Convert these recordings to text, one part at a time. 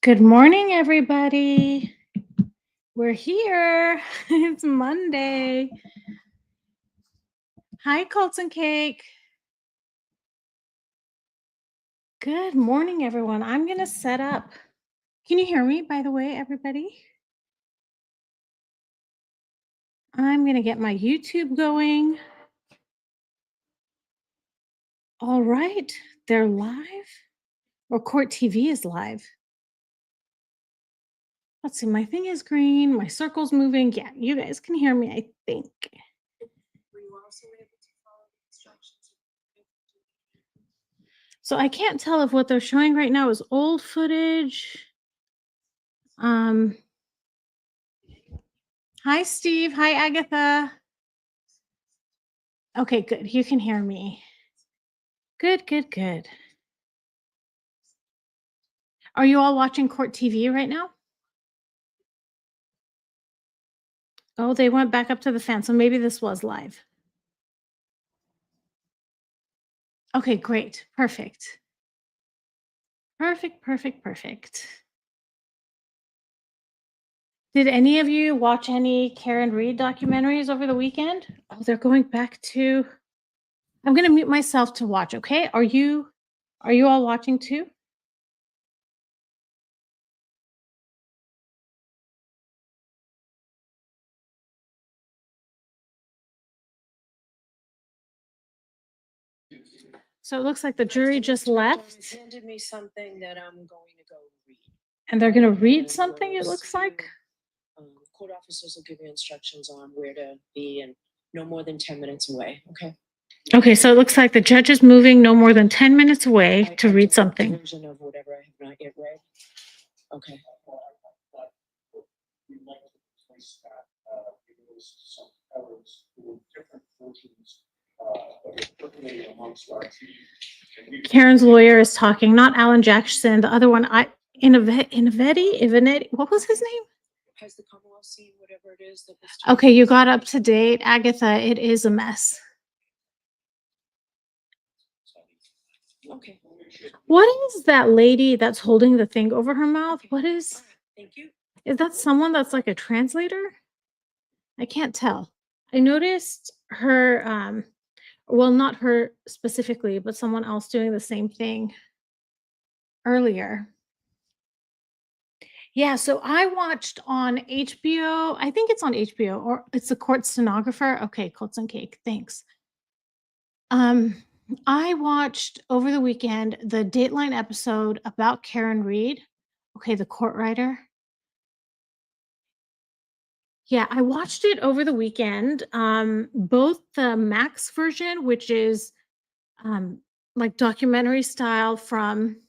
Good morning, everybody. We're here. It's Monday. Hi, Colton Cake. Good morning, everyone. I'm going to set up. Can you hear me, by the way, everybody? I'm going to get my YouTube going. All right. They're live, or Court TV is live. Let's see. My thing is green. My circle's moving. Yeah, you guys can hear me, I think. So I can't tell if what they're showing right now is old footage. Hi, Steve. Hi, Agatha. Okay, good. You can hear me. Good, good, good. Are you all watching Court TV right now? Oh, they went back up to the fan, so maybe this was live. Okay, great. Perfect. Perfect, perfect, perfect. Did any of you watch any Karen Reed documentaries over the weekend? Oh, they're going back to I'm going to mute myself to watch, okay? Are you all watching too? So it looks like the jury just left. Handed me something that I'm going to go read. And they're going to read something, it looks like. Court officers will give you instructions on where to be and no more than 10 minutes away. Okay. Okay, so it looks like the judge is moving no more than 10 minutes away to read took a something. version of whatever I have not yet read. Okay. Karen's lawyer is talking, not Alan Jackson. The other one, Ivanetti, what was his name? Has the Commonwealth seen whatever it is that was Okay, you got up to date, Agatha. It is a mess. Okay. What is that lady that's holding the thing over her mouth? Okay. What All is? right. Thank you. Is that someone that's like a translator? I can't tell. I noticed her, well, not her specifically, but someone else doing the same thing earlier. Yeah, so I watched on HBO. I think it's on HBO or it's the court stenographer. Okay, Colton Cake. Thanks. Um, I watched over the weekend the Dateline episode about Karen Reed. Okay, the court writer. Yeah, I watched it over the weekend. Both the Max version, which is um like documentary style from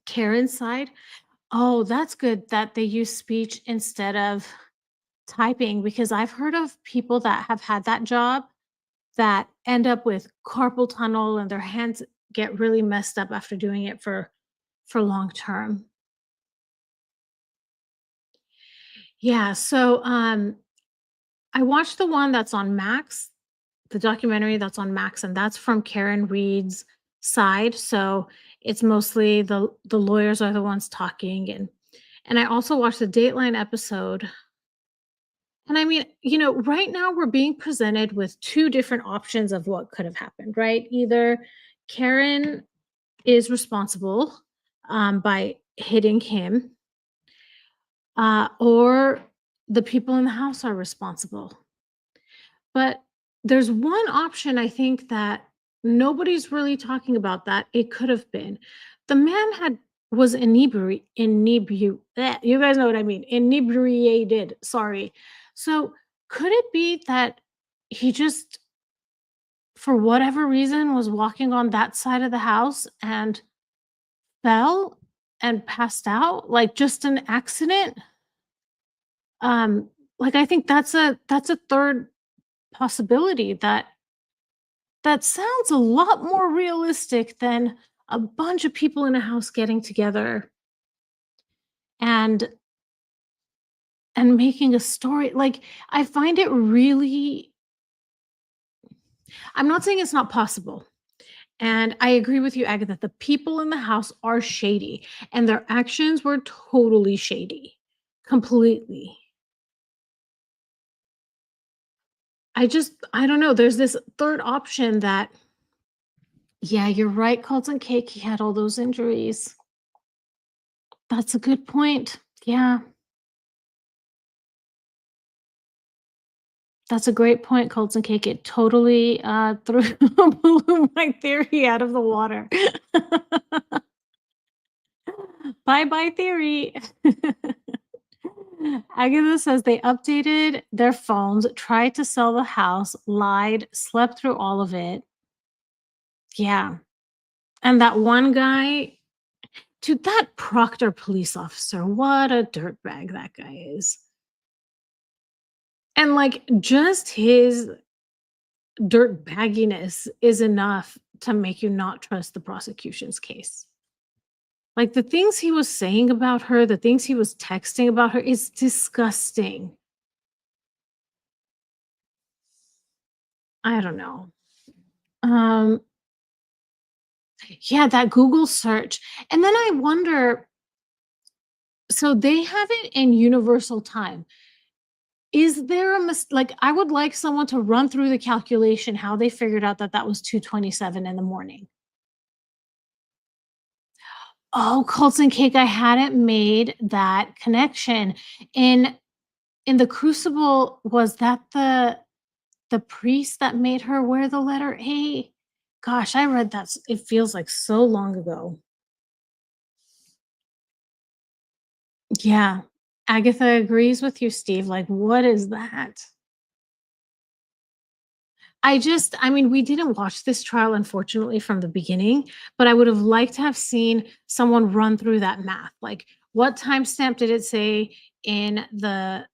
Karen's side. Oh, that's good that they use speech instead of typing because I've heard of people that have had that job that end up with carpal tunnel and their hands get really messed up after doing it for long term. Yeah, so I watched the one that's on Max, the documentary that's on Max, and that's from Karen Reed's side. So it's mostly the lawyers are the ones talking and I also watched the Dateline episode. And I mean, right now we're being presented with two different options of what could have happened, right? Either Karen is responsible by hitting him, or the people in the house are responsible. But there's one option I think that nobody's really talking about that it could have been. The man was you guys know what I mean, inebriated. Sorry. So could it be that he just, for whatever reason, was walking on that side of the house and fell and passed out, like just an accident? Like I think that's a third possibility that sounds a lot more realistic than a bunch of people in a house getting together and making a story. Like I find it really, I'm not saying it's not possible. And I agree with you, Agatha. The people in the house are shady, and their actions were totally shady. Completely. I don't know. There's this third option that, yeah, you're right, Colton Cake. He had all those injuries. That's a good point. Yeah, that's a great point, Colton Cake. It totally threw blew my theory out of the water. Bye bye theory. Agatha says they updated their phones, tried to sell the house, lied, slept through all of it. Yeah. And that one guy, dude, that Proctor police officer, what a dirtbag that guy is. And like just his dirt bagginess is enough to make you not trust the prosecution's case. Like the things he was saying about her, the things he was texting about her is disgusting. I don't know. Um, yeah, that Google search. And then I wonder, so they have it in universal time. Is there a like I would like someone to run through the calculation how they figured out that that was 2:27 in the morning. Oh, Colton Cake, I hadn't made that connection. In in the Crucible, was that the priest that made her wear the letter A? Gosh, I read that it feels like so long ago. Yeah. Agatha agrees with you, Steve. Like, what is that? I mean, we didn't watch this trial, unfortunately, from the beginning, but I would have liked to have seen someone run through that math. Like, what timestamp did it say in the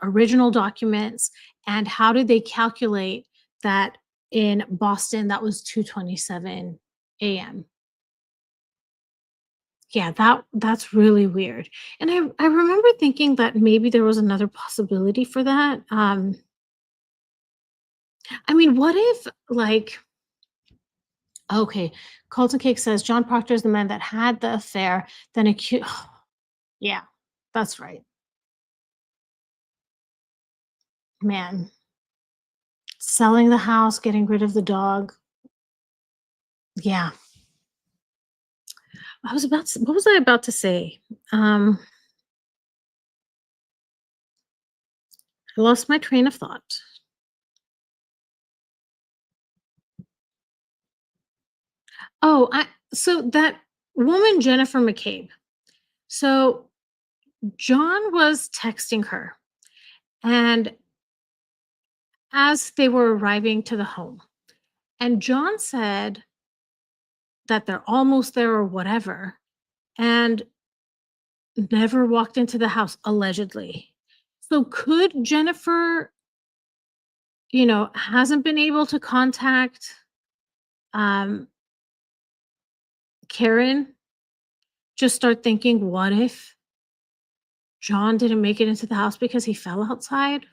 original documents, and how did they calculate that in Boston that was 2:27 a.m.? Yeah, that's really weird. And I remember thinking that maybe there was another possibility for that. I mean, what if like okay, Colton Cake says John Proctor is the man that had the affair, then accused. Yeah, that's right. Man, selling the house, getting rid of the dog. Yeah, what was I about to say? Um, I lost my train of thought. Oh, so that woman Jennifer McCabe. So John was texting her, and as they were arriving to the home, and John said that they're almost there or whatever, and never walked into the house, allegedly. So could Jennifer, hasn't been able to contact um, Karen, just start thinking, what if John didn't make it into the house because he fell outside?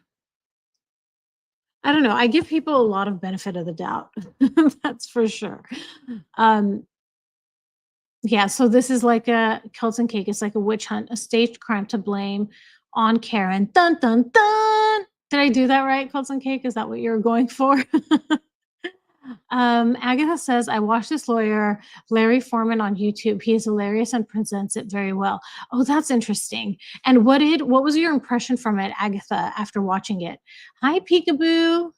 I don't know. I give people a lot of benefit of the doubt. That's for sure. Um, yeah, so this is like a Kelton Cake. It's like a witch hunt, a staged crime to blame on Karen. Dun dun dun. Did I do that right, Kelton Cake? Is that what you're going for? Agatha says, I watched this lawyer, Larry Foreman, on YouTube. He is hilarious and presents it very well. Oh, that's interesting. And what was your impression from it, Agatha, after watching it? Hi, Peekaboo.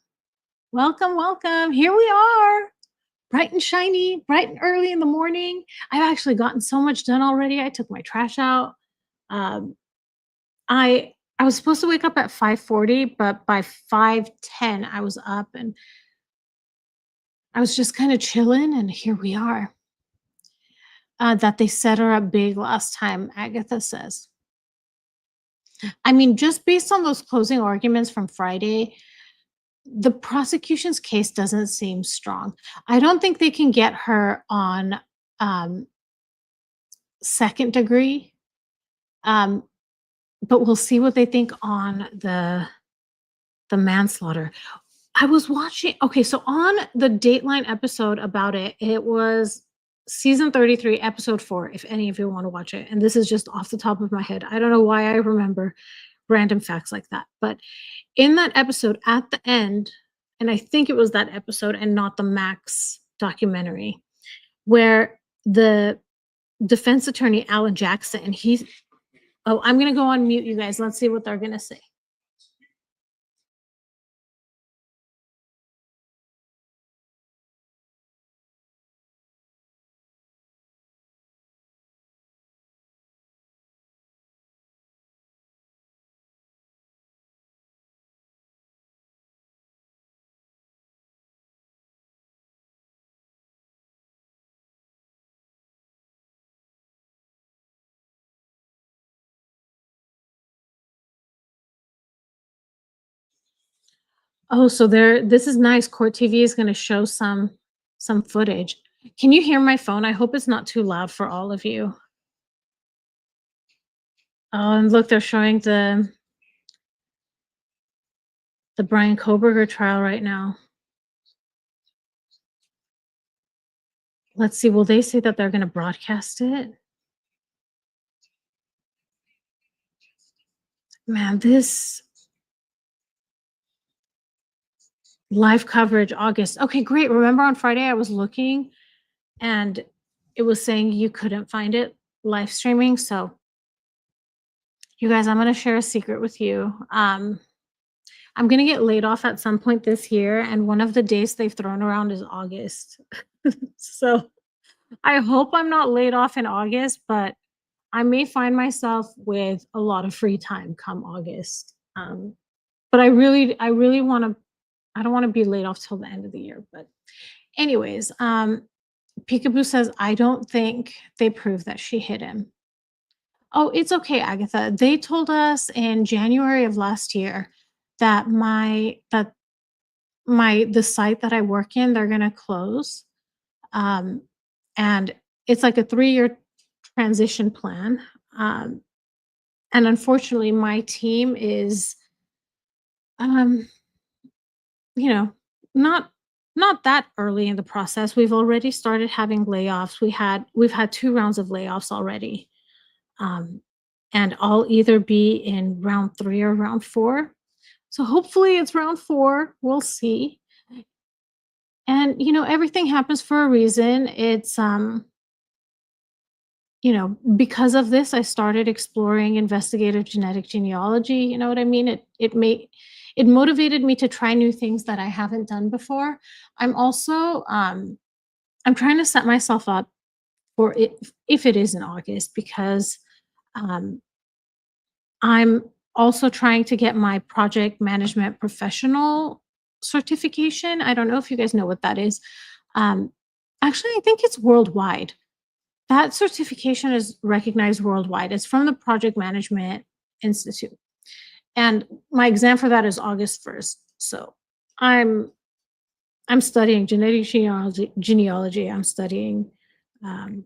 Welcome, welcome. Here we are. Bright and shiny, bright and early in the morning. I've actually gotten so much done already. I took my trash out. Um, I was supposed to wake up at 5:40, but by 5:10 I was up and I was just kind of chilling, and here we are. That they set her up big last time, Agatha says. I mean, just based on those closing arguments from Friday, the prosecution's case doesn't seem strong. I don't think they can get her on um, second degree, um, but we'll see what they think on the manslaughter. I was watching okay, so on the Dateline episode about it, it was season 33, episode 4, if any of you wanna watch it, and this is just off the top of my head. I don't know why I remember random facts like that, but in that episode, at the end, and I think it was that episode and not the Max documentary, where the defense attorney, Alan Jackson, he's oh, I'm gonna go on mute, you guys. Let's see what they're gonna say. Oh, so there this is nice. Court TV is gonna show some footage. Can you hear my phone? I hope it's not too loud for all of you. Oh, and look, they're showing the Brian Koberger trial right now. Let's see, will they say that they're gonna broadcast it? Man, this live coverage August. Okay, great. Remember on Friday I was looking and it was saying you couldn't find it live streaming. So, you guys, I'm going to share a secret with you. I'm going to get laid off at some point this year, and one of the days they've thrown around is August. So, I hope I'm not laid off in August, but I may find myself with a lot of free time come August. But I really want to I don't want to be laid off till the end of the year. But anyways, Peekaboo says, I don't think they proved that she hit him. Oh, it's okay, Agatha. They told us in January of last year that the site that I work in, they're gonna close. Um, and it's like a 3-year transition plan. Um, and unfortunately, my team is um you know, not not that early in the process. We've already started having layoffs. We've had 2 rounds of layoffs already. Um, and I'll either be in round 3 or round 4. So hopefully it's round 4. We'll see. And everything happens for a reason. Because of this, I started exploring investigative genetic genealogy. You know what I mean? It motivated me to try new things that I haven't done before. I'm also I'm trying to set myself up for it if it is in August because um, I'm also trying to get my project management professional certification. I don't know if you guys know what that is. Um, Actually, I think it's worldwide. That certification is recognized worldwide. It's from the Project Management Institute. And my exam for that is August 1st. So I'm I'm studying genealogy. I'm studying um,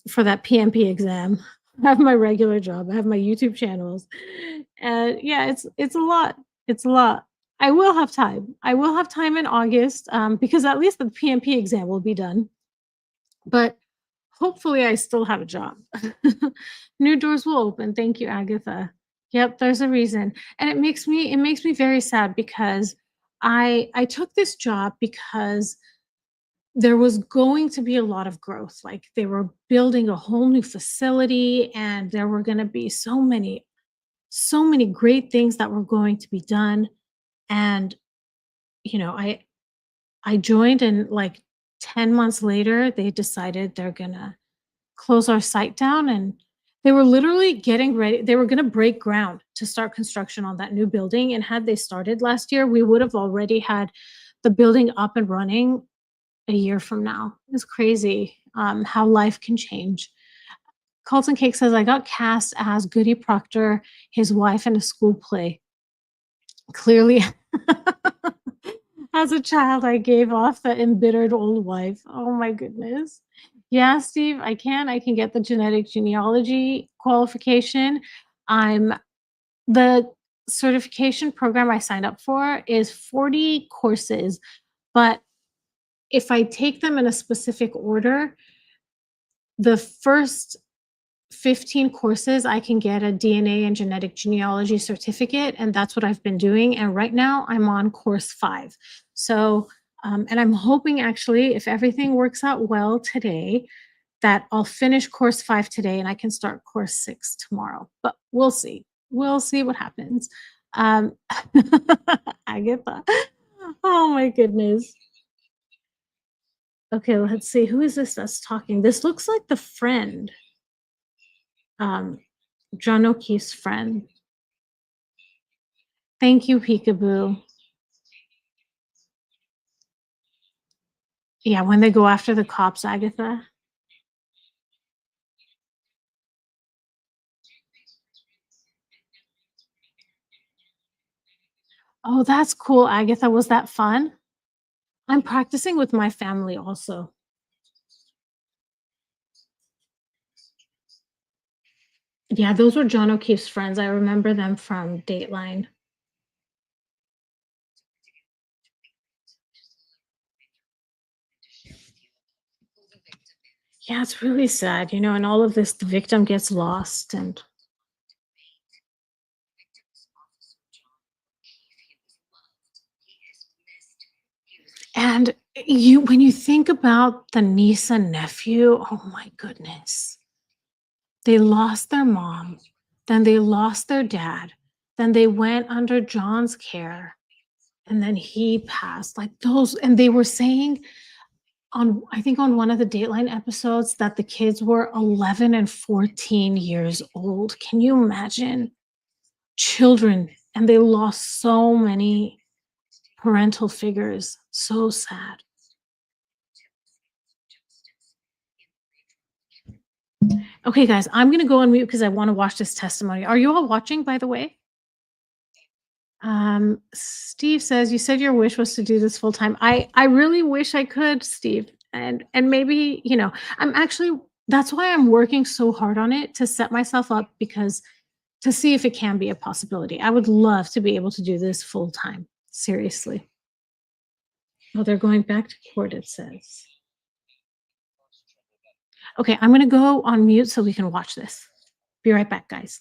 for that PMP exam. I have my regular job. I have my YouTube channels, and yeah, it's a lot. It's a lot. I will have time. I will have time in August because at least the PMP exam will be done. But hopefully, I still have a job. New doors will open. Thank you, Agatha. Yep, there's a reason. And it makes me very sad because I took this job because there was going to be a lot of growth. Like they were building a whole new facility and there were going to be so many great things that were going to be done. And I joined and like 10 months later they decided they're going to close our site down, and they were literally getting ready. They were going to break ground to start construction on that new building, and had they started last year, we would have already had the building up and running a year from now. It's crazy how life can change. Colton Cake says, I got cast as Goody Proctor, his wife in a school play. Clearly, as a child, I gave off the embittered old wife. Oh my goodness. Yeah, Steve, I can get the genetic genealogy qualification. I'm the certification program I signed up for is 40 courses, but if I take them in a specific order, the first 15 courses, I can get a DNA and genetic genealogy certificate, and that's what I've been doing. And right now, I'm on course 5. So, and I'm hoping actually, if everything works out well today, that I'll finish course 5 today and I can start course 6 tomorrow. But we'll see. We'll see what happens. Um, Agatha. Oh my goodness. Okay, let's see. Who is this that's talking? This looks like the friend. Um, John O'Keefe's friend. Thank you, Peekaboo. Yeah, when they go after the cops, Agatha. Oh, that's cool, Agatha. Was that fun? I'm practicing with my family also. Yeah, those were John O'Keefe's friends. I remember them from Dateline. Yeah, it's really sad, and all of this, the victim gets lost and when you think about the niece and nephew, oh my goodness. They lost their mom, then they lost their dad, then they went under John's care, and then he passed. Like those, and they were saying on, I think on one of the Dateline episodes that the kids were 11 and 14 years old. Can you imagine? Children, and they lost so many parental figures. So sad. Okay, guys, I'm gonna go on mute because I want to watch this testimony. Are you all watching, by the way? Steve says, "You said your wish was to do this full time." I really wish I could, Steve. And maybe, I'm actually that's why I'm working so hard on it to set myself up because to see if it can be a possibility. I would love to be able to do this full time. Seriously. Oh, they're going back to court, it says. Okay, I'm gonna go on mute so we can watch this. Be right back, guys.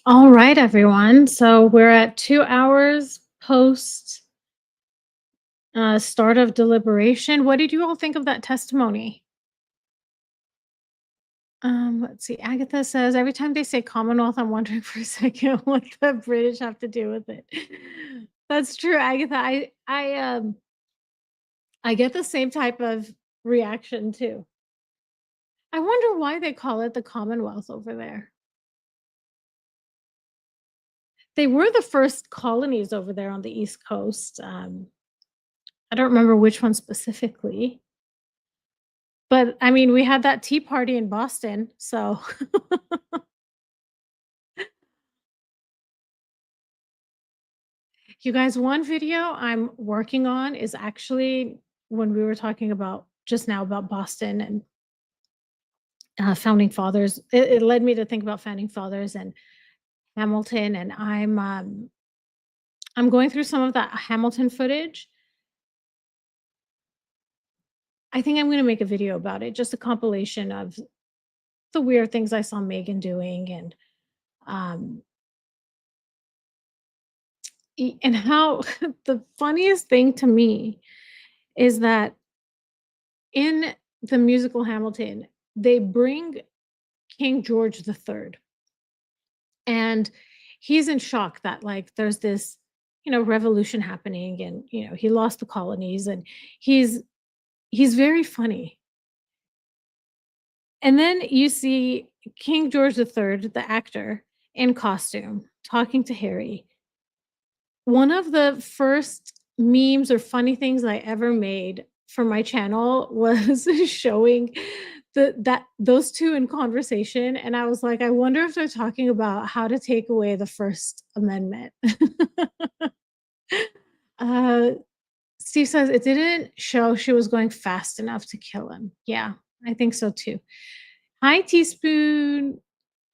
All right, everyone. So we're at 2 hours post start of deliberation. What did you all think of that testimony? Let's see. Agatha says every time they say Commonwealth, I'm wondering for a second what the British have to do with it. That's true, Agatha. I get the same type of reaction too. I wonder why they call it the Commonwealth over there. They were the first colonies over there on the East Coast. I don't remember which one specifically, but I mean, we had that tea party in Boston, so you guys, one video I'm working on is actually when we were talking about just now about Boston and founding fathers. It led me to think about founding fathers and Hamilton, and I'm going through some of that Hamilton footage. I think I'm going to make a video about it, just a compilation of the weird things I saw Megan doing and um and how the funniest thing to me is that in the musical Hamilton, they bring King George III, and he's in shock that like there's this, revolution happening, and he lost the colonies, and he's he's very funny. And then you see King George III, the actor, in costume, talking to Harry. One of the first memes or funny things I ever made for my channel was showing that those 2 in conversation, and I was like, "I wonder if they're talking about how to take away the First Amendment." Uh, Steve says, "It didn't show she was going fast enough to kill him." Yeah, I think so too. Hi, Teaspoon.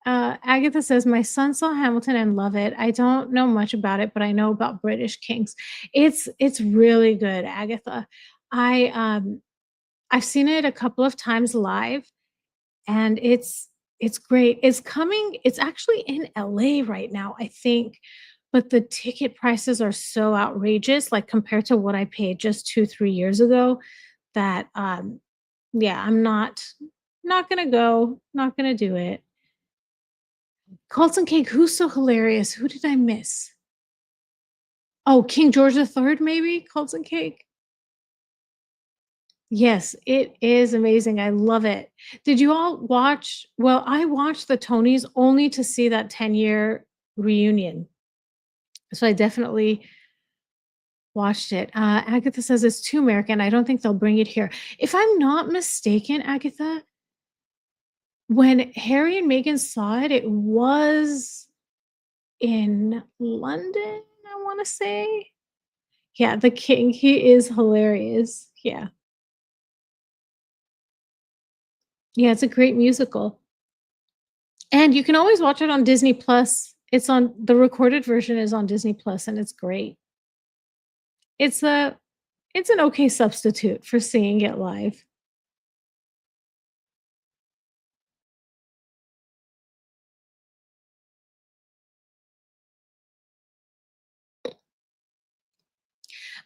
Agatha says, "My son saw Hamilton and love it. I don't know much about it, but I know about British kings." It's really good, Agatha. I I've seen it a couple of times live, and it's great. It's actually in LA right now, I think, but the ticket prices are so outrageous, like compared to what I paid just 2, 3 years ago, that yeah, I'm not gonna go, not gonna do it. Colton Cake, who's so hilarious? Who did I miss? Oh, King George III, maybe? Colton Cake? Yes, it is amazing. I love it. Did you all watch? Well, I watched the Tonys only to see that 10-year reunion. So I definitely watched it. Agatha says it's too American. I don't think they'll bring it here. If I'm not mistaken, Agatha, when Harry and Meghan saw it, it was in London, I want to say. Yeah, the king, he is hilarious. Yeah. Yeah, it's a great musical. And you can always watch it on Disney Plus. It's on the recorded version is on Disney Plus, and it's great. It's a it's an okay substitute for seeing it live.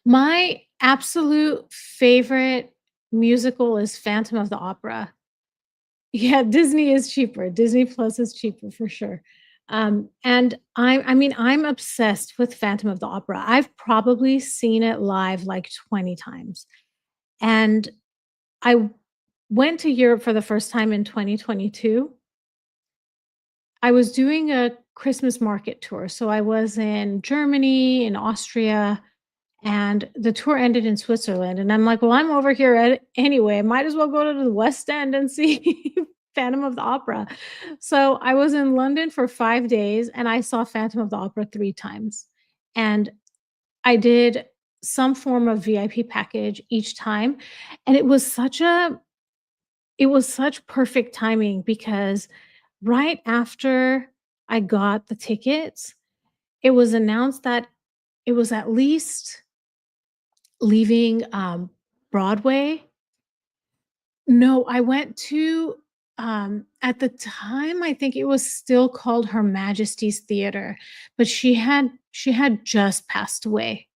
My absolute favorite musical is Phantom of the Opera. Yeah, Disney is cheaper. Disney Plus is cheaper for sure. And I mean, I'm obsessed with Phantom of the Opera. I've probably seen it live like 20 times. And I went to Europe for the first time in 2022. I was doing a Christmas market tour. So I was in Germany, in Austria, and the tour ended in Switzerland. And I'm like, well, I'm over here anyway. I might as well go to the West End and see Phantom of the Opera. So I was in London for 5 days and I saw Phantom of the Opera 3 times. And I did some form of VIP package each time. And it was such perfect timing because right after I got the tickets, it was announced that it was at least leaving Broadway. No, I went to At the time, I think it was still called Her Majesty's Theater, but she had just passed away.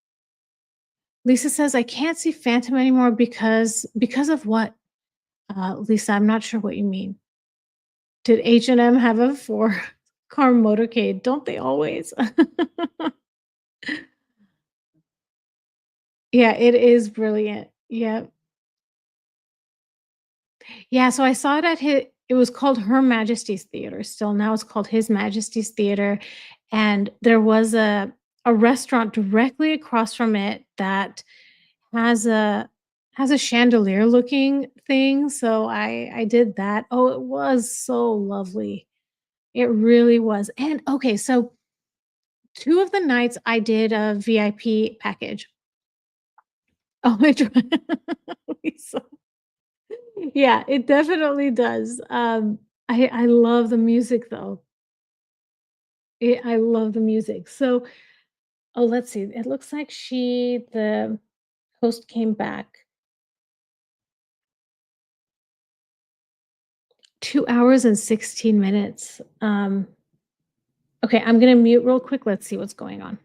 Lisa says, "I can't see Phantom anymore because of what?" Lisa, I'm not sure what you mean. Did H&M have a four-car motorcade? Don't they always? Yeah, it is brilliant. Yep. Yeah, so I saw it at it was called Her Majesty's Theater still, now it's called His Majesty's Theater, and there was a restaurant directly across from it that has a chandelier looking thing, so I did that. Oh, it was so lovely. It really was, and okay, so 2 of the nights I did a VIP package. Oh, it Lisa. Yeah, it definitely does. I love the music though. I love the music. So, oh, let's see. It looks like the host came back 2 hours and 16 minutes. Okay, I'm gonna mute real quick. Let's see what's going on.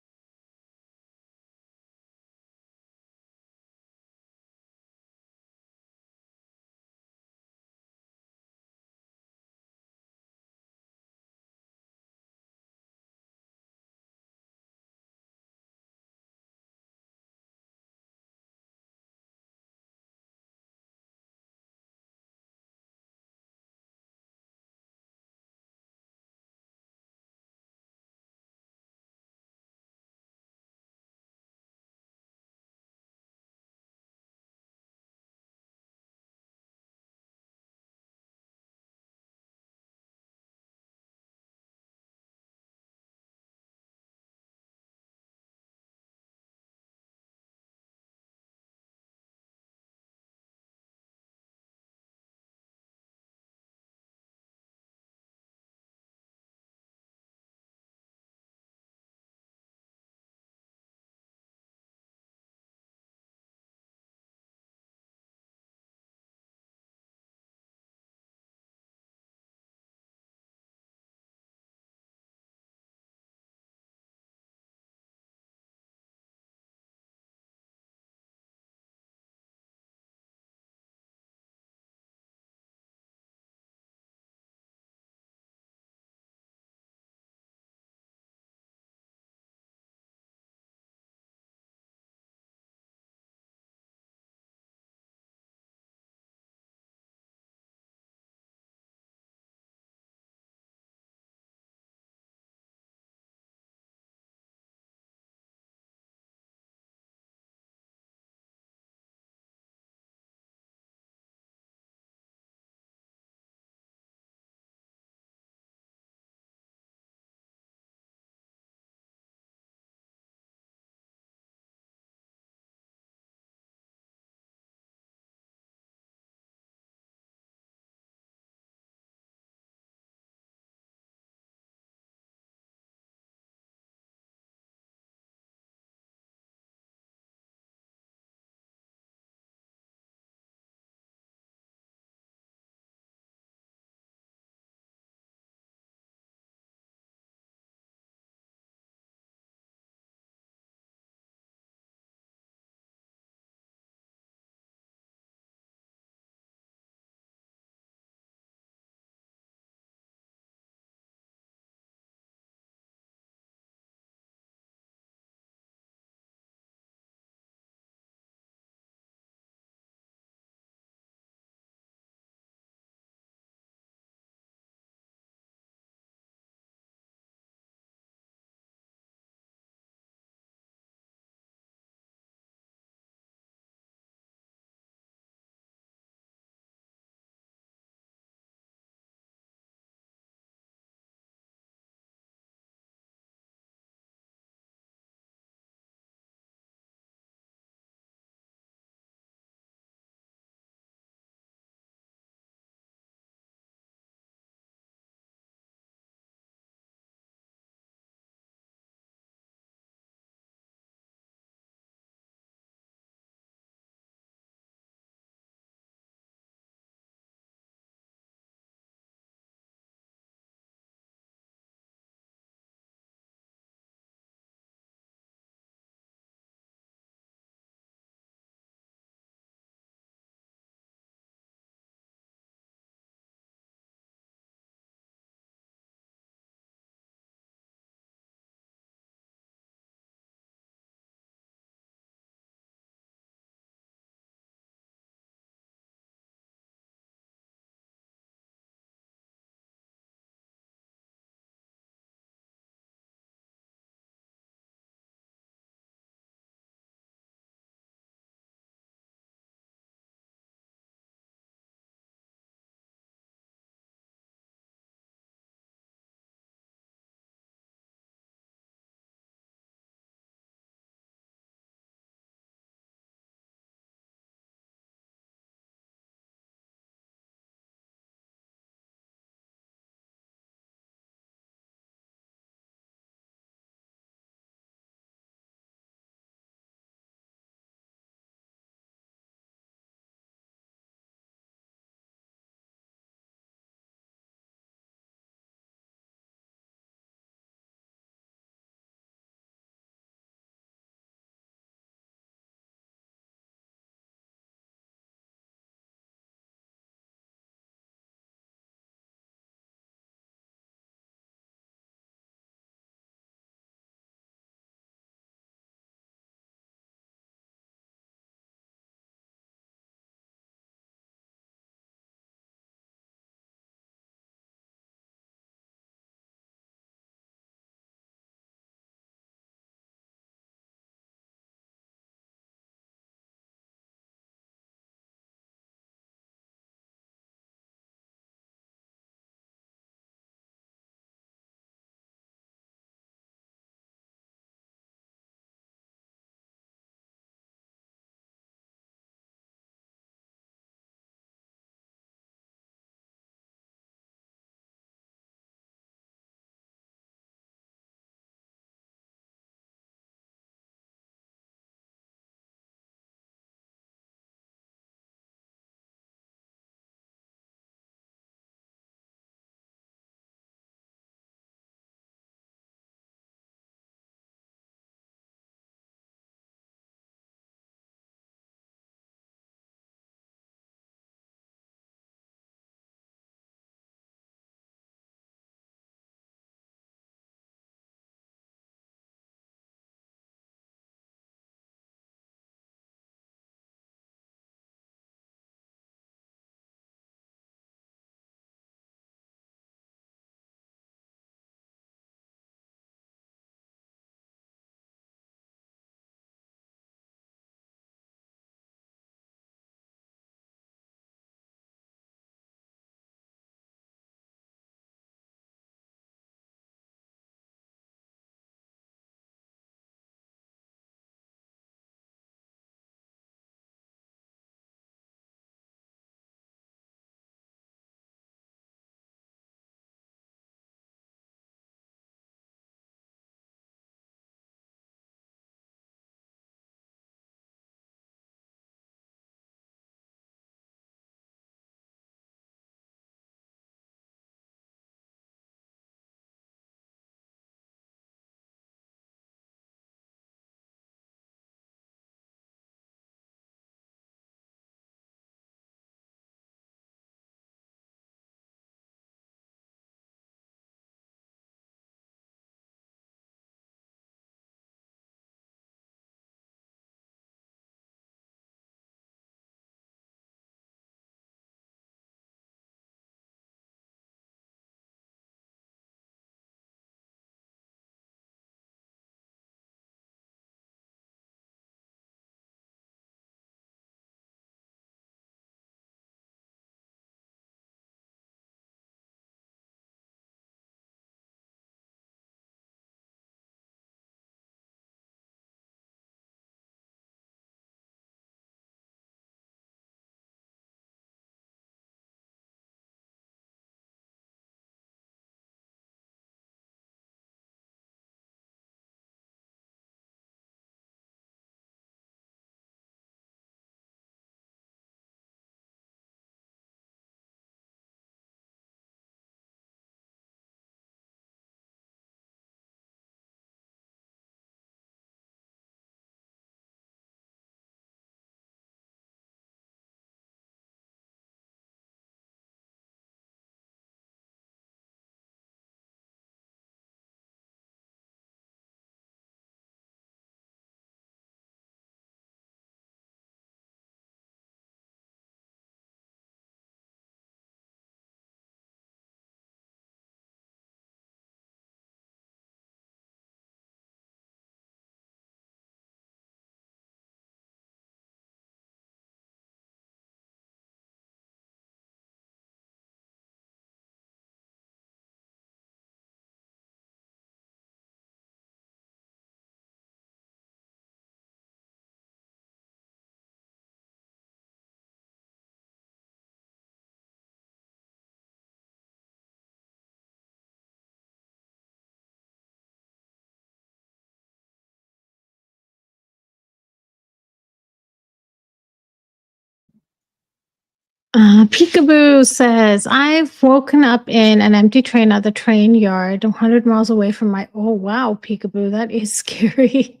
Peekaboo says, I've woken up in an empty train at the train yard, 100 miles away from my. Oh, wow, Peekaboo, that is scary.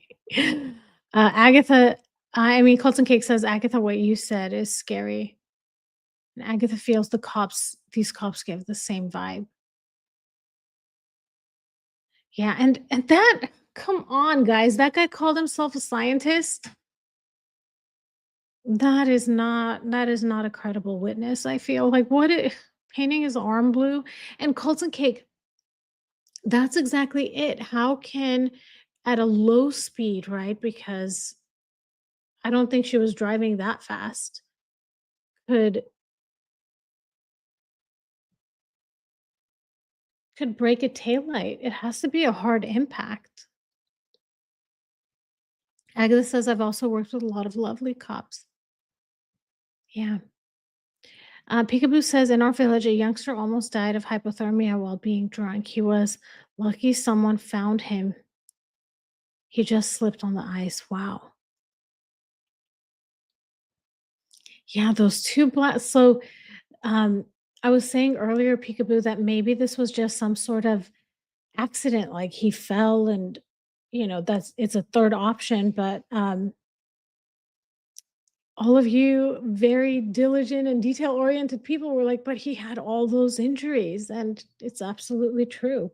Agatha, I mean, Colton Cake says, Agatha, what you said is scary. And Agatha feels these cops give the same vibe. Yeah, and that, come on, guys, that guy called himself a scientist. That is not a credible witness. I feel like painting his arm blue and Colton Cake. That's exactly it. How can at a low speed, right? Because I don't think she was driving that fast. Could could break a taillight. It has to be a hard impact. Agatha says I've also worked with a lot of lovely cops. Yeah. Peekaboo says in our village, a youngster almost died of hypothermia while being drunk. He was lucky someone found him. He just slipped on the ice. Wow. Yeah, those two black. So, um, I was saying earlier, Peekaboo, that maybe this was just some sort of accident, like he fell and, that's it's a third option. But all of you very diligent and detail oriented people were like, but he had all those injuries. And it's absolutely true.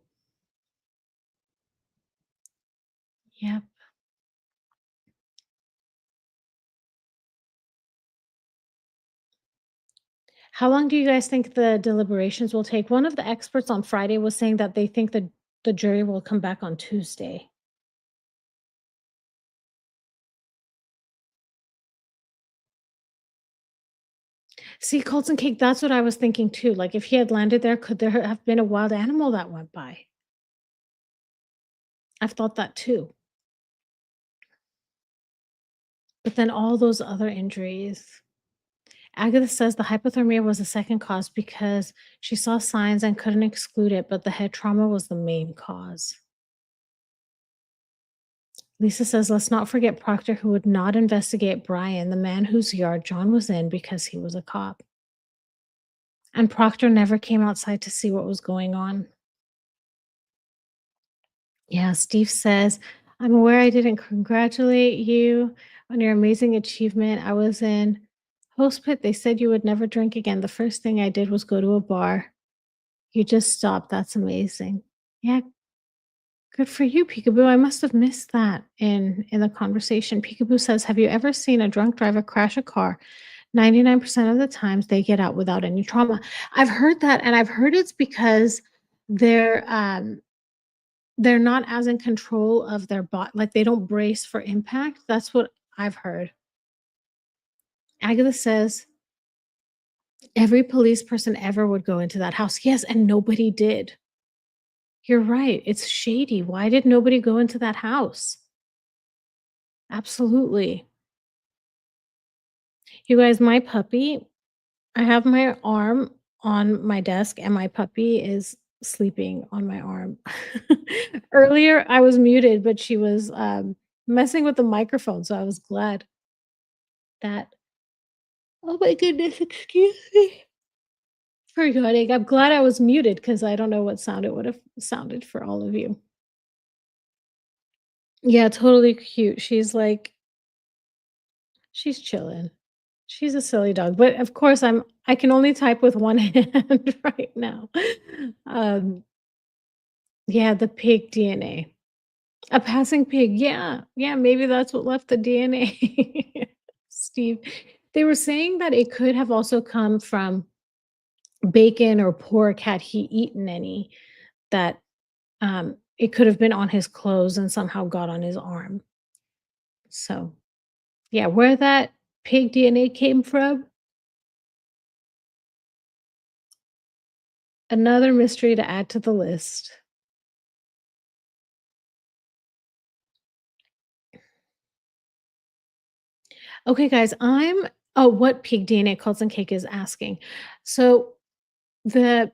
Yeah. How long do you guys think the deliberations will take? One of the experts on Friday was saying that they think the jury will come back on Tuesday. See, Colton Cake, that's what I was thinking too. Like, if he had landed there, could there have been a wild animal that went by? I've thought that too. But then all those other injuries. Agatha says the hypothermia was the second cause because she saw signs and couldn't exclude it, but the head trauma was the main cause. Lisa says, let's not forget Proctor, who would not investigate Brian, the man whose yard John was in because he was a cop. And Proctor never came outside to see what was going on. Yeah, Steve says, I'm aware I didn't congratulate you on your amazing achievement. I was in Host Pit. They said you would never drink again. The first thing I did was go to a bar. You just stopped. That's amazing. Yeah, good for you, Peekaboo. I must have missed that in the conversation. Peekaboo says, have you ever seen a drunk driver crash a car? 99% of the times they get out without any trauma. I've heard that, and I've heard it's because they're they're not as in control of their body, like they don't brace for impact. That's what I've heard. Agatha says every police person ever would go into that house. Yes, and nobody did. You're right. It's shady. Why did nobody go into that house? Absolutely. You guys, my puppy, I have my arm on my desk and my puppy is sleeping on my arm. Earlier, I was muted, but she was messing with the microphone. So I was glad that. Oh my goodness, excuse me. For yawning. I'm glad I was muted because I don't know what sound it would have sounded for all of you. Yeah, totally cute. She's chilling. She's a silly dog, but of course I can only type with one hand right now. Um, yeah, the pig DNA. A passing pig. Yeah. Yeah, maybe that's what left the DNA. Steve. They were saying that it could have also come from bacon or pork had he eaten any, that it could have been on his clothes and somehow got on his arm. So, yeah, where that pig DNA came from, another mystery to add to the list. Okay, guys, what pig DNA Colton Cake is asking. So the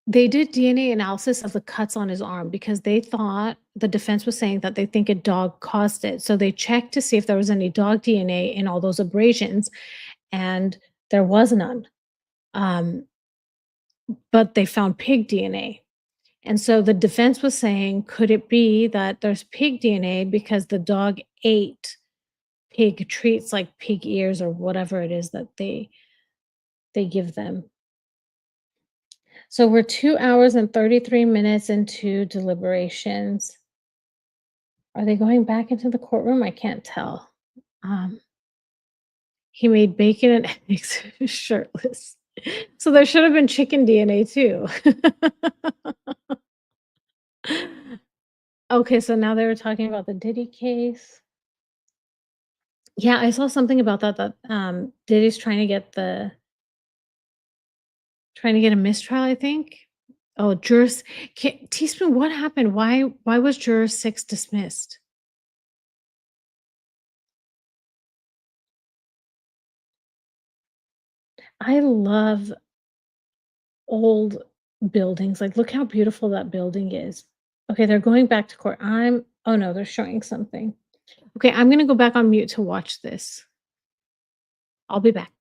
they did DNA analysis of the cuts on his arm because they thought the defense was saying that they think a dog caused it. So they checked to see if there was any dog DNA in all those abrasions. And There was none. Um, but they found pig DNA. And so the defense was saying, could it be that there's pig DNA because the dog ate pig treats like pig ears or whatever it is that they give them. So we're 2 hours and 33 minutes into deliberations. Are they going back into the courtroom? I can't tell. Um, he made bacon and eggs shirtless. So there should have been chicken DNA too. Okay, so now they were talking about the Diddy case. Yeah, I saw something about that Diddy's trying to get a mistrial, I think. Oh, Teaspoon, what happened? Why was juror 6 dismissed? I love old buildings, like, look how beautiful that building is. Okay, they're going back to court. Oh, no, they're showing something. Okay, I'm gonna go back on mute to watch this. I'll be back.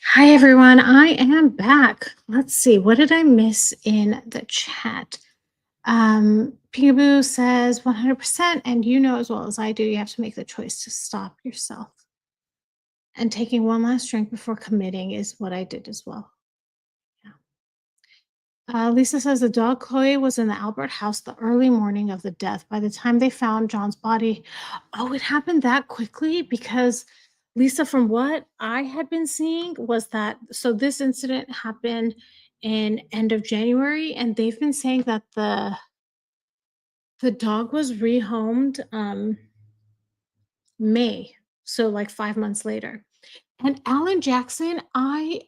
Hi everyone, I am back. Let's see, what did I miss in the chat? Peekaboo says 100%, and you know as well as I do, you have to make the choice to stop yourself. And taking one last drink before committing is what I did as well. Yeah. Lisa says the dog Chloe was in the Albert house the early morning of the death. By the time they found John's body, oh, it happened that quickly because Lisa, from what I had been seeing, was that so this incident happened in end of January, and they've been saying that the dog was rehomed May, so like 5 months later. And Alan Jackson, I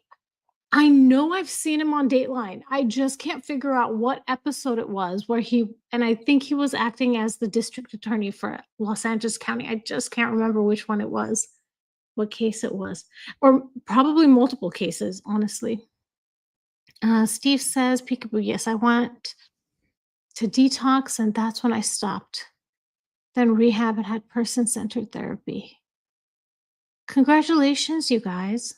know I've seen him on Dateline. I just can't figure out what episode it was where I think he was acting as the district attorney for Los Angeles County. I just can't remember which one it was, what case it was, or probably multiple cases, honestly. Steve says, Peekaboo, yes, I want to detox, and that's when I stopped. Then rehab and had person centered therapy. Congratulations, you guys.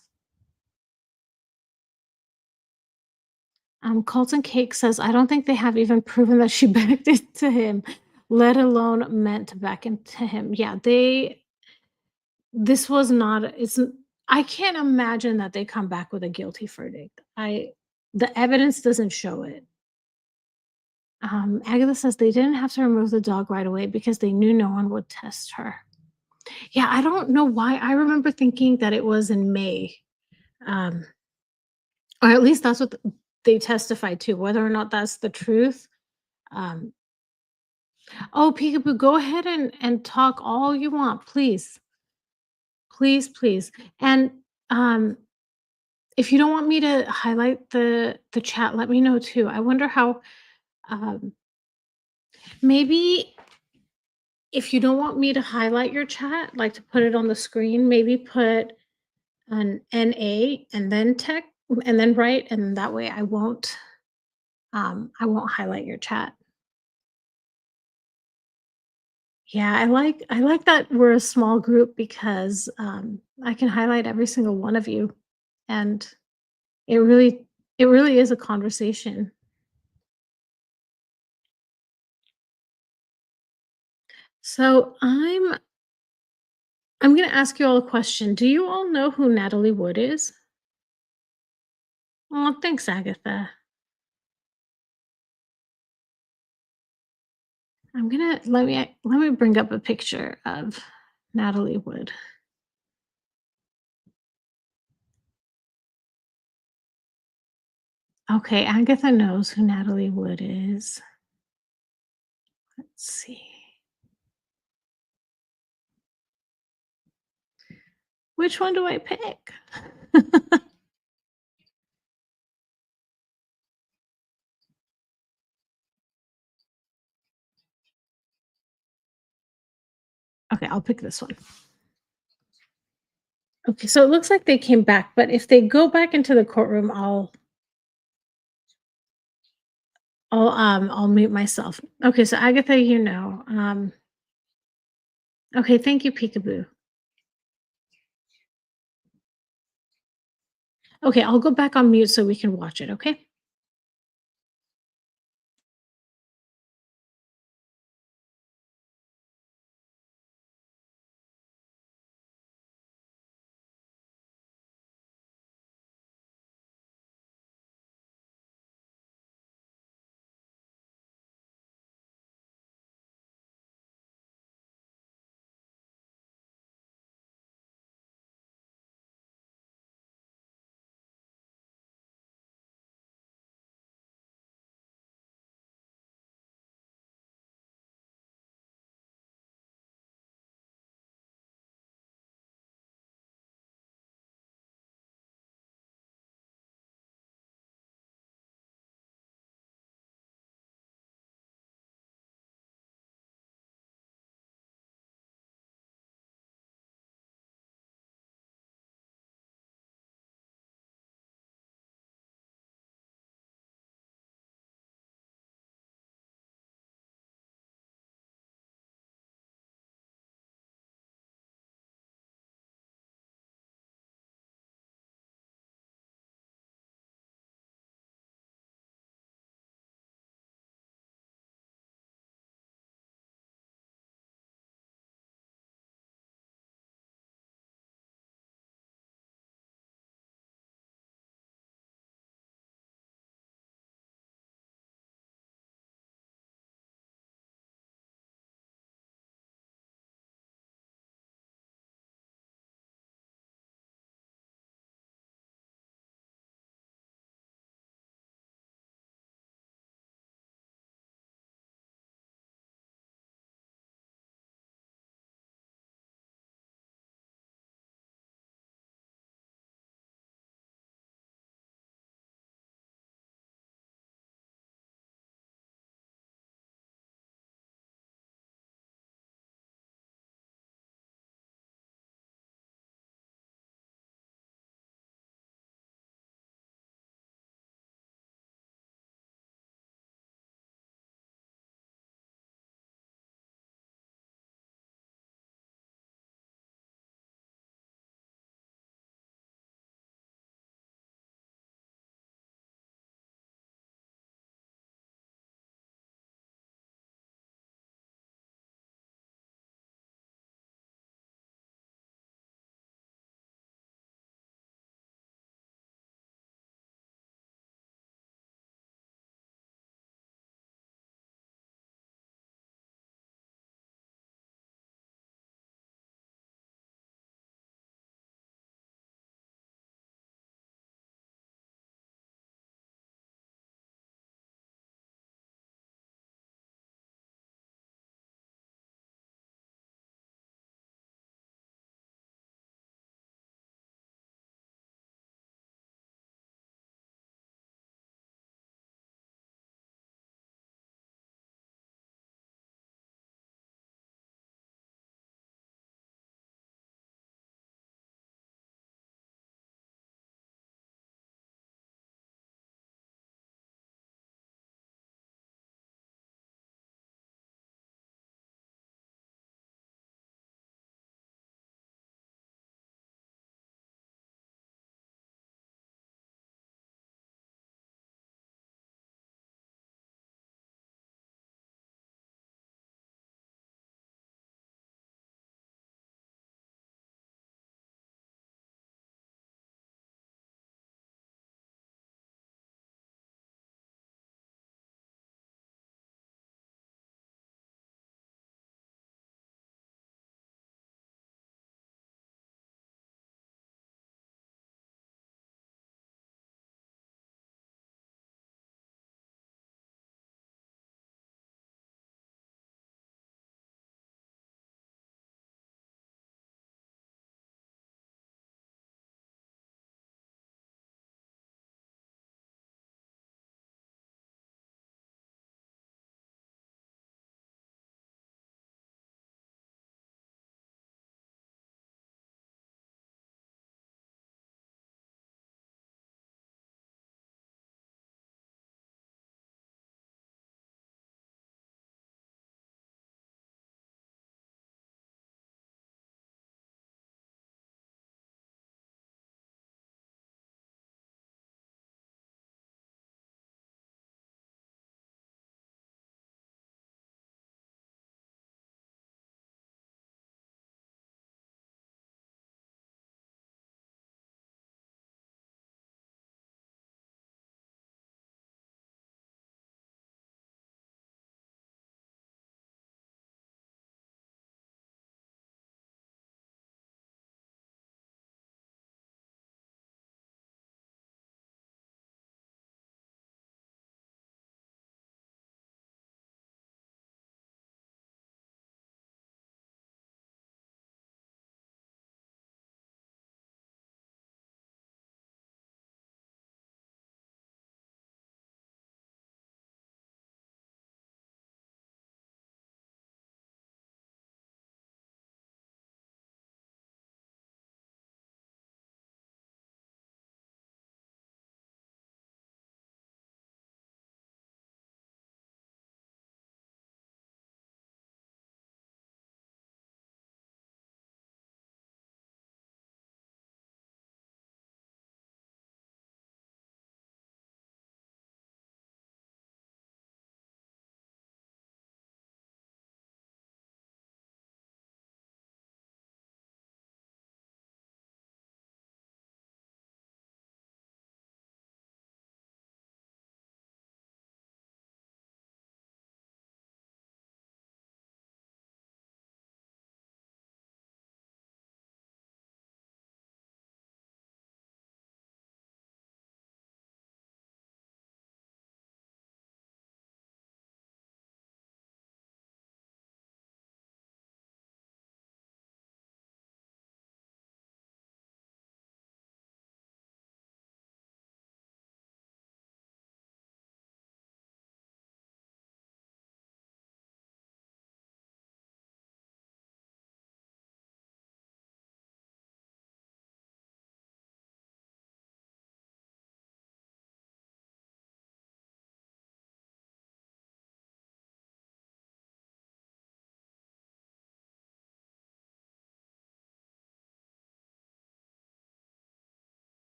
Colton Cake says, I don't think they have even proven that she backed into him, let alone meant to back into him. Yeah, this was not, I can't imagine that they come back with a guilty verdict. The evidence doesn't show it. Agatha says they didn't have to remove the dog right away because they knew no one would test her. Yeah, I don't know why. I remember thinking that it was in May. Um, or at least that's what they testified to. Whether or not that's the truth, um, oh, Peekaboo, go ahead and talk all you want, please. Please, please. And, um, if you don't want me to highlight the chat, let me know too. I wonder how, um, maybe if you don't want me to highlight your chat, like to put it on the screen, maybe put an NA and then tech and then write, and that way I won't highlight your chat. Yeah, I like that we're a small group because, I can highlight every single one of you, and it really it really is a conversation. So, I'm gonna ask you all a question. Do you all know who Natalie Wood is? Oh, thanks, Agatha. I'm gonna let me bring up a picture of Natalie Wood. Okay, Agatha knows who Natalie Wood is. Let's see. Which one do I pick? Okay, I'll pick this one. Okay, so it looks like they came back, but if they go back into the courtroom, I'll mute myself. Okay, so Agatha, you know. Okay, thank you, Peekaboo. Okay, I'll go back on mute so we can watch it, okay?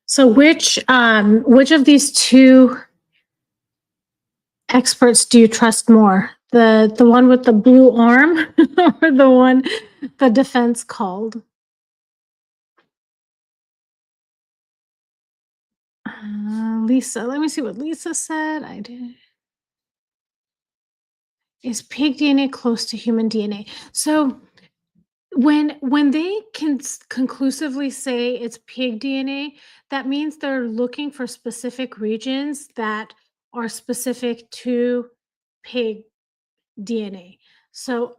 So which of these two experts do you trust more? The one with the blue arm or the one the defense called? Lisa, let me see what Lisa said. I did. Is pig DNA close to human DNA? So when they can conclusively say it's pig DNA, that means they're looking for specific regions that are specific to pig DNA. So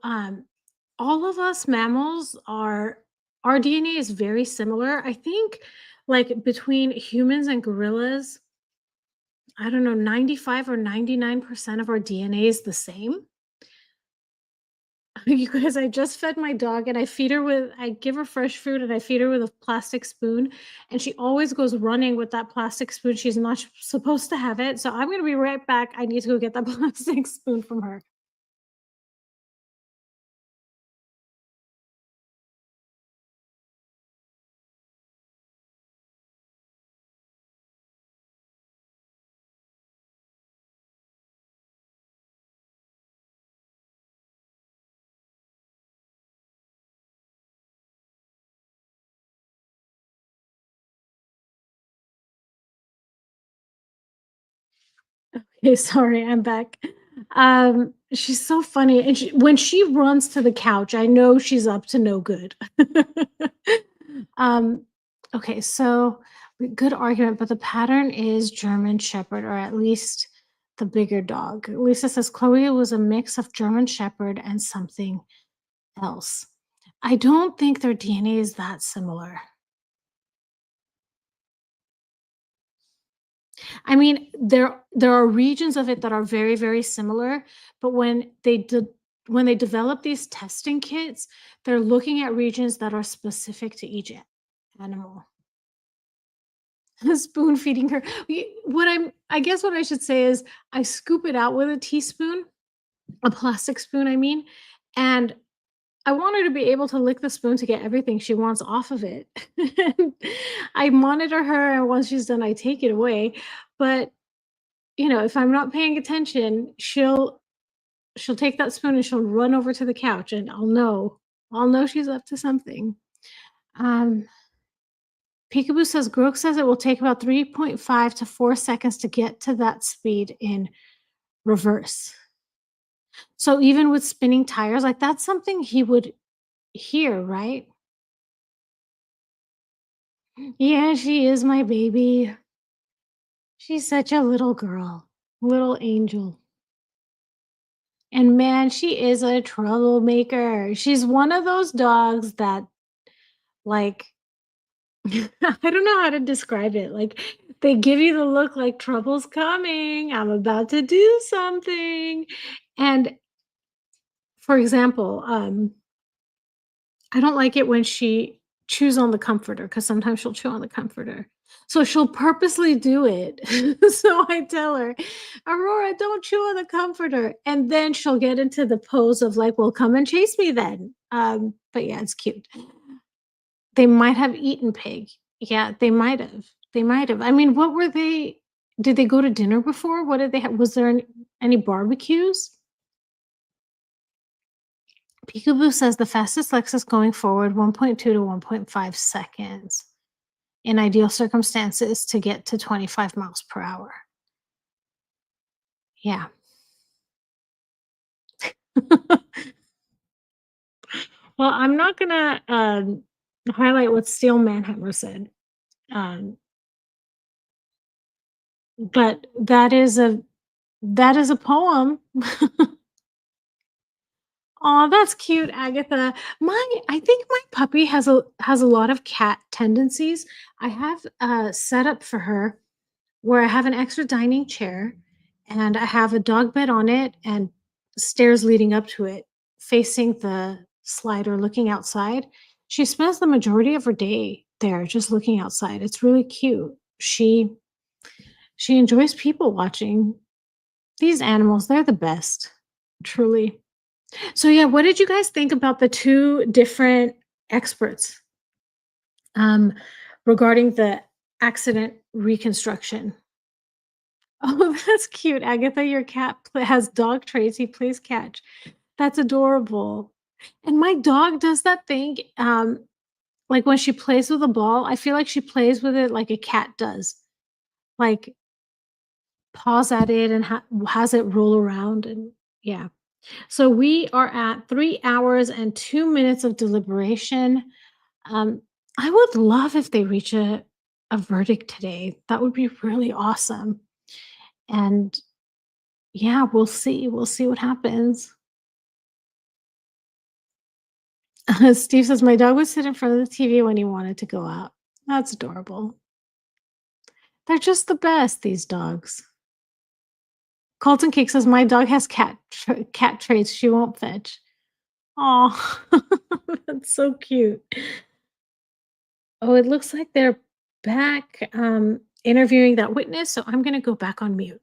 all of us mammals are our DNA is very similar. I think like between humans and gorillas, I don't know, 95 or 99% of our DNA is the same. You guys, I just fed my dog and I give her fresh food and I feed her with a plastic spoon. And she always goes running with that plastic spoon. She's not supposed to have it. So I'm going to be right back. I need to go get that plastic spoon from her. Okay, sorry, I'm back. She's so funny, and when she runs to the couch, I know she's up to no good. um, okay, so good argument, but the pattern is German Shepherd, or at least the bigger dog. Lisa says Chloe was a mix of German Shepherd and something else. I don't think their DNA is that similar. I mean, there are regions of it that are very, very similar, but when they develop these testing kits, they're looking at regions that are specific to each animal. Spoon feeding her. I guess what I should say is I scoop it out with a teaspoon, a plastic spoon, I mean, and I want her to be able to lick the spoon to get everything she wants off of it. I monitor her, and once she's done, I take it away. But if I'm not paying attention, she'll take that spoon and she'll run over to the couch and I'll know she's up to something. Um, Peekaboo says Grok says it will take about 3.5 to 4 seconds to get to that speed in reverse. So even with spinning tires, like that's something he would hear, right? Yeah, she is my baby. She's such a little girl, little angel. And man, she is a troublemaker. She's one of those dogs that, like, I don't know how to describe it. Like, they give you the look like trouble's coming. I'm about to do something. And for example, I don't like it when she chews on the comforter because sometimes she'll chew on the comforter. So she'll purposely do it. So I tell her, Aurora, don't chew on the comforter. And then she'll get into the pose of like, well, come and chase me then. But yeah, it's cute. They might have eaten pig. Yeah, they might have. They might have. I mean, what were they? Did they go to dinner before? What did they have? Was there any barbecues? Peekaboo says the fastest Lexus going forward 1.2 to 1.5 seconds in ideal circumstances to get to 25 miles per hour. Yeah. Well, I'm not gonna highlight what Steel Manhammer said, um, but that is a poem. Oh, that's cute, Agatha. I think my puppy has a lot of cat tendencies. I have a setup for her where I have an extra dining chair and I have a dog bed on it and stairs leading up to it, facing the slider, looking outside. She spends the majority of her day there just looking outside. It's really cute. She enjoys people watching. These animals, they're the best, truly. So yeah, what did you guys think about the two different experts um, regarding the accident reconstruction. Oh, that's cute, Agatha. Your cat has dog traits. He plays catch. That's adorable. And my dog does that thing. Like when she plays with a ball, I feel like she plays with it like a cat does. Like paws at it and has it roll around and yeah. So we are at 3 hours and 2 minutes of deliberation. Um, I would love if they reach a verdict today. That would be really awesome. And yeah, we'll see. We'll see what happens. Steve says, my dog would sit in front of the TV when he wanted to go out. That's adorable. They're just the best, these dogs. Colton Cake says, my dog has cat traits. She won't fetch. Oh, that's so cute. Oh, it looks like they're back interviewing that witness. So I'm going to go back on mute.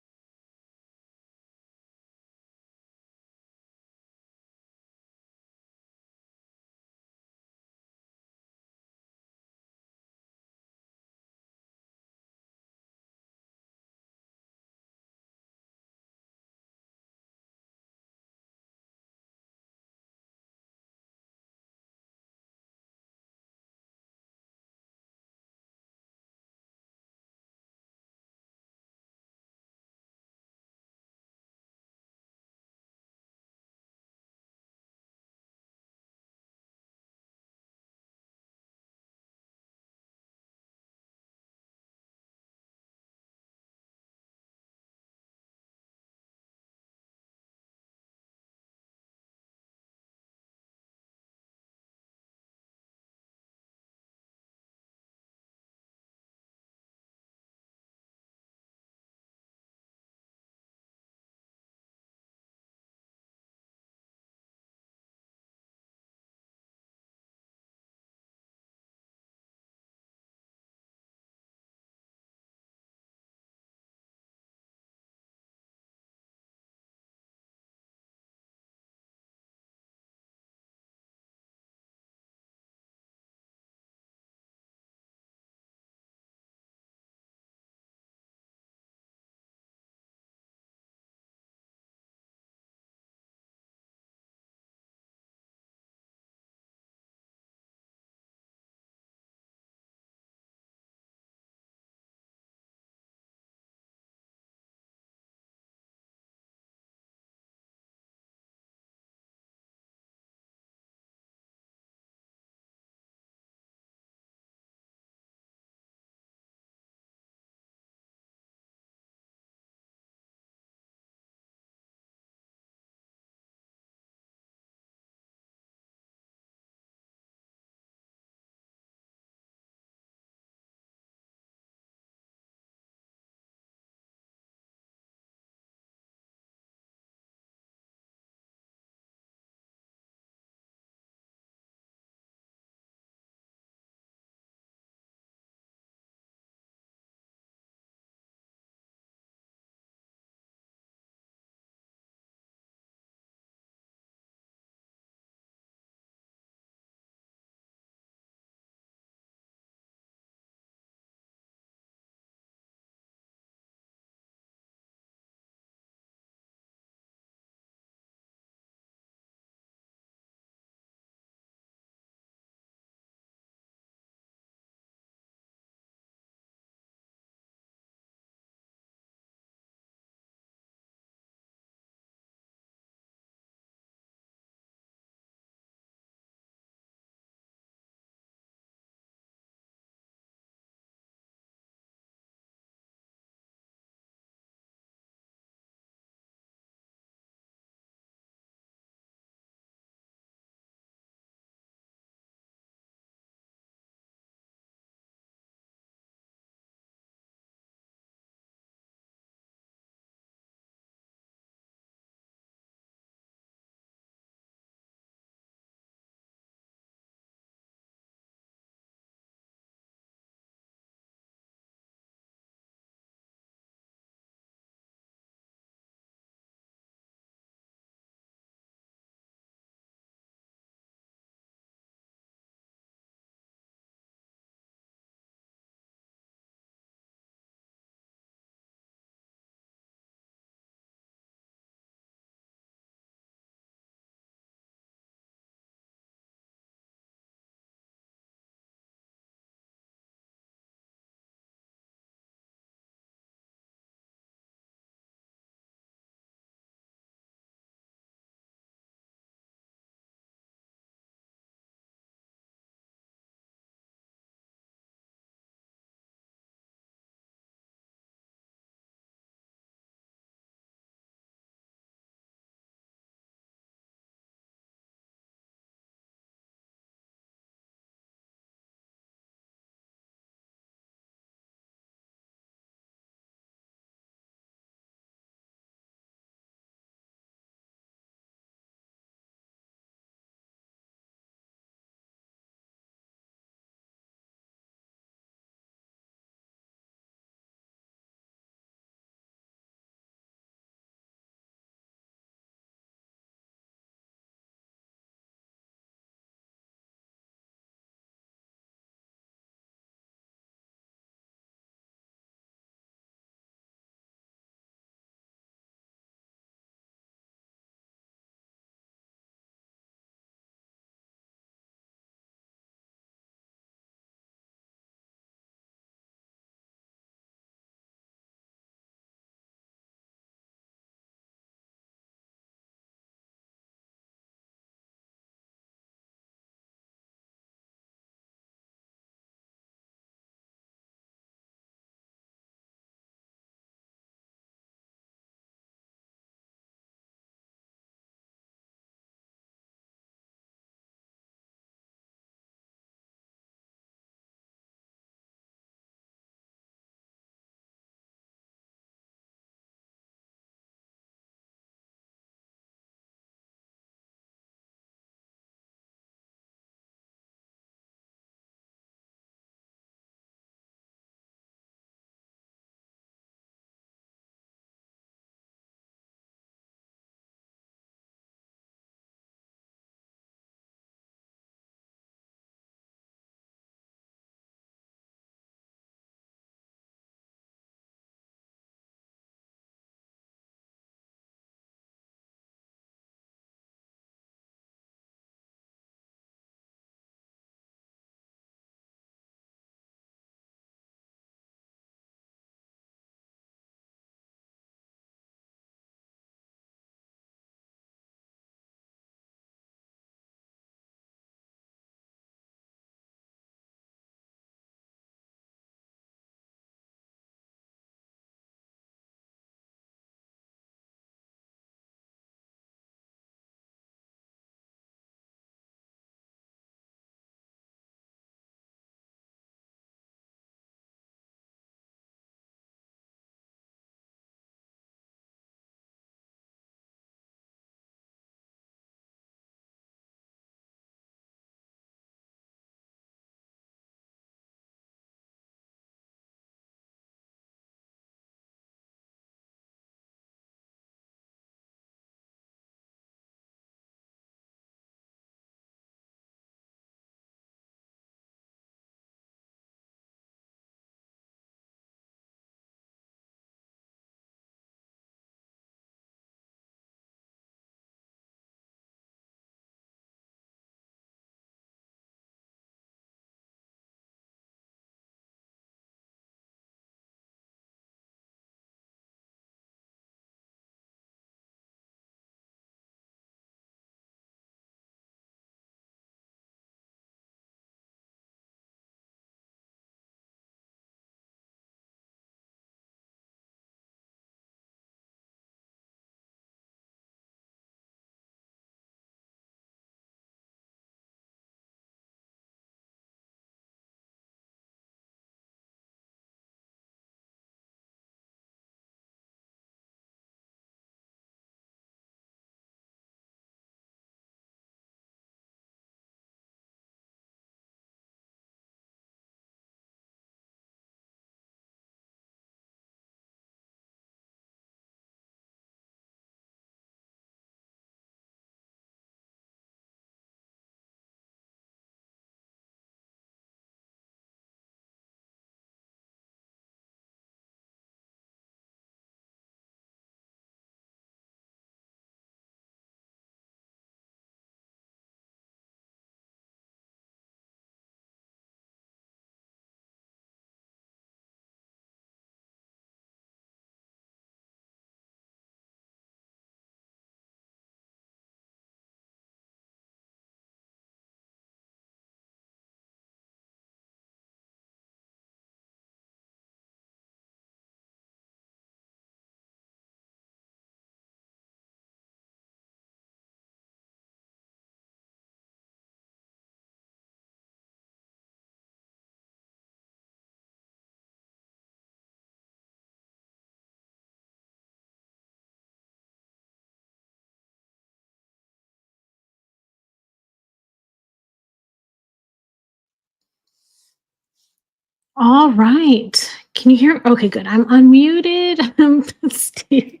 All right. Can you hear? Okay, good. I'm unmuted. Steve.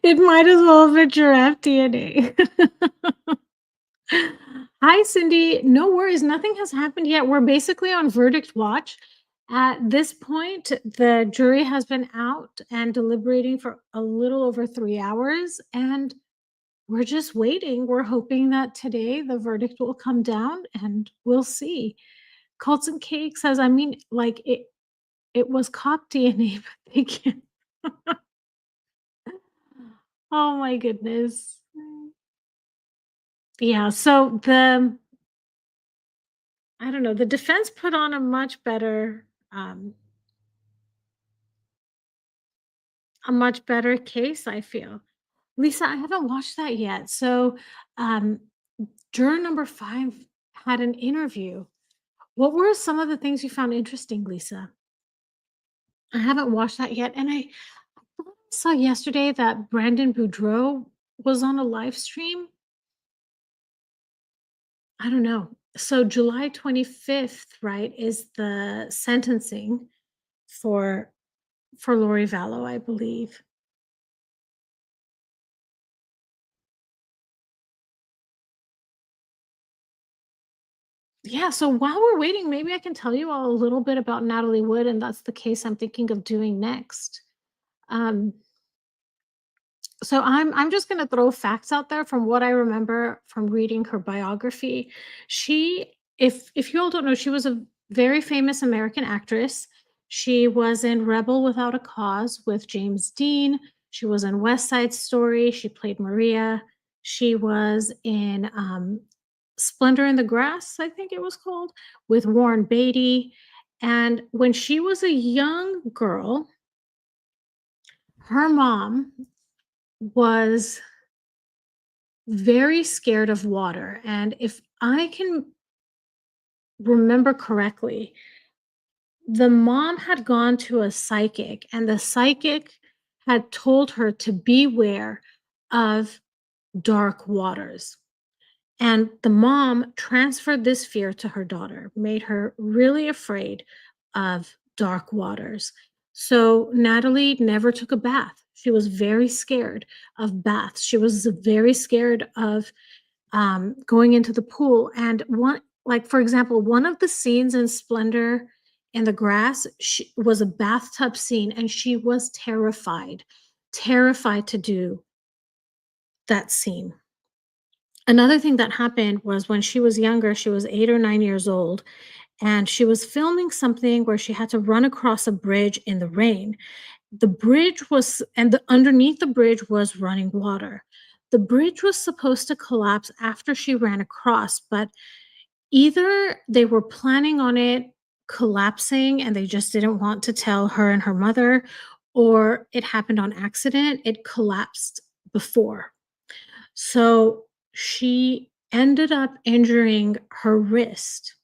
It might as well have been giraffe DNA. Hi, Cindy. No worries. Nothing has happened yet. We're basically on verdict watch. At this point, the jury has been out and deliberating for a little over 3 hours, and we're just waiting. We're hoping that today the verdict will come down and we'll see. Colton Cake says, I mean, like it was cop DNA, but they can't. Oh my goodness. Yeah, so I don't know, the defense put on a much better case, I feel. Lisa, I haven't watched that yet. So, um, juror number 5 had an interview. What were some of the things you found interesting, Lisa? I haven't watched that yet, and I saw yesterday that Brandon Boudreau was on a live stream. I don't know. So July 25th, right, is the sentencing for Lori Vallow, I believe. Yeah, so while we're waiting, maybe I can tell you all a little bit about Natalie Wood, and that's the case I'm thinking of doing next. Um, so I'm just gonna throw facts out there from what I remember from reading her biography. She, if you all don't know, she was a very famous American actress. She was in Rebel Without a Cause with James Dean. She was in West Side Story. She played Maria. She was in Splendor in the Grass, I think it was called, with Warren Beatty. And when she was a young girl, her mom was very scared of water. And if I can remember correctly, the mom had gone to a psychic, and the psychic had told her to beware of dark waters. And the mom transferred this fear to her daughter, made her really afraid of dark waters. So Natalie never took a bath. She was very scared of baths. She was very scared of going into the pool. And one, like for example, one of the scenes in Splendor in the Grass was a bathtub scene, and she was terrified to do that scene. Another thing that happened was when she was younger, she was 8 or 9 years old, and she was filming something where she had to run across a bridge in the rain. The bridge was, and underneath the bridge was running water. The bridge was supposed to collapse after she ran across, but either they were planning on it collapsing and they just didn't want to tell her and her mother, or it happened on accident. It collapsed before. So she ended up injuring her wrist.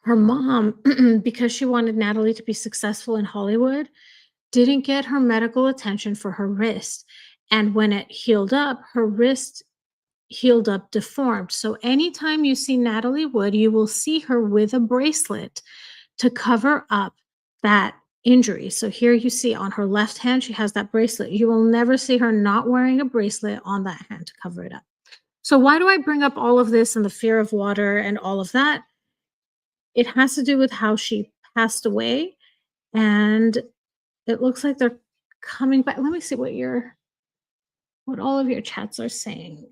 Her mom, because she wanted Natalie to be successful in Hollywood, didn't get her medical attention for her wrist. And when it healed up, her wrist healed up deformed. So anytime you see Natalie Wood, you will see her with a bracelet to cover up that injury. So here you see on her left hand, she has that bracelet. You will never see her not wearing a bracelet on that hand to cover it up. So why do I bring up all of this and the fear of water and all of that? It has to do with how she passed away, and it looks like they're coming back. Let me see what all of your chats are saying.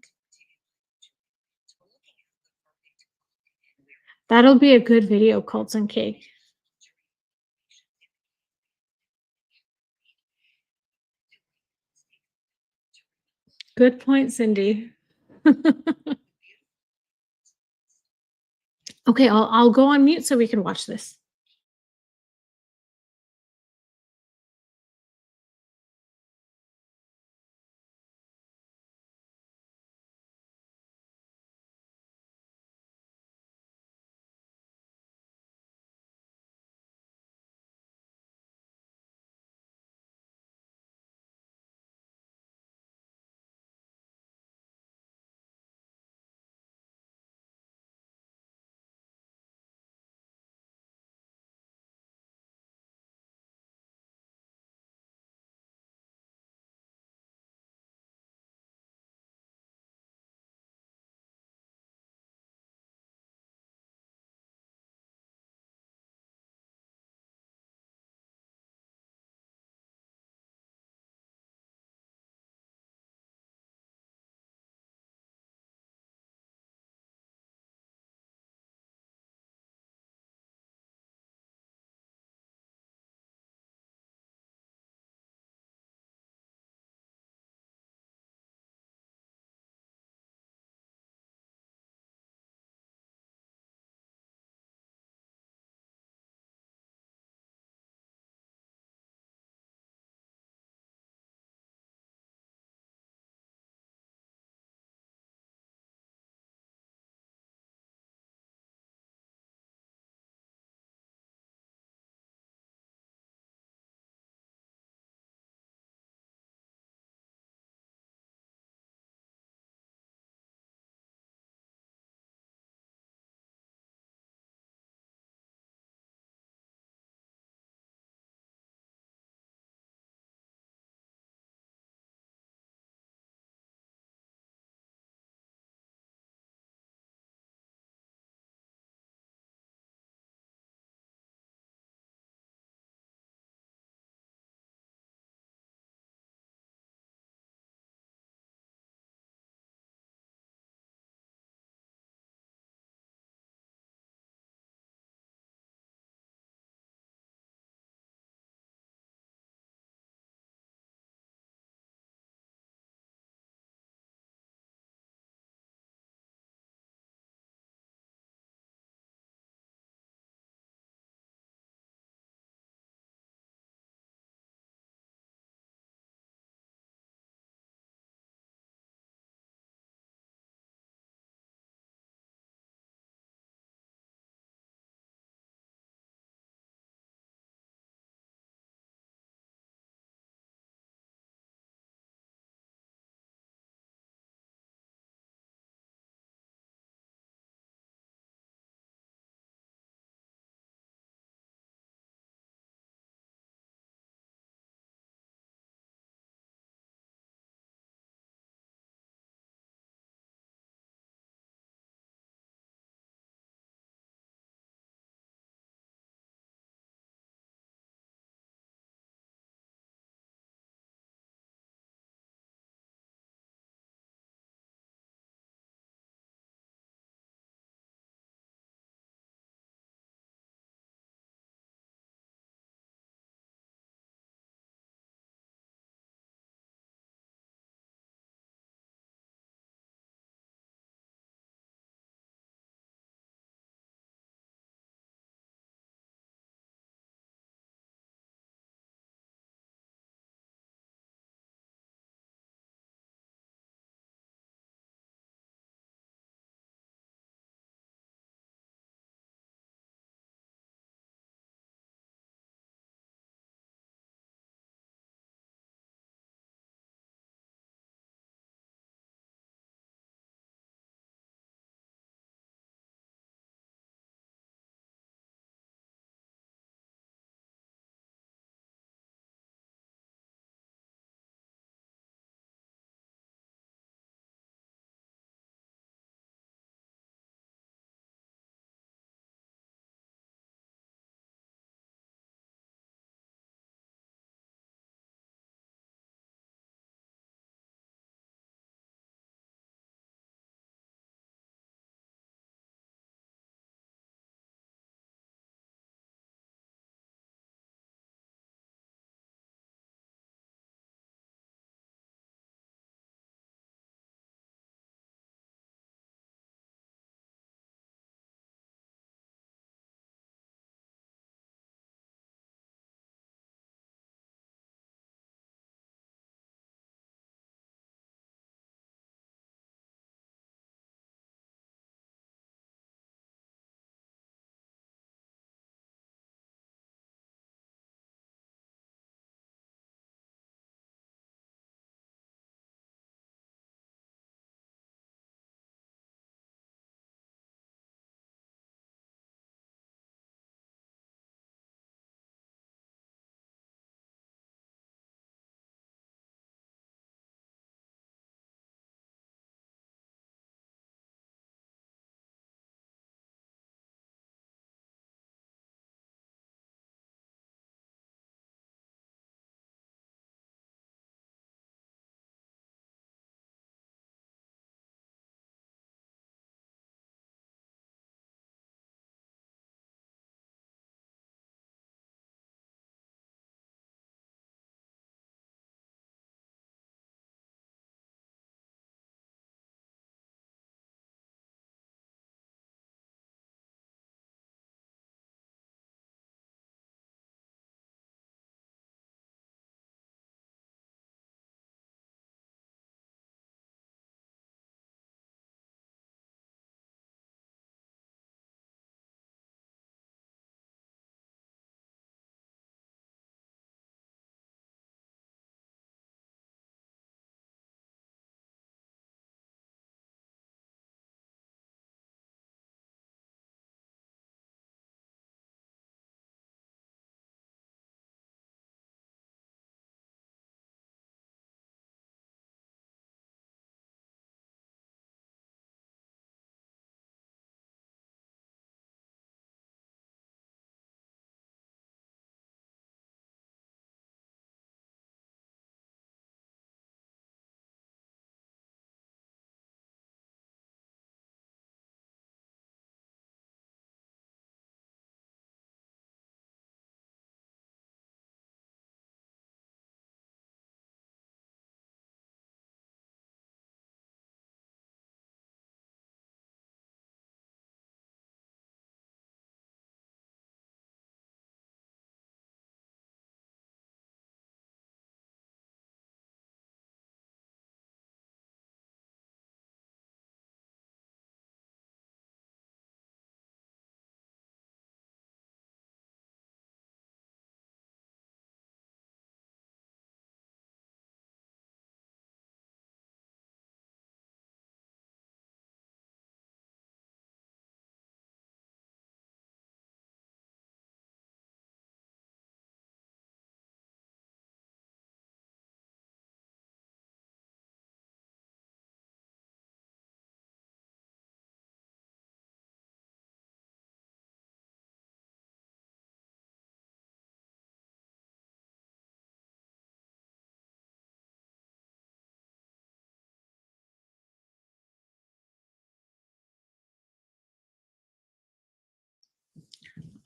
That'll be a good video, Cults and Cake. Good point, Cindy. Okay, I'll go on mute so we can watch this.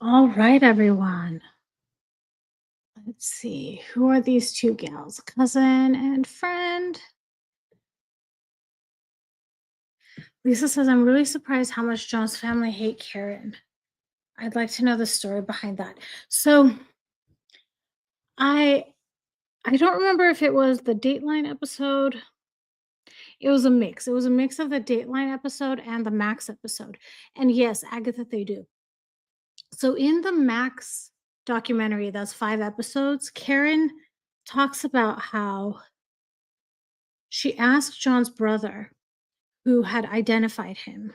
All right, everyone. Let's see. Who are these two gals? Cousin and friend. Lisa says, I'm really surprised how much John's family hate Karen. I'd like to know the story behind that. So I I don't remember if it was the Dateline episode. It was a mix. It was a mix of the Dateline episode and the Max episode. And yes, Agatha, they do. So in the Max documentary, that's 5 episodes, Karen talks about how she asked John's brother, who had identified him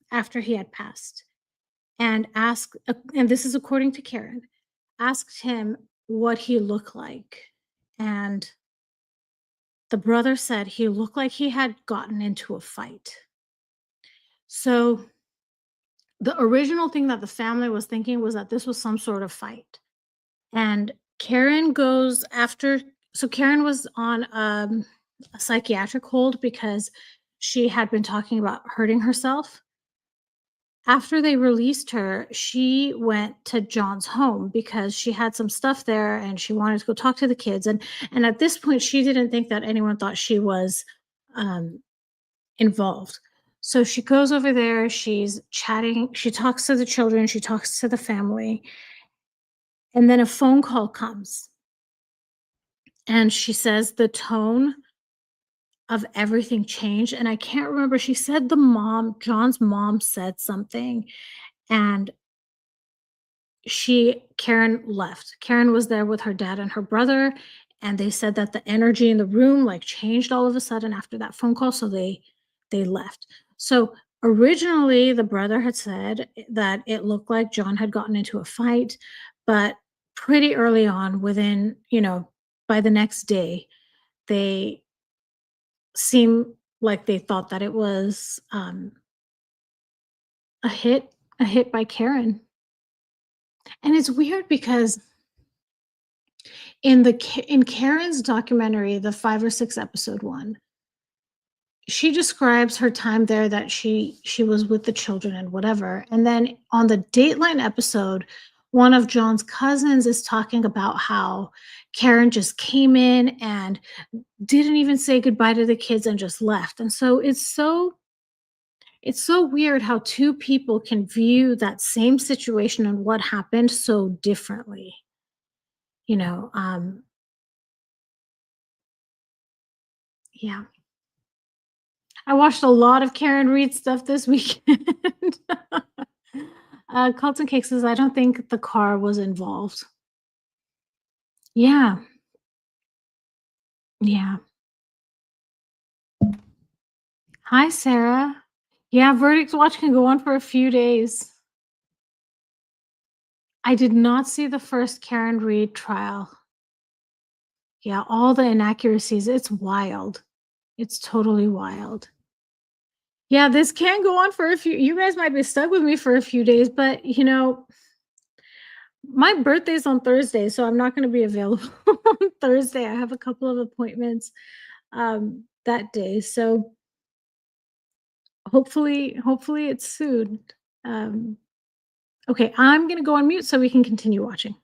after he had passed, and and this is according to Karen, asked him what he looked like. And the brother said he looked like he had gotten into a fight. So the original thing that the family was thinking was that this was some sort of fight. And Karen goes after, so Karen was on a psychiatric hold because she had been talking about hurting herself. After they released her, she went to John's home because she had some stuff there and she wanted to go talk to the kids. And at this point, she didn't think that anyone thought she was um, involved. So she goes over there, she's chatting, she talks to the children, she talks to the family, and then a phone call comes. And she says the tone of everything changed. And I can't remember, she said John's mom said something, and Karen left. Karen was there with her dad and her brother, and they said that the energy in the room like changed all of a sudden after that phone call, so they left. So originally the brother had said that it looked like John had gotten into a fight, but pretty early on, within, by the next day, they seem like they thought that it was a hit by Karen. And it's weird because in Karen's documentary, the 5 or 6 episode one, she describes her time there, that she was with the children and whatever. And then on the Dateline episode, one of John's cousins is talking about how Karen just came in and didn't even say goodbye to the kids and just left. And so it's so weird how two people can view that same situation and what happened so differently. You know, yeah. I watched a lot of Karen Reed stuff this weekend. Carlton Cake says, I don't think the car was involved. Yeah, yeah. Hi, Sarah. Yeah, Verdict Watch can go on for a few days. I did not see the first Karen Reed trial. Yeah, all the inaccuracies. It's wild. It's totally wild. Yeah, this can go on for a few. You guys might be stuck with me for a few days, but my birthday's on Thursday, so I'm not going to be available on Thursday. I have a couple of appointments that day. So hopefully it's soon. Um, okay, I'm going to go on mute so we can continue watching.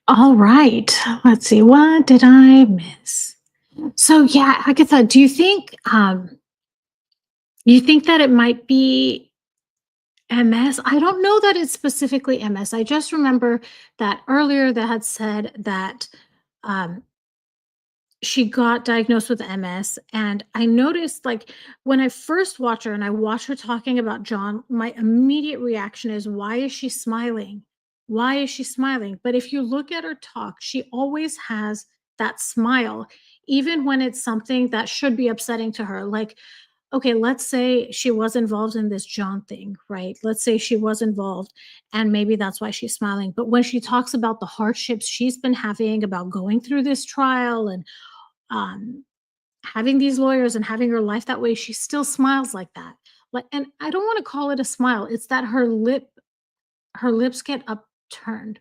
All right. Let's see. What did I miss? So yeah, Agatha, do you think that it might be MS? I don't know that it's specifically MS. I just remember that earlier that had said that um she got diagnosed with MS, and I noticed, like, when I first watch her and I watch her talking about John, my immediate reaction is, why is she smiling? Why is she smiling? But if you look at her talk, she always has that smile, even when it's something that should be upsetting to her. Like, okay, let's say she was involved in this John thing, right? Let's say she was involved, and maybe that's why she's smiling. But when she talks about the hardships she's been having, about going through this trial and um, having these lawyers and having her life that way, she still smiles like that. Like, and I don't want to call it a smile. It's that her lips get upturned.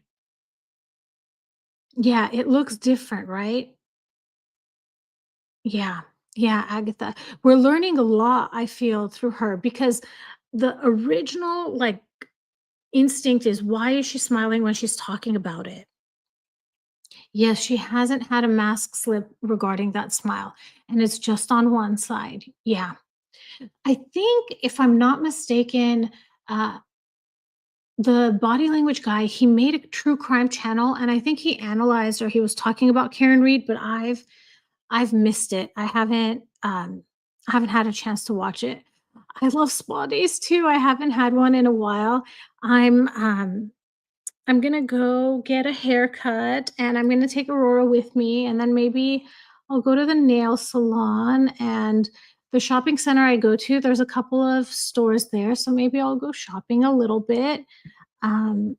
Yeah, it looks different, right? Yeah. Yeah, Agatha. We're learning a lot, I feel, through her because the original like instinct is, why is she smiling when she's talking about it? Yes, she hasn't had a mask slip regarding that smile, and it's just on one side. Yeah. I think if I'm not mistaken, uh, the body language guy, he made a true crime channel, and I think he analyzed or he was talking about Karen Reed, but I've missed it. I haven't had a chance to watch it. I love spa days too. I haven't had one in a while. I'm um I'm gonna go get a haircut and I'm gonna take Aurora with me, and then maybe I'll go to the nail salon and the shopping center I go to. There's a couple of stores there, so maybe I'll go shopping a little bit.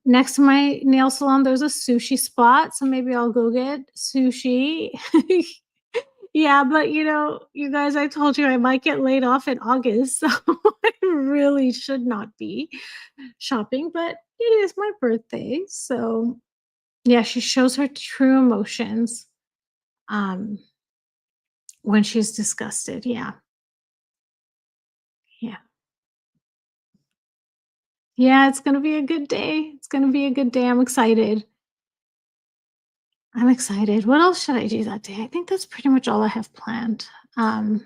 Next to my nail salon, there's a sushi spot, so maybe I'll go get sushi. Yeah, but you guys, I told you I might get laid off in August, so I really should not be shopping, but it is my birthday. So, yeah, she shows her true emotions um when she's disgusted. Yeah. Yeah. Yeah, it's going to be a good day. It's going to be a good day. I'm excited. I'm excited. What else should I do that day? I think that's pretty much all I have planned. Um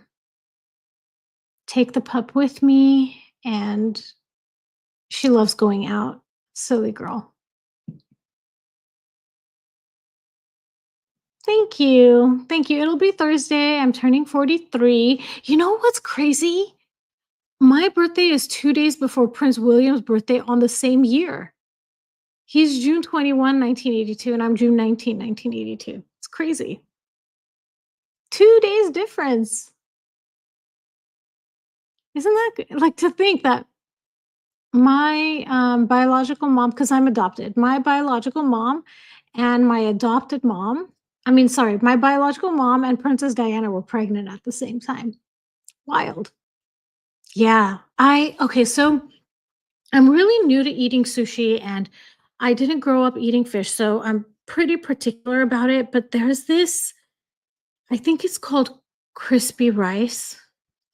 Take the pup with me, and she loves going out. Silly girl. Thank you. Thank you. It'll be Thursday. I'm turning 43. You know what's crazy? My birthday is 2 days before Prince William's birthday on the same year. He's June 21, 1982, and I'm June 19, 1982. It's crazy. 2 days difference. Isn't that like, to think that my biological mom, because I'm adopted, my biological mom and my adopted mom, I mean, sorry, my biological mom and Princess Diana were pregnant at the same time. Wild. Yeah. Okay, so I'm really new to eating sushi, and I didn't grow up eating fish, so I'm pretty particular about it. But there's this, I think it's called crispy rice.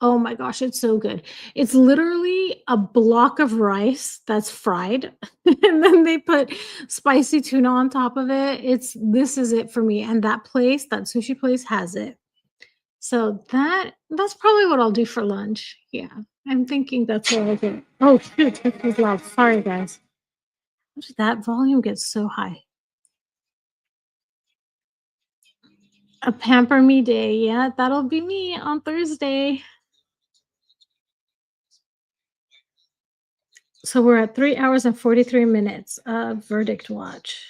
Oh my gosh, it's so good. It's literally a block of rice that's fried, and then they put spicy tuna on top of it. This is it for me. And that sushi place has it. So that's probably what I'll do for lunch. Yeah. I'm thinking that's what I'll do. Oh shoot, that was loud. Sorry guys. How did that volume get so high? A pamper me day. Yeah, that'll be me on Thursday. So we're at 3 hours and 43 minutes of verdict watch.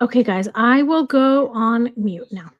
Okay, guys, I will go on mute now.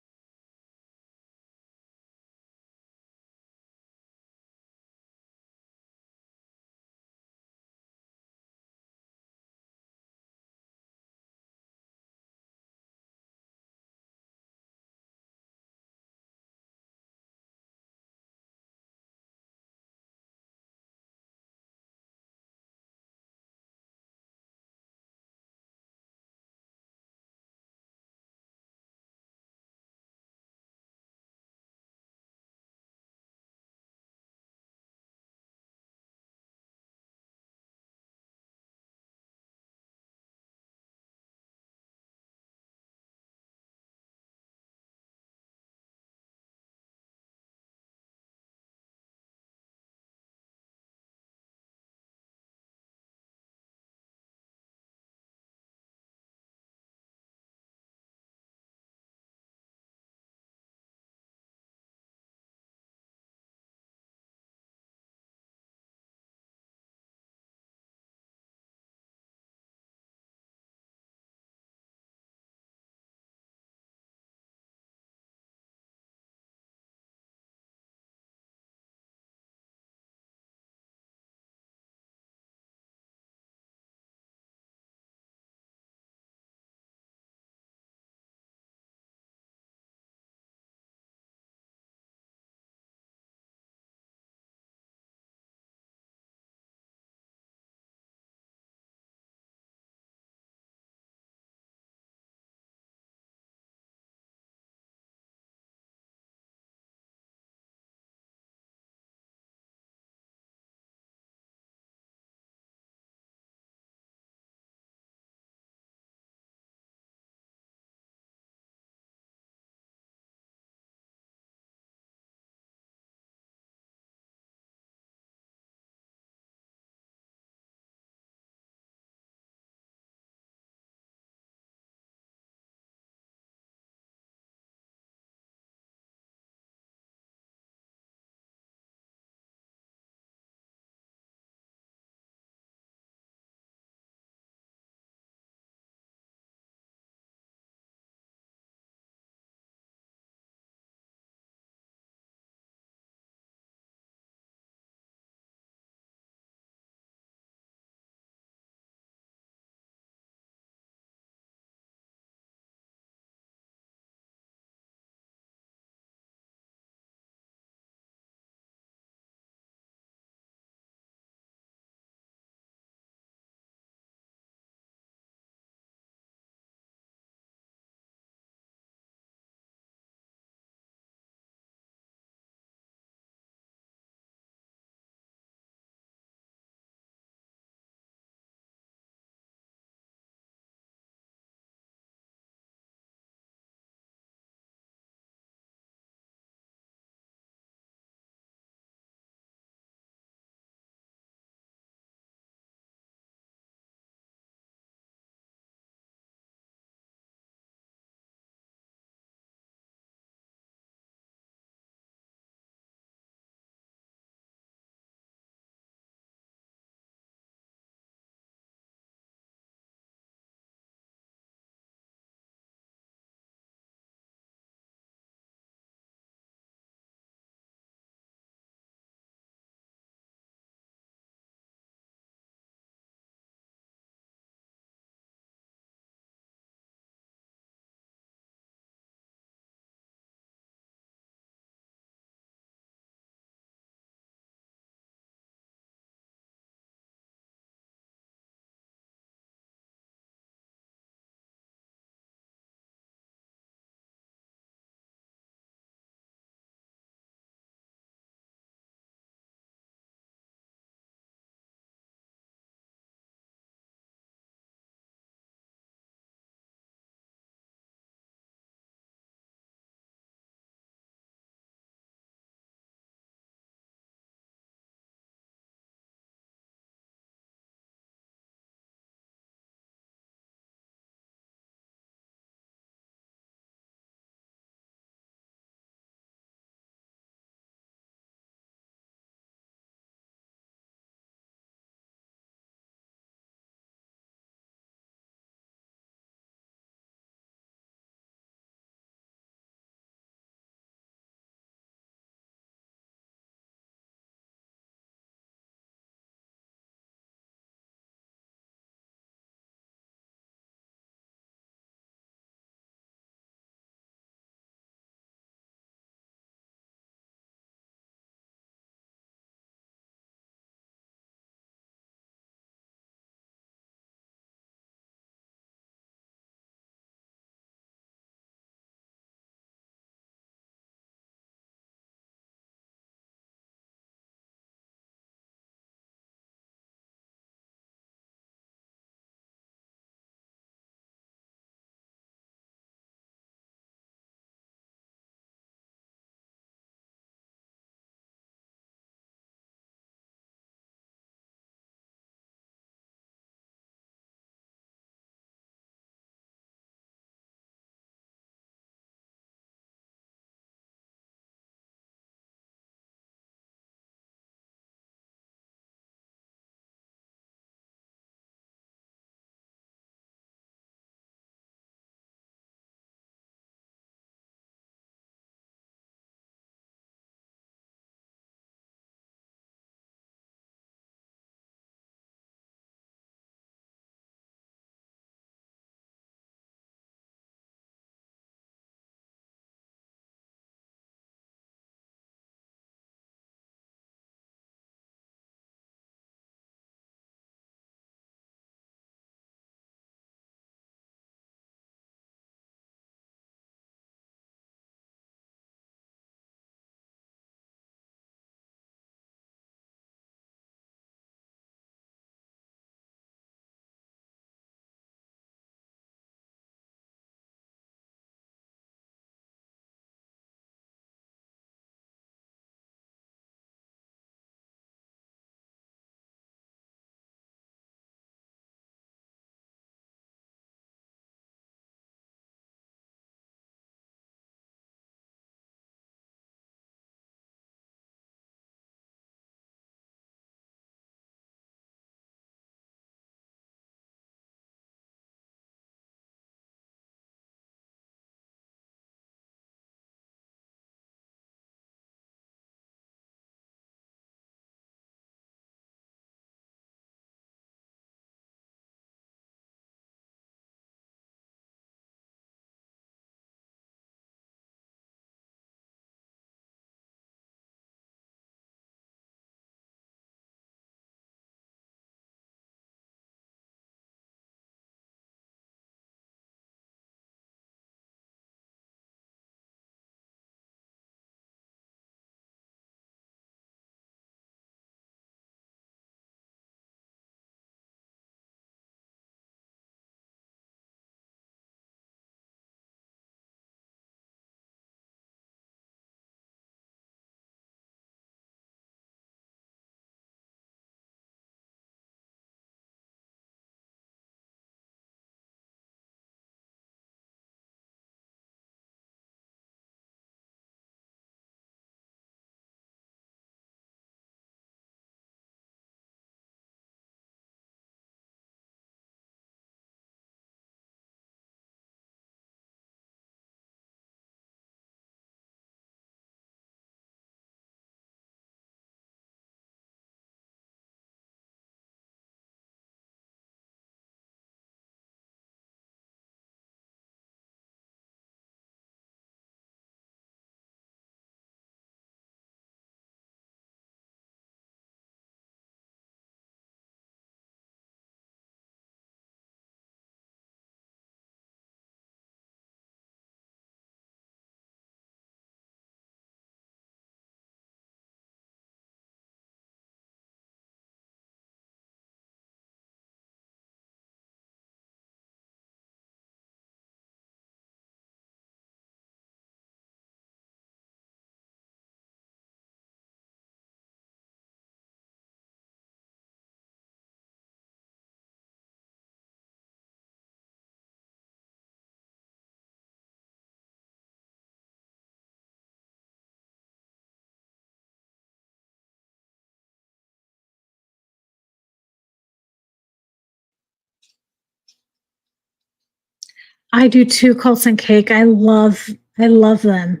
I do too, Colson Cake. I love them.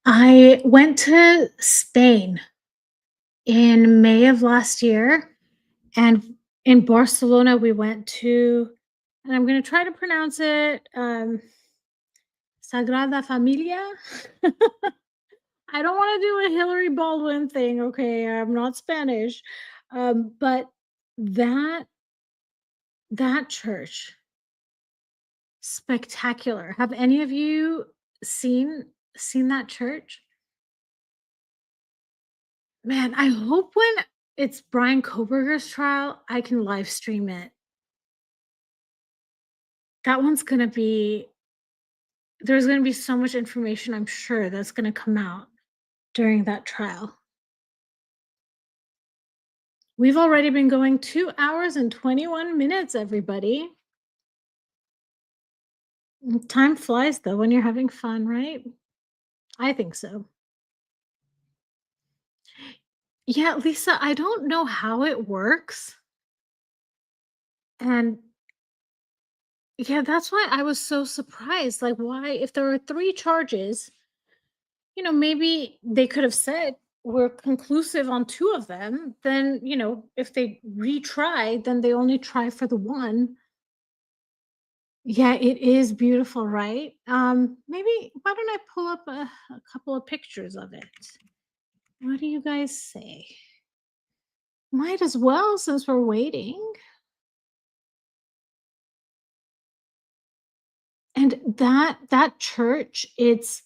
I went to Spain in May of last year, and in Barcelona we went to, and I'm going to try to pronounce it, Sagrada Familia. I don't want to do a Hillary Baldwin thing, okay? I'm not Spanish. But that that church, spectacular. Have any of you seen that church? Man, I hope when it's Brian Koberger's trial, I can live stream it. That one's gonna be there's gonna be so much information, I'm sure, that's gonna come out during that trial. We've already been going 2 hours and 21 minutes, everybody. Time flies though when you're having fun, right? I think so. Yeah, Lisa, I don't know how it works. And yeah, that's why I was so surprised. Like, why, if there are three charges, maybe they could have said we're conclusive on two of them. Then, if they retry, then they only try for the one. Yeah, it is beautiful, right? Maybe why don't I pull up a couple of pictures of it? What do you guys say? Might as well since we're waiting. And that church, it's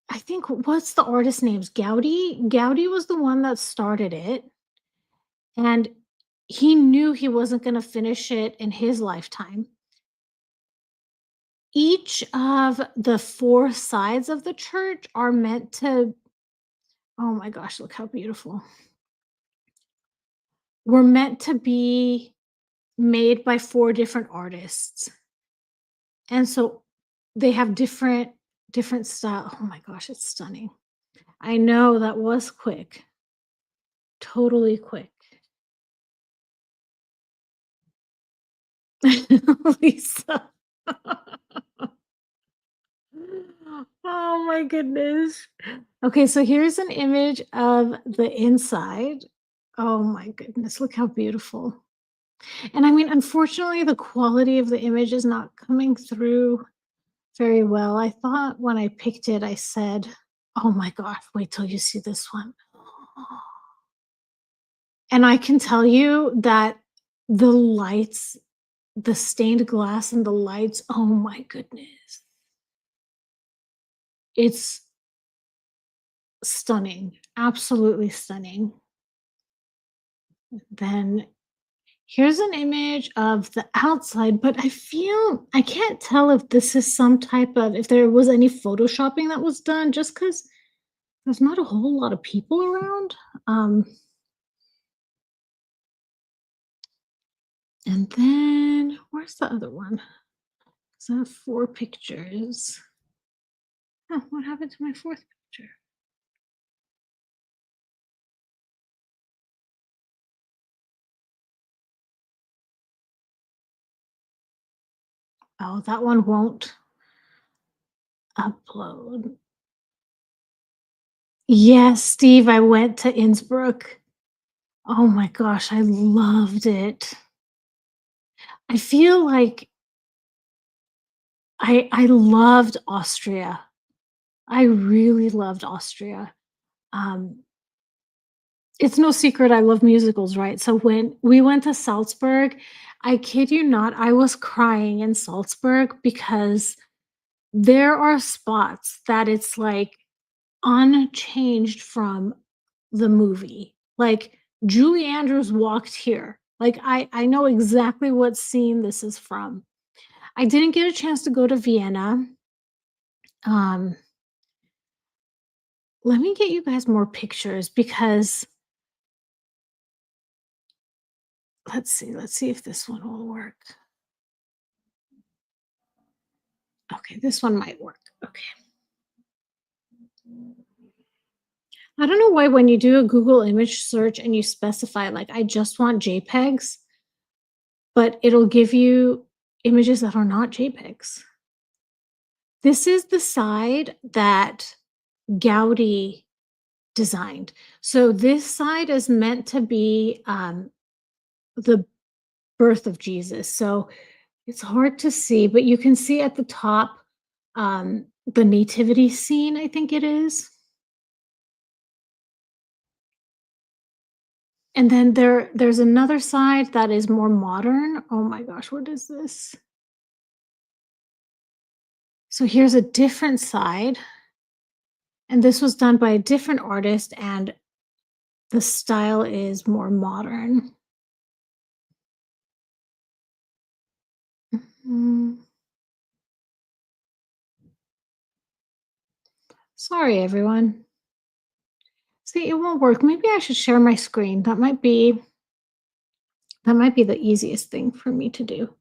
I think what's the artist names? Gaudi? Gaudi was the one that started it, and he knew he wasn't going to finish it in his lifetime. Each of the four sides of the church are meant to, oh my gosh, look how beautiful. Were meant to be made by four different artists. And so they have different style. Oh my gosh, it's stunning. I know that was quick. Totally quick. Lisa. Oh my goodness. Okay, so here's an image of the inside. Oh my goodness, look how beautiful. And I mean, unfortunately, the quality of the image is not coming through very well. I thought when I picked it, I said, oh my gosh, wait till you see this one. And I can tell you that the lights, the stained glass and the lights, oh my goodness. It's stunning, absolutely stunning. Then here's an image of the outside, but I can't tell if this is some type of, if there was any photoshopping that was done, just because there's not a whole lot of people around. And then where's the other one? So I have four pictures. Oh, what happened to my fourth picture? Oh, that one won't upload. Yes, Steve, I went to Innsbruck. Oh my gosh, I loved it. I feel like I loved Austria. I really loved Austria. Um, it's no secret I love musicals, right? So when we went to Salzburg, I kid you not, I was crying in Salzburg because there are spots that it's like unchanged from the movie. Like Julie Andrews walked here. Like I know exactly what scene this is from. I didn't get a chance to go to Vienna. Um, let me get you guys more pictures because let's see if this one will work. Okay, this one might work. Okay. I don't know why when you do a Google image search and you specify like I just want JPEGs, but it'll give you images that are not JPEGs. This is the side that Gaudi designed. So this side is meant to be the birth of Jesus. So it's hard to see, but you can see at the top the nativity scene, I think it is. And then there's another side that is more modern. Oh my gosh, what is this? So here's a different side, and this was done by a different artist, and the style is more modern. Mm, sorry, everyone. See, it won't work. Maybe I should share my screen. That might be the easiest thing for me to do.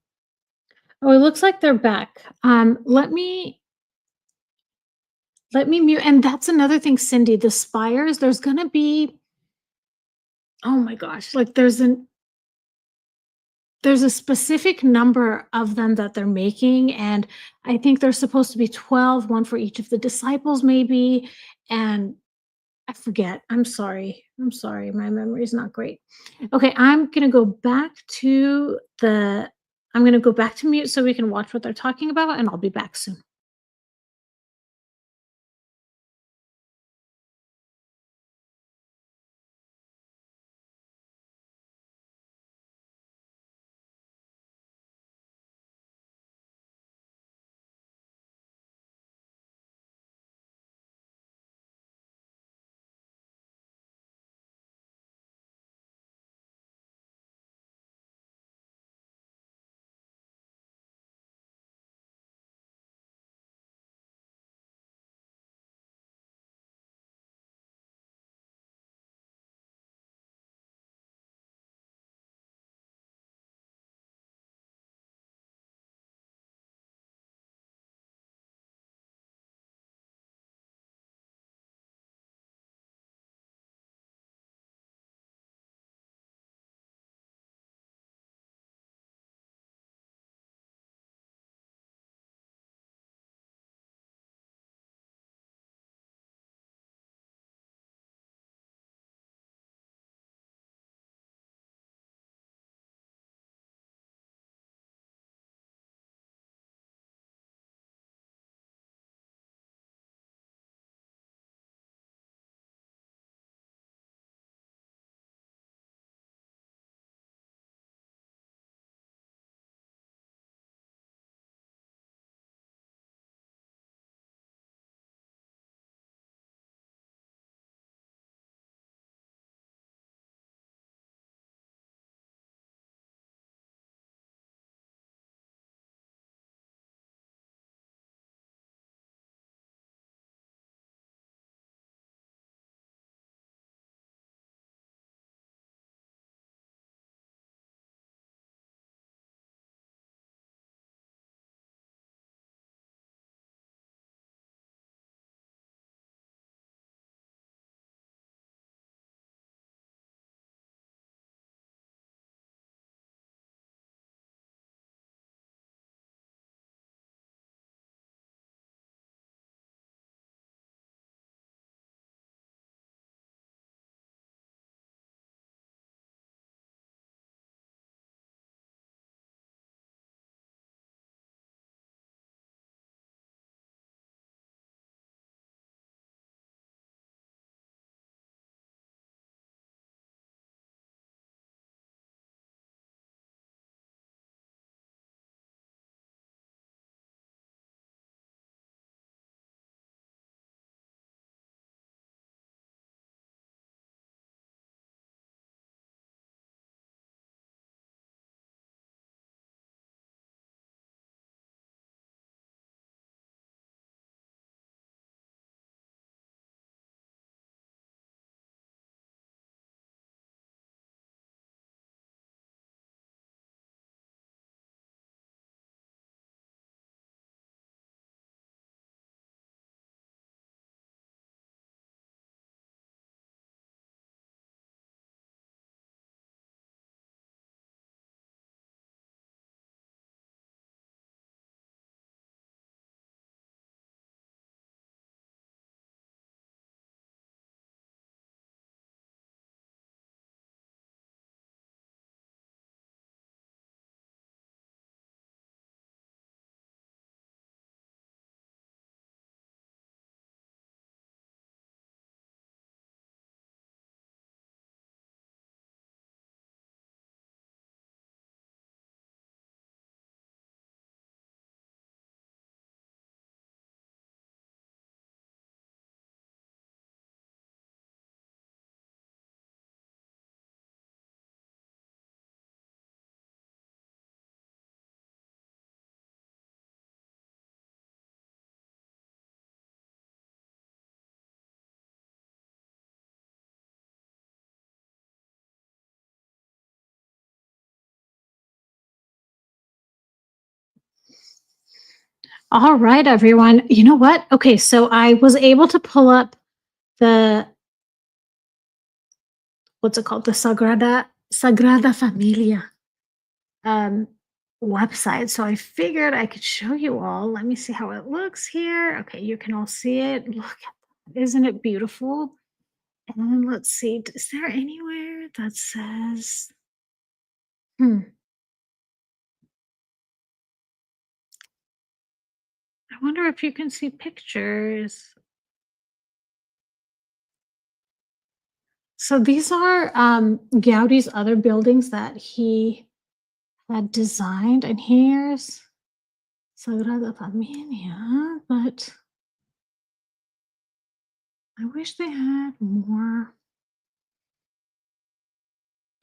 Oh, it looks like they're back. Let me mute. And that's another thing, Cindy. The spires. There's gonna be. Oh my gosh! Like there's a specific number of them that they're making, and I think there's supposed to be 12, one for each of the disciples, maybe. And I forget. I'm sorry. I'm sorry. My memory is not great. Okay, I'm gonna go back to mute so we can watch what they're talking about, and I'll be back soon. All right, everyone. You know what? Okay, so I was able to pull up the what's it called? The Sagrada Familia um website. So I figured I could show you all. Let me see how it looks here. Okay, you can all see it. Look at that. Isn't it beautiful? And let's see, is there anywhere that says hmm, I wonder if you can see pictures. So these are Gaudi's other buildings that he had designed, and here's Sagrada Familia, but I wish they had more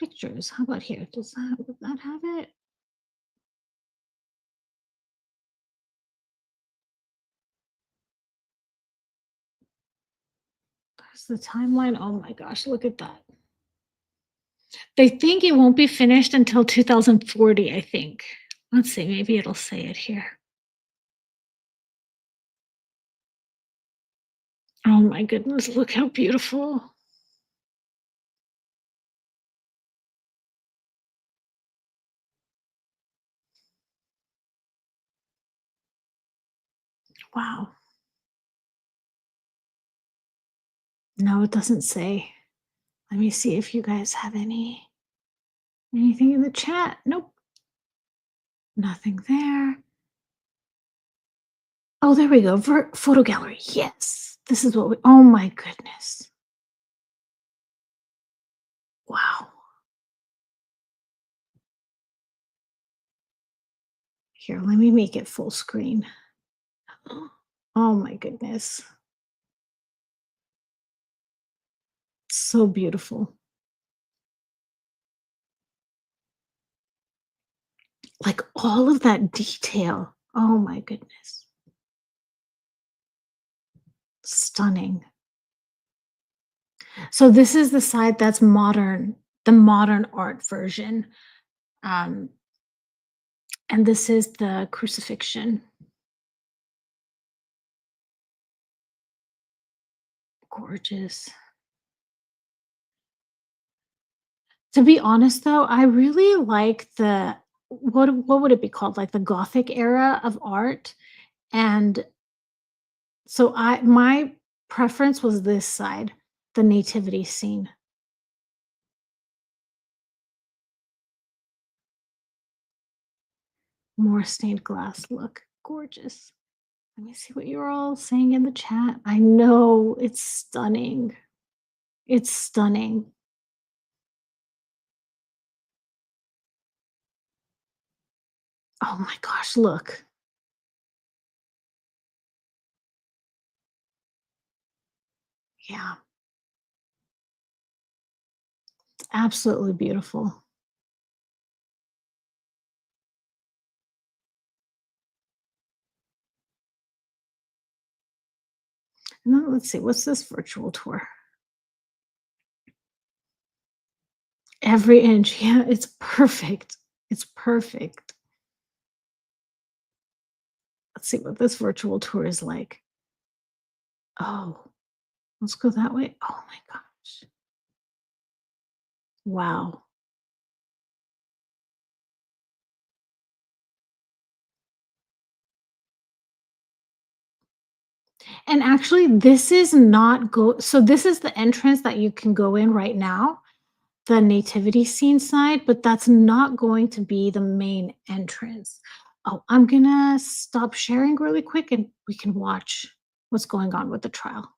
pictures. How about here? Would that have it? There's the timeline. Oh my gosh, look at that. They think it won't be finished until 2040, I think. Let's see, maybe it'll say it here. Oh my goodness, look how beautiful. Wow. No, it doesn't say. Let me see if you guys have anything in the chat. Nope, nothing there. Oh, there we go. Photo gallery. Yes. This is what we, oh my goodness. Wow. Here, let me make it full screen. Oh my goodness. So beautiful. Like all of that detail. Oh my goodness. Stunning. So this is the side that's modern, the modern art version. Um, and this is the crucifixion. Gorgeous. To be honest though, I really like the what would it be called? Like the Gothic era of art. And so I my preference was this side, the nativity scene. More stained glass look. Gorgeous. Let me see what you're all saying in the chat. I know it's stunning. It's stunning. Oh my gosh, look. Yeah, it's absolutely beautiful. And then let's see, what's this virtual tour? Every inch. Yeah, it's perfect. It's perfect. Let's see what this virtual tour is like. Oh, let's go that way. Oh my gosh. Wow. And actually, this is not go so this is the entrance that you can go in right now, the nativity scene side, but that's not going to be the main entrance. Oh, I'm gonna stop sharing really quick and we can watch what's going on with the trial.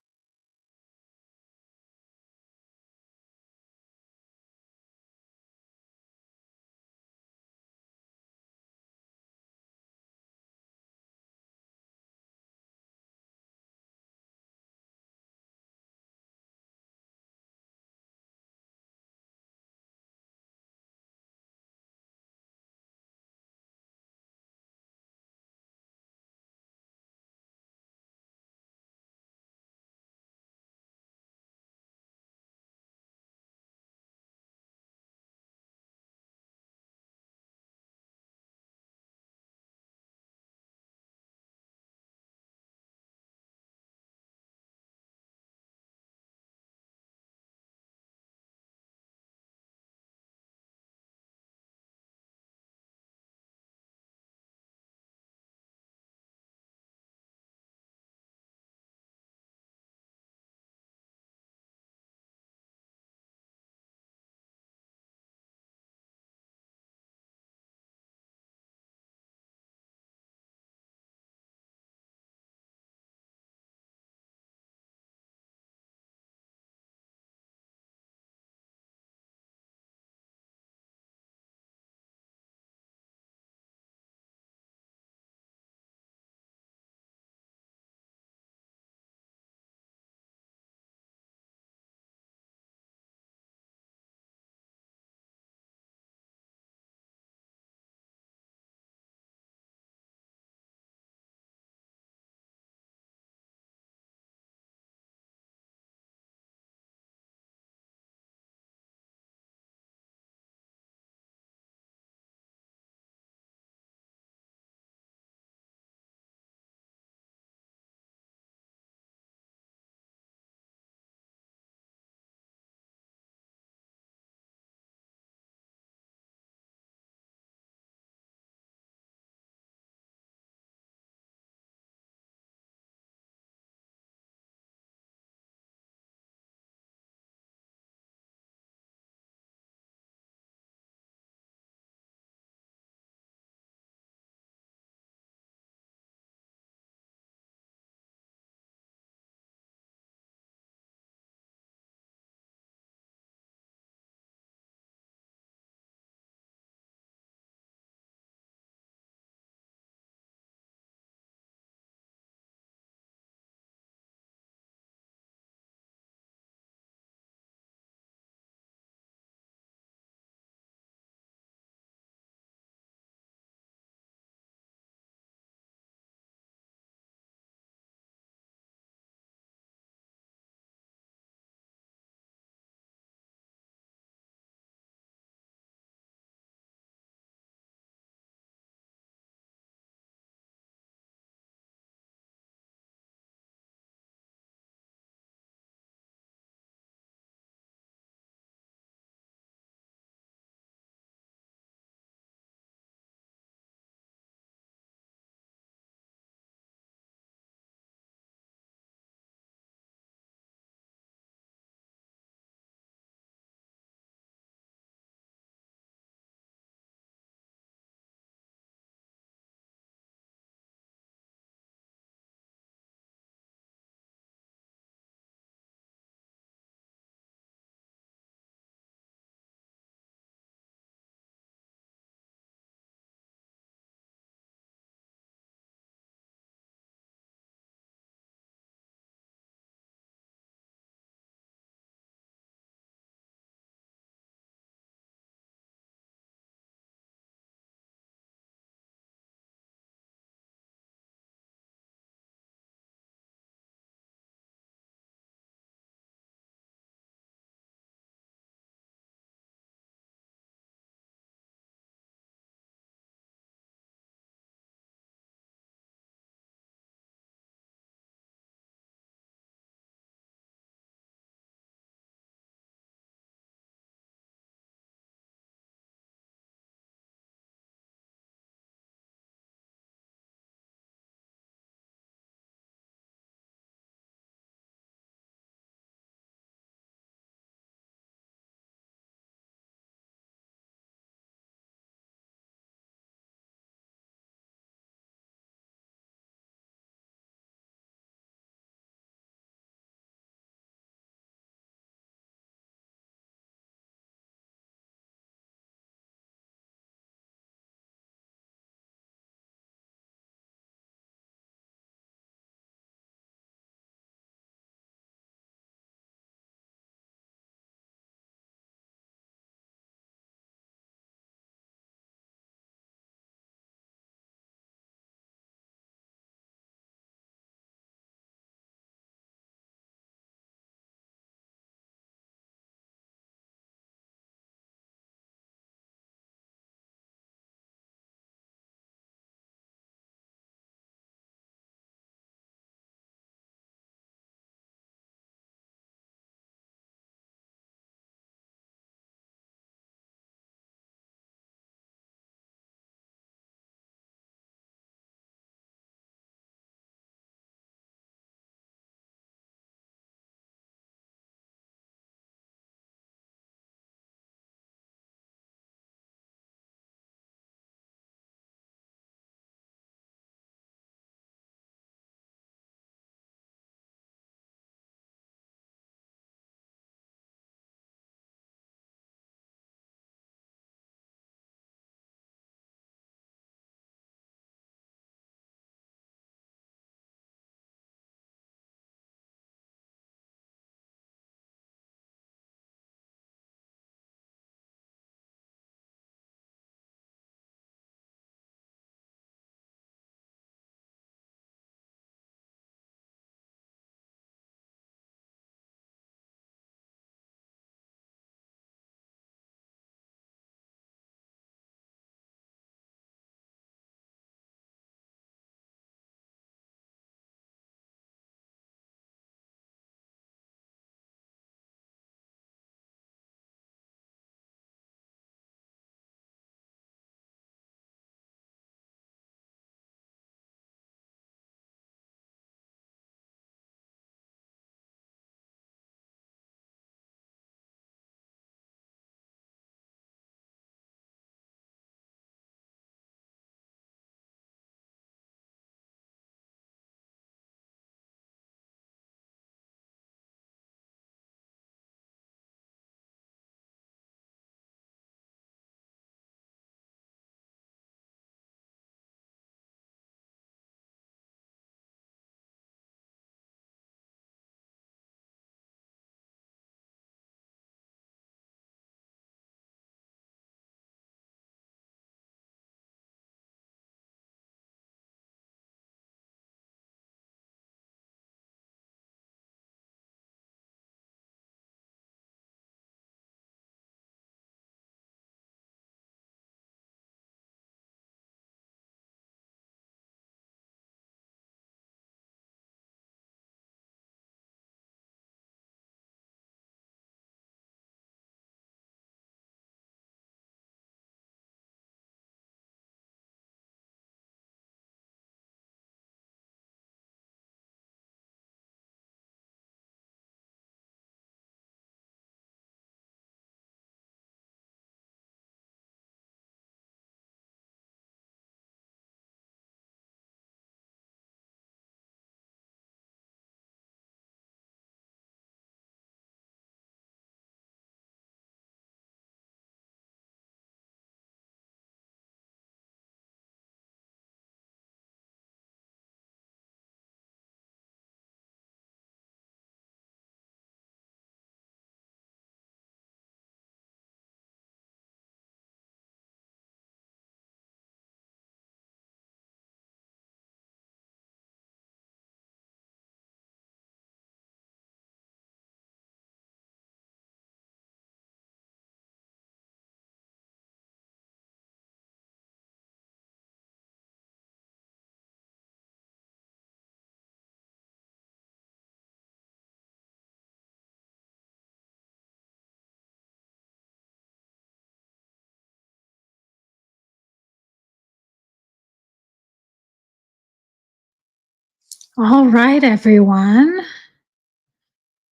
All right, everyone.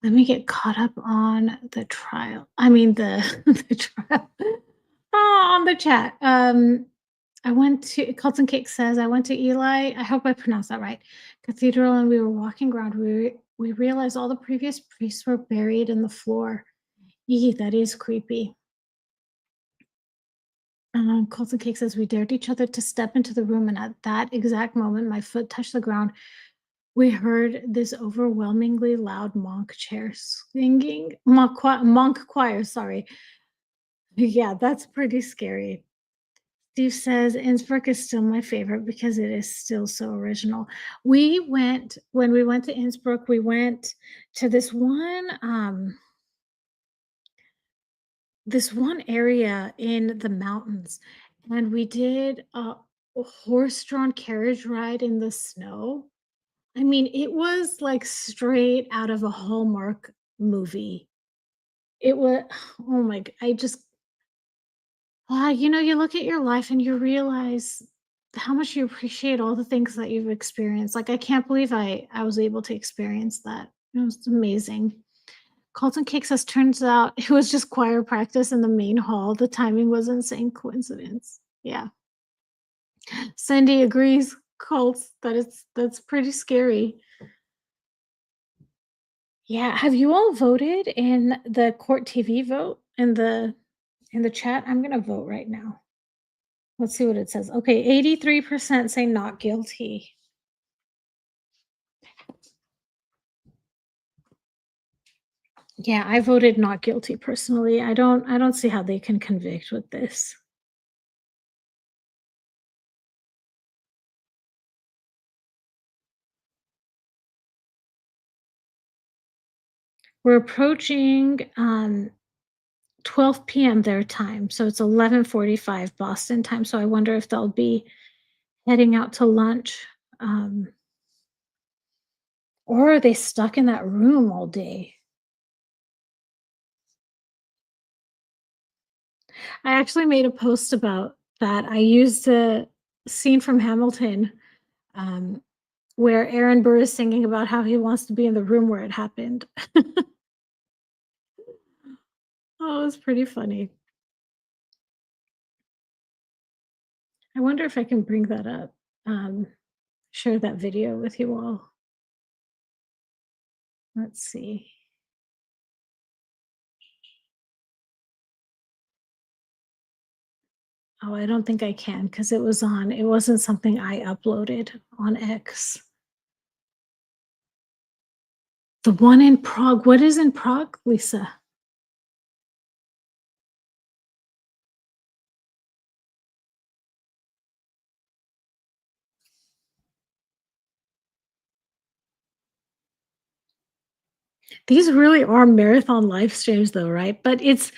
Let me get caught up on the trial. I mean the the trial. On the chat. I went to Colton Cake says I went to Eli. I hope I pronounced that right. Cathedral, and we were walking around. We realized all the previous priests were buried in the floor. Yee, that is creepy. Colton Cake says we dared each other to step into the room, and at that exact moment, my foot touched the ground. We heard this overwhelmingly loud monk chair singing, monk choir, sorry. Yeah, that's pretty scary. Steve says Innsbruck is still my favorite because it is still so original. When we went to Innsbruck, we went to this one area in the mountains, and we did a horse-drawn carriage ride in the snow. I mean, it was like straight out of a Hallmark movie. It was, oh my, I just, you look at your life and you realize how much you appreciate all the things that you've experienced. Like, I can't believe I was able to experience that. It was amazing. Colton Cake says, turns out it was just choir practice in the main hall. The timing was insane coincidence. Yeah. Cindy agrees, Colts, that's pretty scary. Yeah, have you all voted in the court TV vote in the chat? I'm gonna vote right now. Let's see what it says. Okay, 83% say not guilty. Yeah, I voted not guilty personally. I don't see how they can convict with this. We're approaching 12 p.m. their time, so it's 11:45 Boston time. So I wonder if they'll be heading out to lunch, um, or are they stuck in that room all day? I actually made a post about that. I used a scene from Hamilton, um, where Aaron Burr is singing about how he wants to be in the room where it happened. Oh, it was pretty funny. I wonder if I can bring that up, um, share that video with you all. Let's see. Oh, I don't think I can because it wasn't something I uploaded on X. The one in Prague. What is in Prague, Lisa? These really are marathon live streams though, right? But it's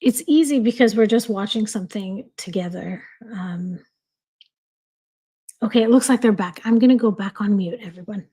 easy because we're just watching something together. Okay, it looks like they're back. I'm gonna go back on mute, everyone.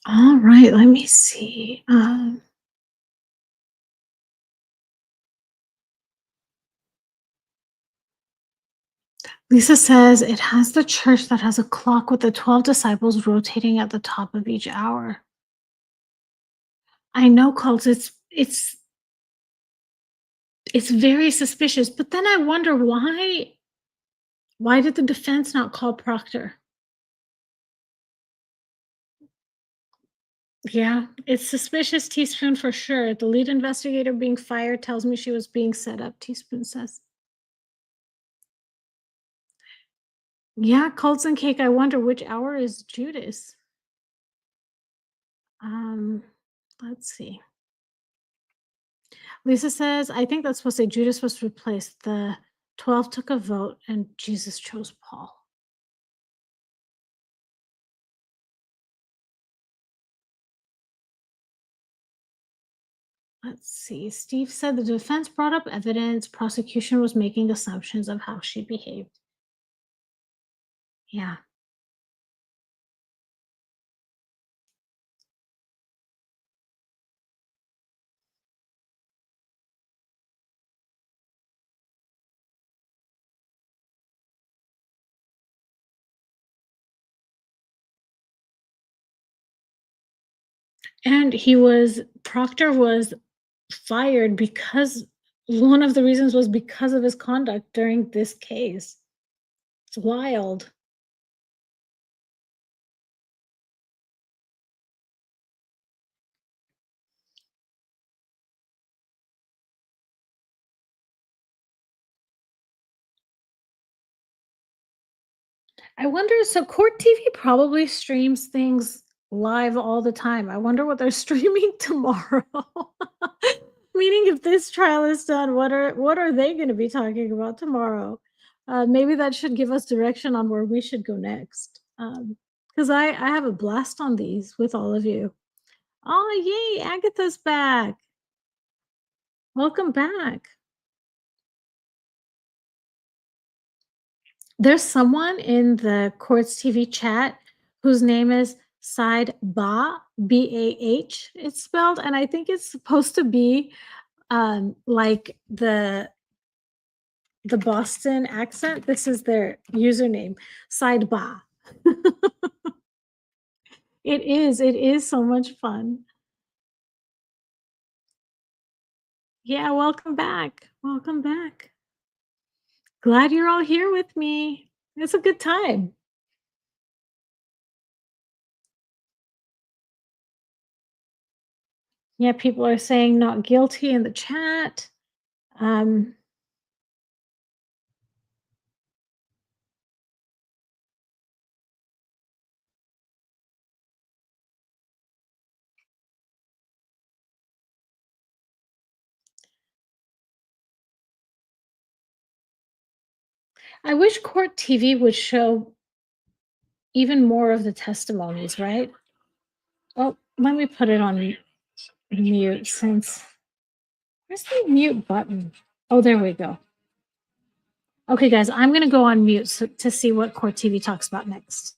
All right, let me see. Lisa says it has the church that has a clock with the 12 disciples rotating at the top of each hour. I know, cults. It's very suspicious. But then I wonder why did the defense not call Proctor? Yeah, it's suspicious, Teaspoon, for sure. The lead investigator being fired tells me she was being set up, Teaspoon says. Yeah, cults and cake. I wonder which hour is Judas. Um, let's see. Lisa says, I think that's supposed to say Judas was replaced. The 12 took a vote and Jesus chose Paul. Let's see. Steve said the defense brought up evidence. Prosecution was making assumptions of how she behaved. Yeah. And Proctor was fired because one of the reasons was because of his conduct during this case. It's wild. I wonder, so Court TV probably streams things live all the time. I wonder what they're streaming tomorrow. Meaning if this trial is done, what are they going to be talking about tomorrow? Maybe that should give us direction on where we should go next. Because I have a blast on these with all of you. Oh, yay, Agatha's back. Welcome back. There's someone in the Courts TV chat whose name is Side Bah, B-A-H, it's spelled, and I think it's supposed to be like the Boston accent. This is their username, Side Bah. It is so much fun. Yeah, welcome back. Welcome back. Glad you're all here with me. It's a good time. Yeah, people are saying not guilty in the chat. Um, I wish Court TV would show even more of the testimonies, right? Oh, let me put it on mute since where's the mute button? Oh, there we go. Okay, guys, I'm going to go on mute to see what Court TV talks about next.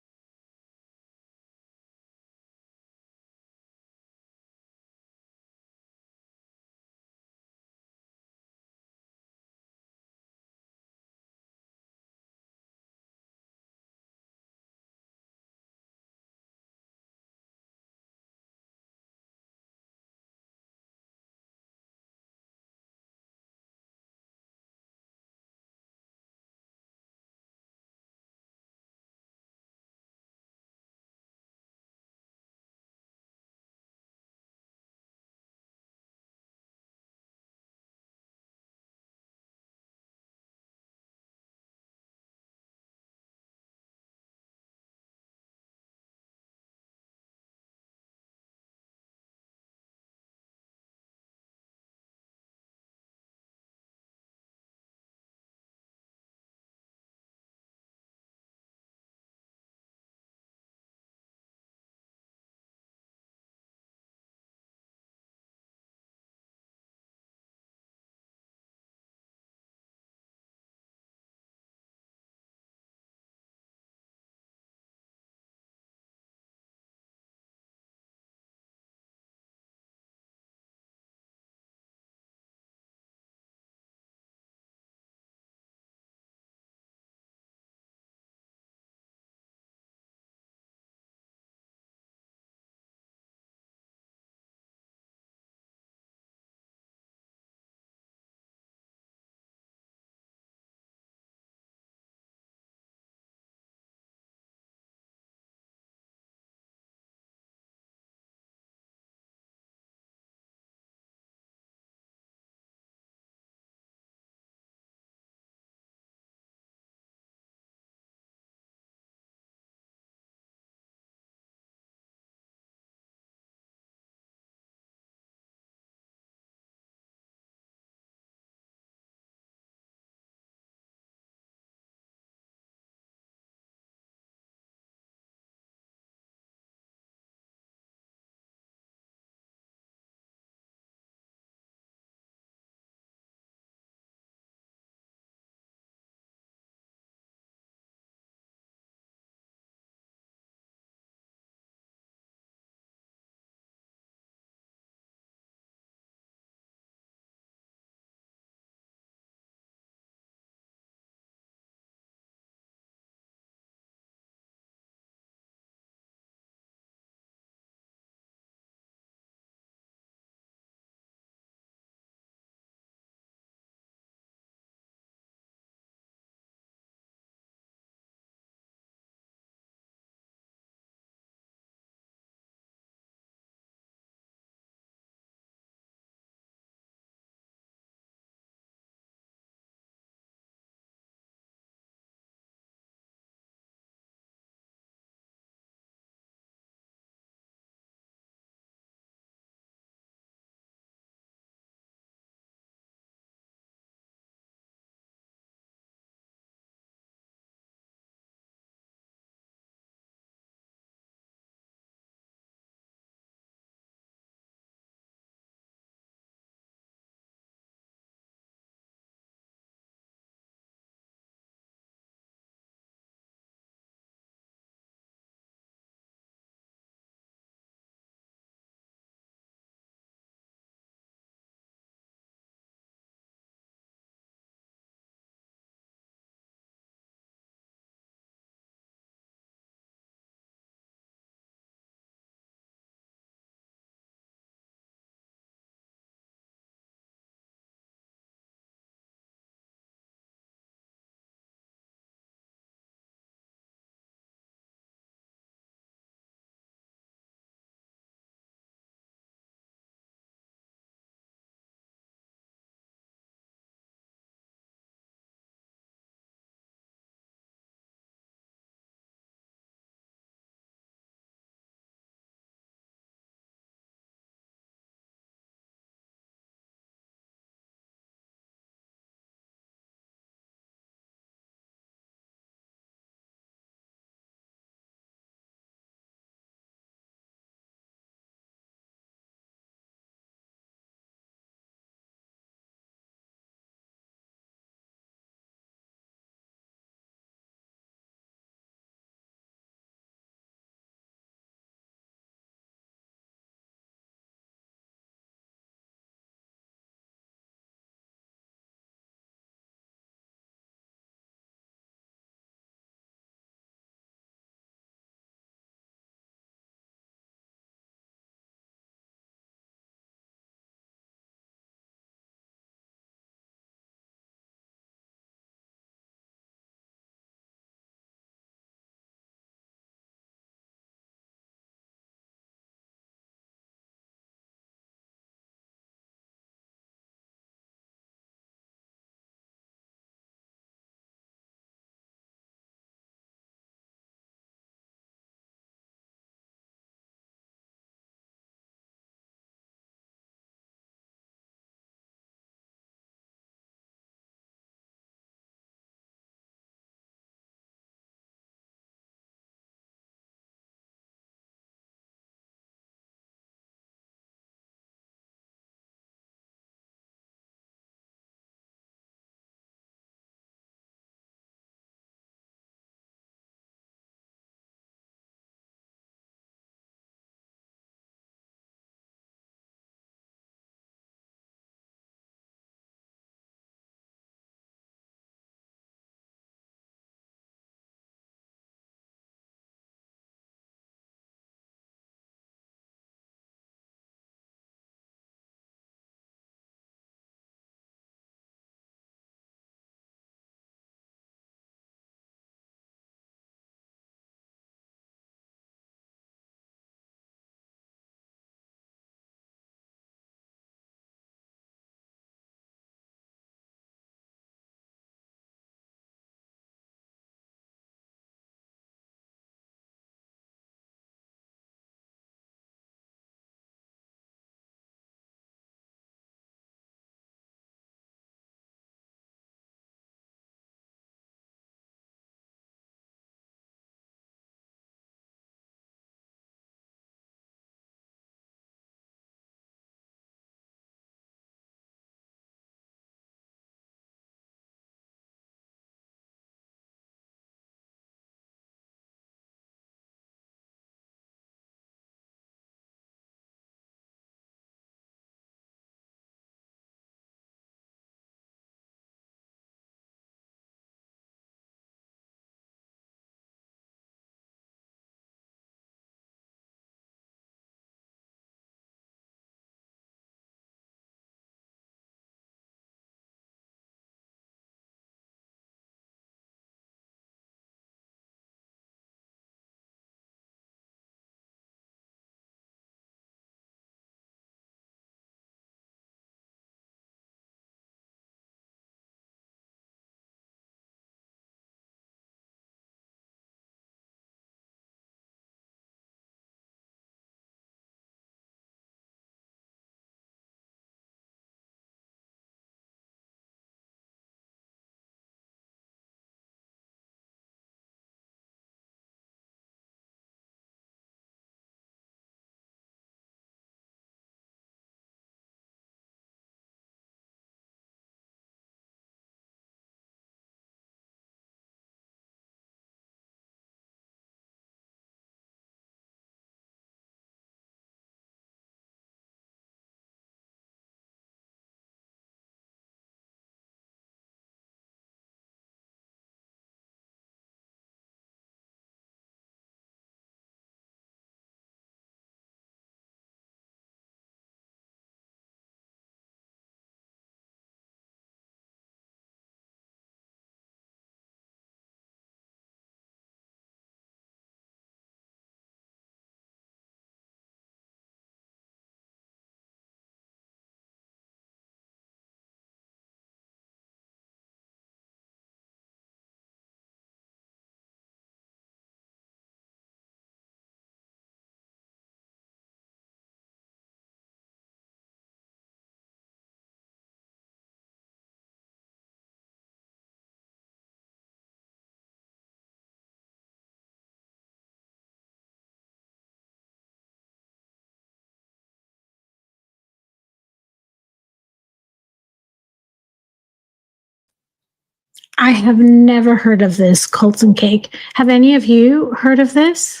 I have never heard of this Colton cake. Have any of you heard of this?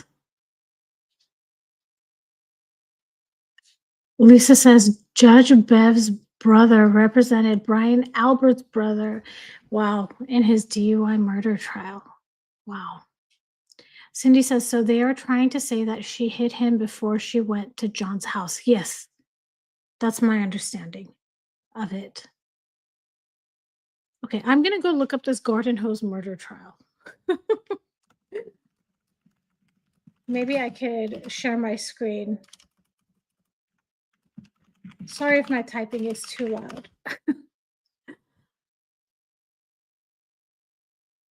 Lisa says Judge Bev's brother represented Brian Albert's brother. Wow, in his DUI murder trial. Wow. Cindy says, so they are trying to say that she hit him before she went to John's house. Yes, that's my understanding of it. Okay, I'm going to go look up this garden hose murder trial. Maybe I could share my screen. Sorry if my typing is too loud.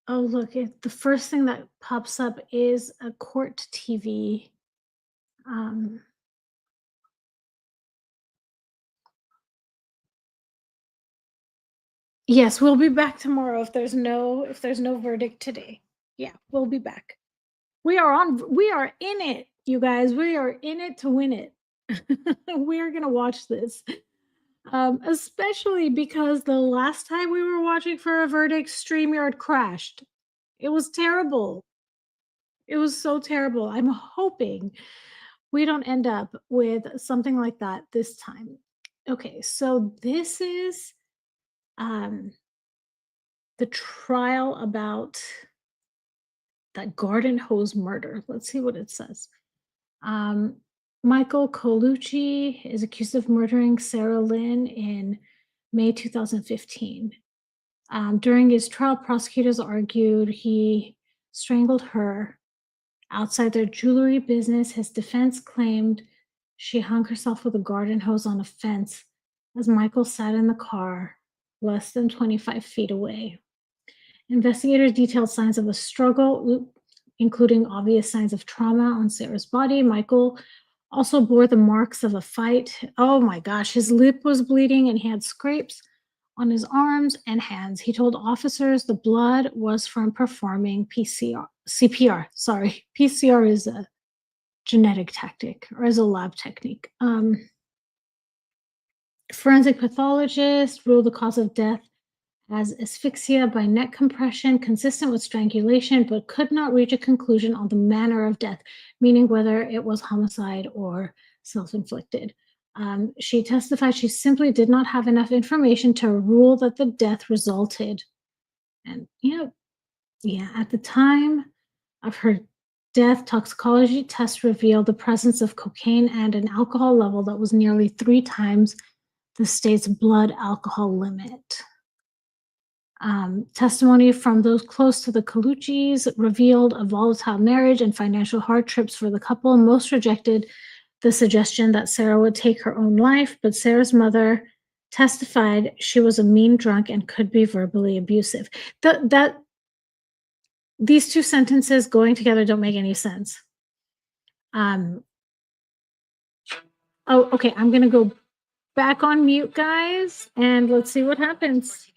Oh, look, the first thing that pops up is a court TV. Yes, we'll be back tomorrow if there's no verdict today. Yeah, we'll be back. We are in it, you guys. We are in it to win it. We are gonna watch this. Especially because the last time we were watching for a verdict, StreamYard crashed. It was terrible. It was so terrible. I'm hoping we don't end up with something like that this time. Okay, so this is the trial about that garden hose murder. Let's see what it says. Michael Colucci is accused of murdering Sarah Lynn in May 2015. During his trial, prosecutors argued he strangled her outside their jewelry business. His defense claimed she hung herself with a garden hose on a fence as Michael sat in the car less than 25 feet away. Investigators detailed signs of a struggle, including obvious signs of trauma on Sarah's body. Michael also bore the marks of a fight. Oh my gosh, his lip was bleeding and he had scrapes on his arms and hands. He told officers the blood was from performing CPR. Sorry, PCR is a genetic tactic or is a lab technique. Forensic pathologist ruled the cause of death as asphyxia by neck compression, consistent with strangulation, but could not reach a conclusion on the manner of death, meaning whether it was homicide or self-inflicted. She testified she simply did not have enough information to rule that the death resulted. And, at the time of her death, toxicology tests revealed the presence of cocaine and an alcohol level that was nearly 3 times the state's blood alcohol limit. Testimony from those close to the Colucci's revealed a volatile marriage and financial hardships for the couple. Most rejected the suggestion that Sarah would take her own life, but Sarah's mother testified she was a mean drunk and could be verbally abusive. These two sentences going together don't make any sense. Oh, okay. I'm gonna go back on mute, guys, and let's see what happens.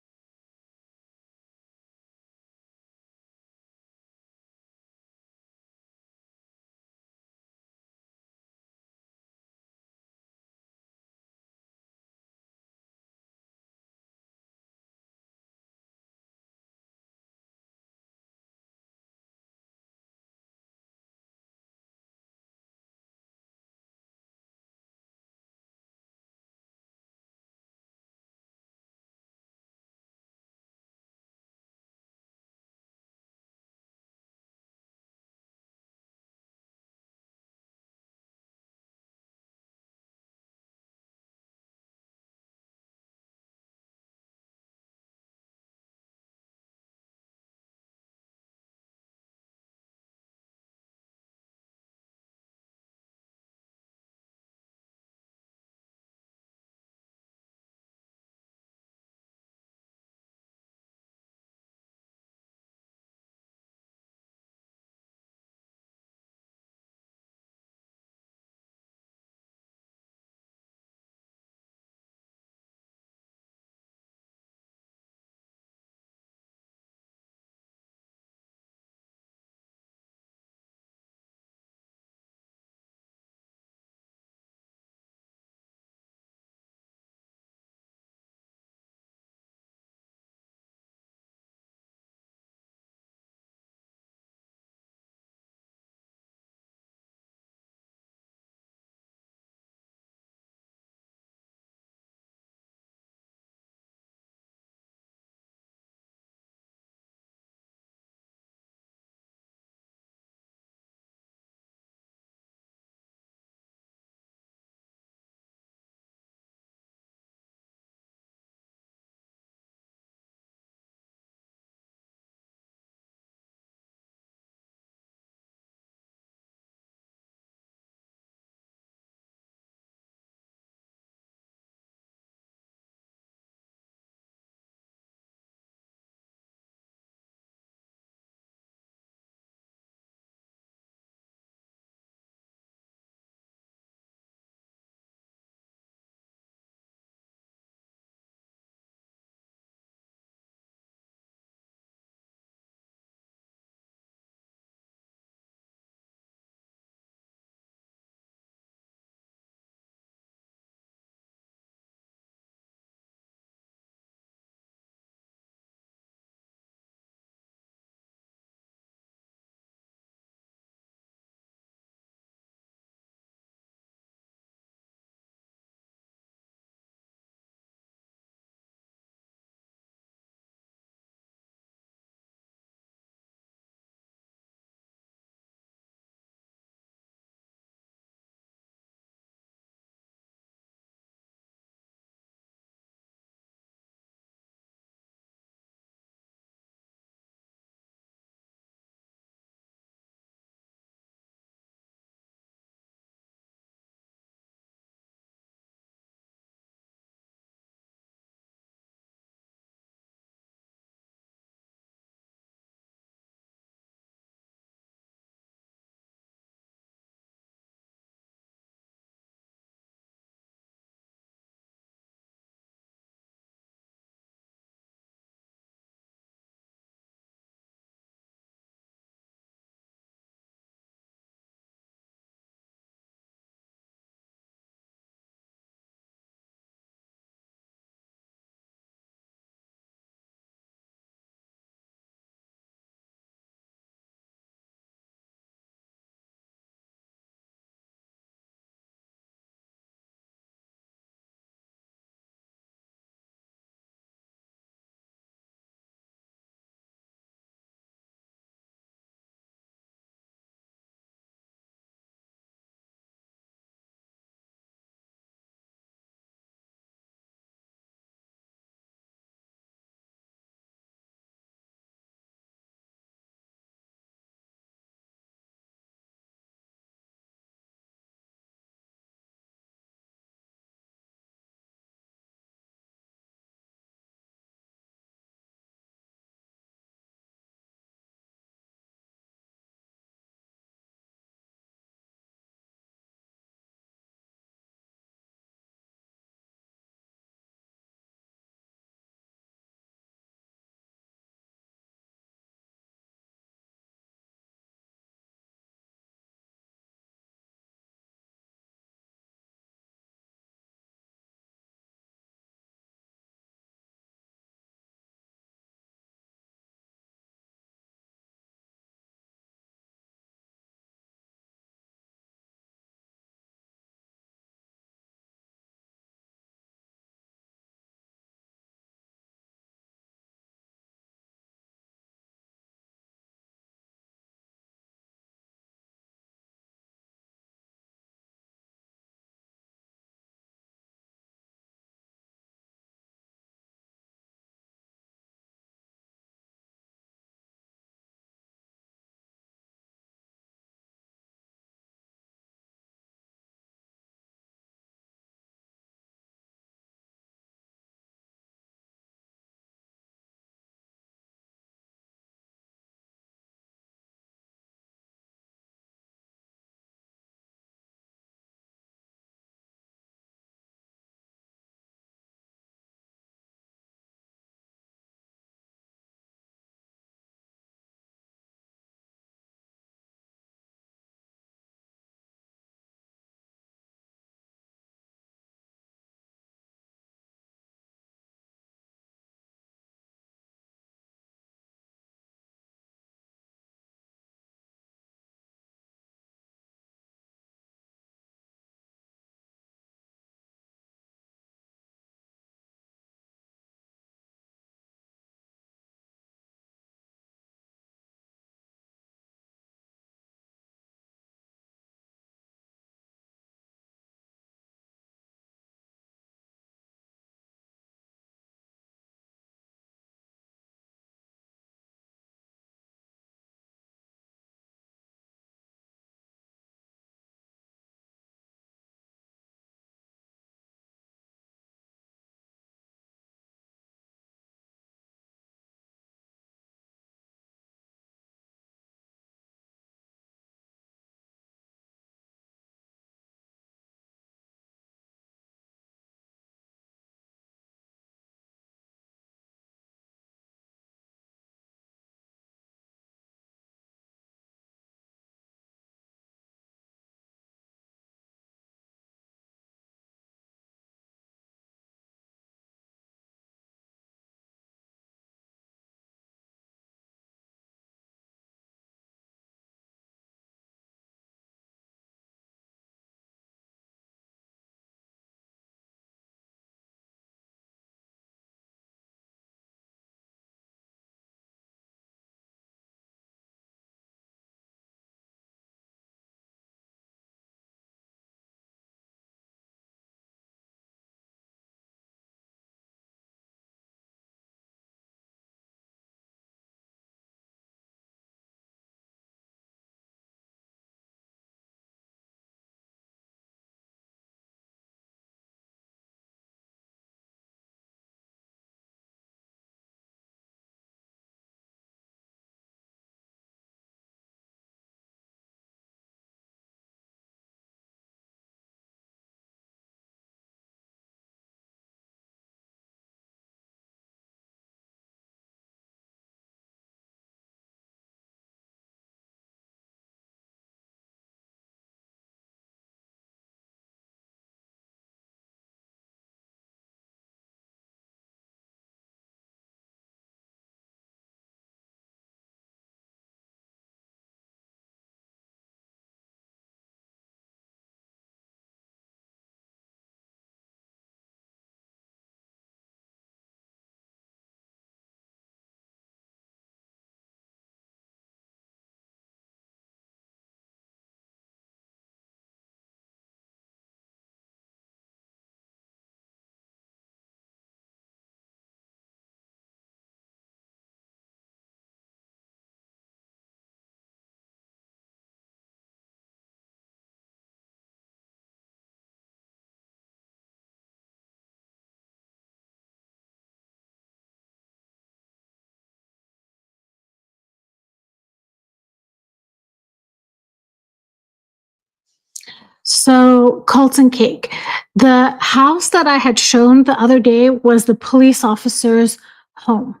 So, Colton Cake. The house that I had shown the other day was the police officer's home.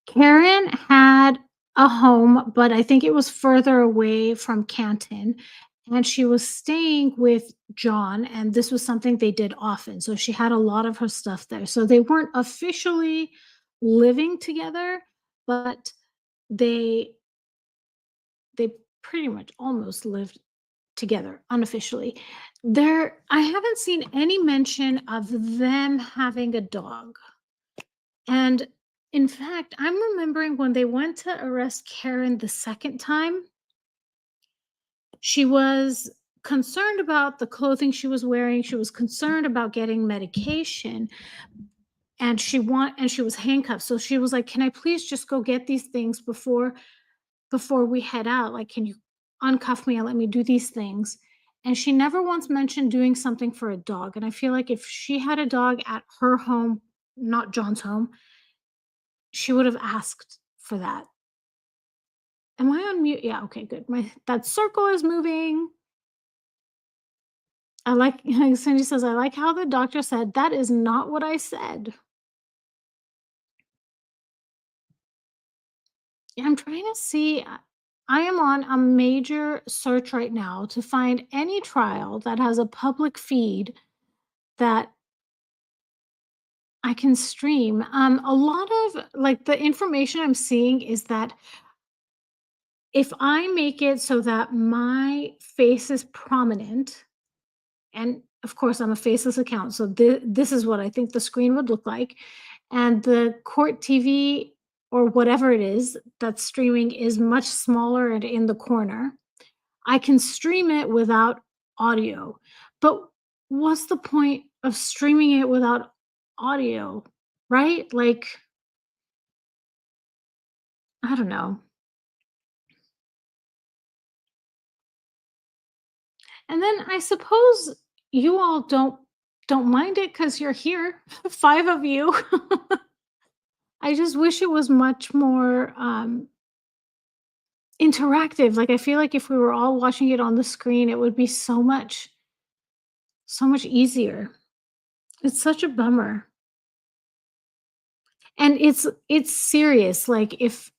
Karen had a home, but I think it was further away from Canton. And she was staying with John, and this was something they did often. So she had a lot of her stuff there. So they weren't officially living together, but they they pretty much almost lived together unofficially. There I haven't seen any mention of them having a dog. And in fact, I'm remembering when they went to arrest Karen the second time, she was concerned about the clothing she was wearing. She was concerned about getting medication and she was handcuffed. So she was like, "Can I please just go get these things before we head out? Like, can you uncuff me and let me do these things?" And she never once mentioned doing something for a dog. And I feel like if she had a dog at her home, not John's home, she would have asked for that. Am I on mute? Yeah, okay, good. My that circle is moving. I like Cindy says, I like how the doctor said, that is not what I said. Yeah, I'm trying to see. I am on a major search right now to find any trial that has a public feed that I can stream. A lot of like the information I'm seeing is that if I make it so that my face is prominent, and of course I'm a faceless account, so this is what I think the screen would look like, and the court TV or whatever it is that's streaming is much smaller and in the corner. I can stream it without audio. But what's the point of streaming it without audio, right? Like, I don't know. And then I suppose you all don't mind it because you're here, five of you. I just wish it was much more interactive. Like I feel like if we were all watching it on the screen, it would be so much easier. It's such a bummer. And it's serious. Like if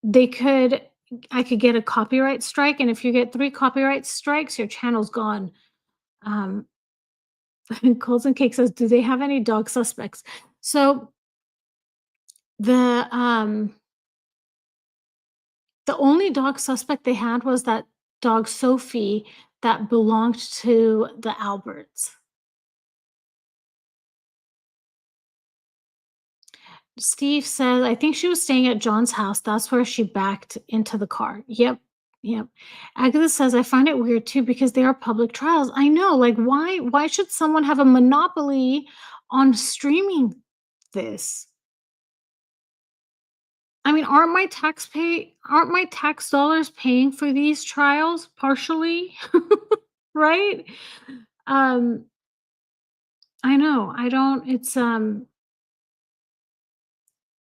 they could I could get a copyright strike, and if you get 3 copyright strikes, your channel's gone. Um, Colton Cake says, "Do they have any dog suspects?" So, the, um the only dog suspect they had was that dog Sophie that belonged to the Alberts. Steve says, "I think she was staying at John's house. That's where she backed into the car." Yep, yep. Agatha says, "I find it weird too because they are public trials." I know, like, why should someone have a monopoly on streaming this? I mean, aren't my tax dollars paying for these trials partially? Right? Um, I know. I don't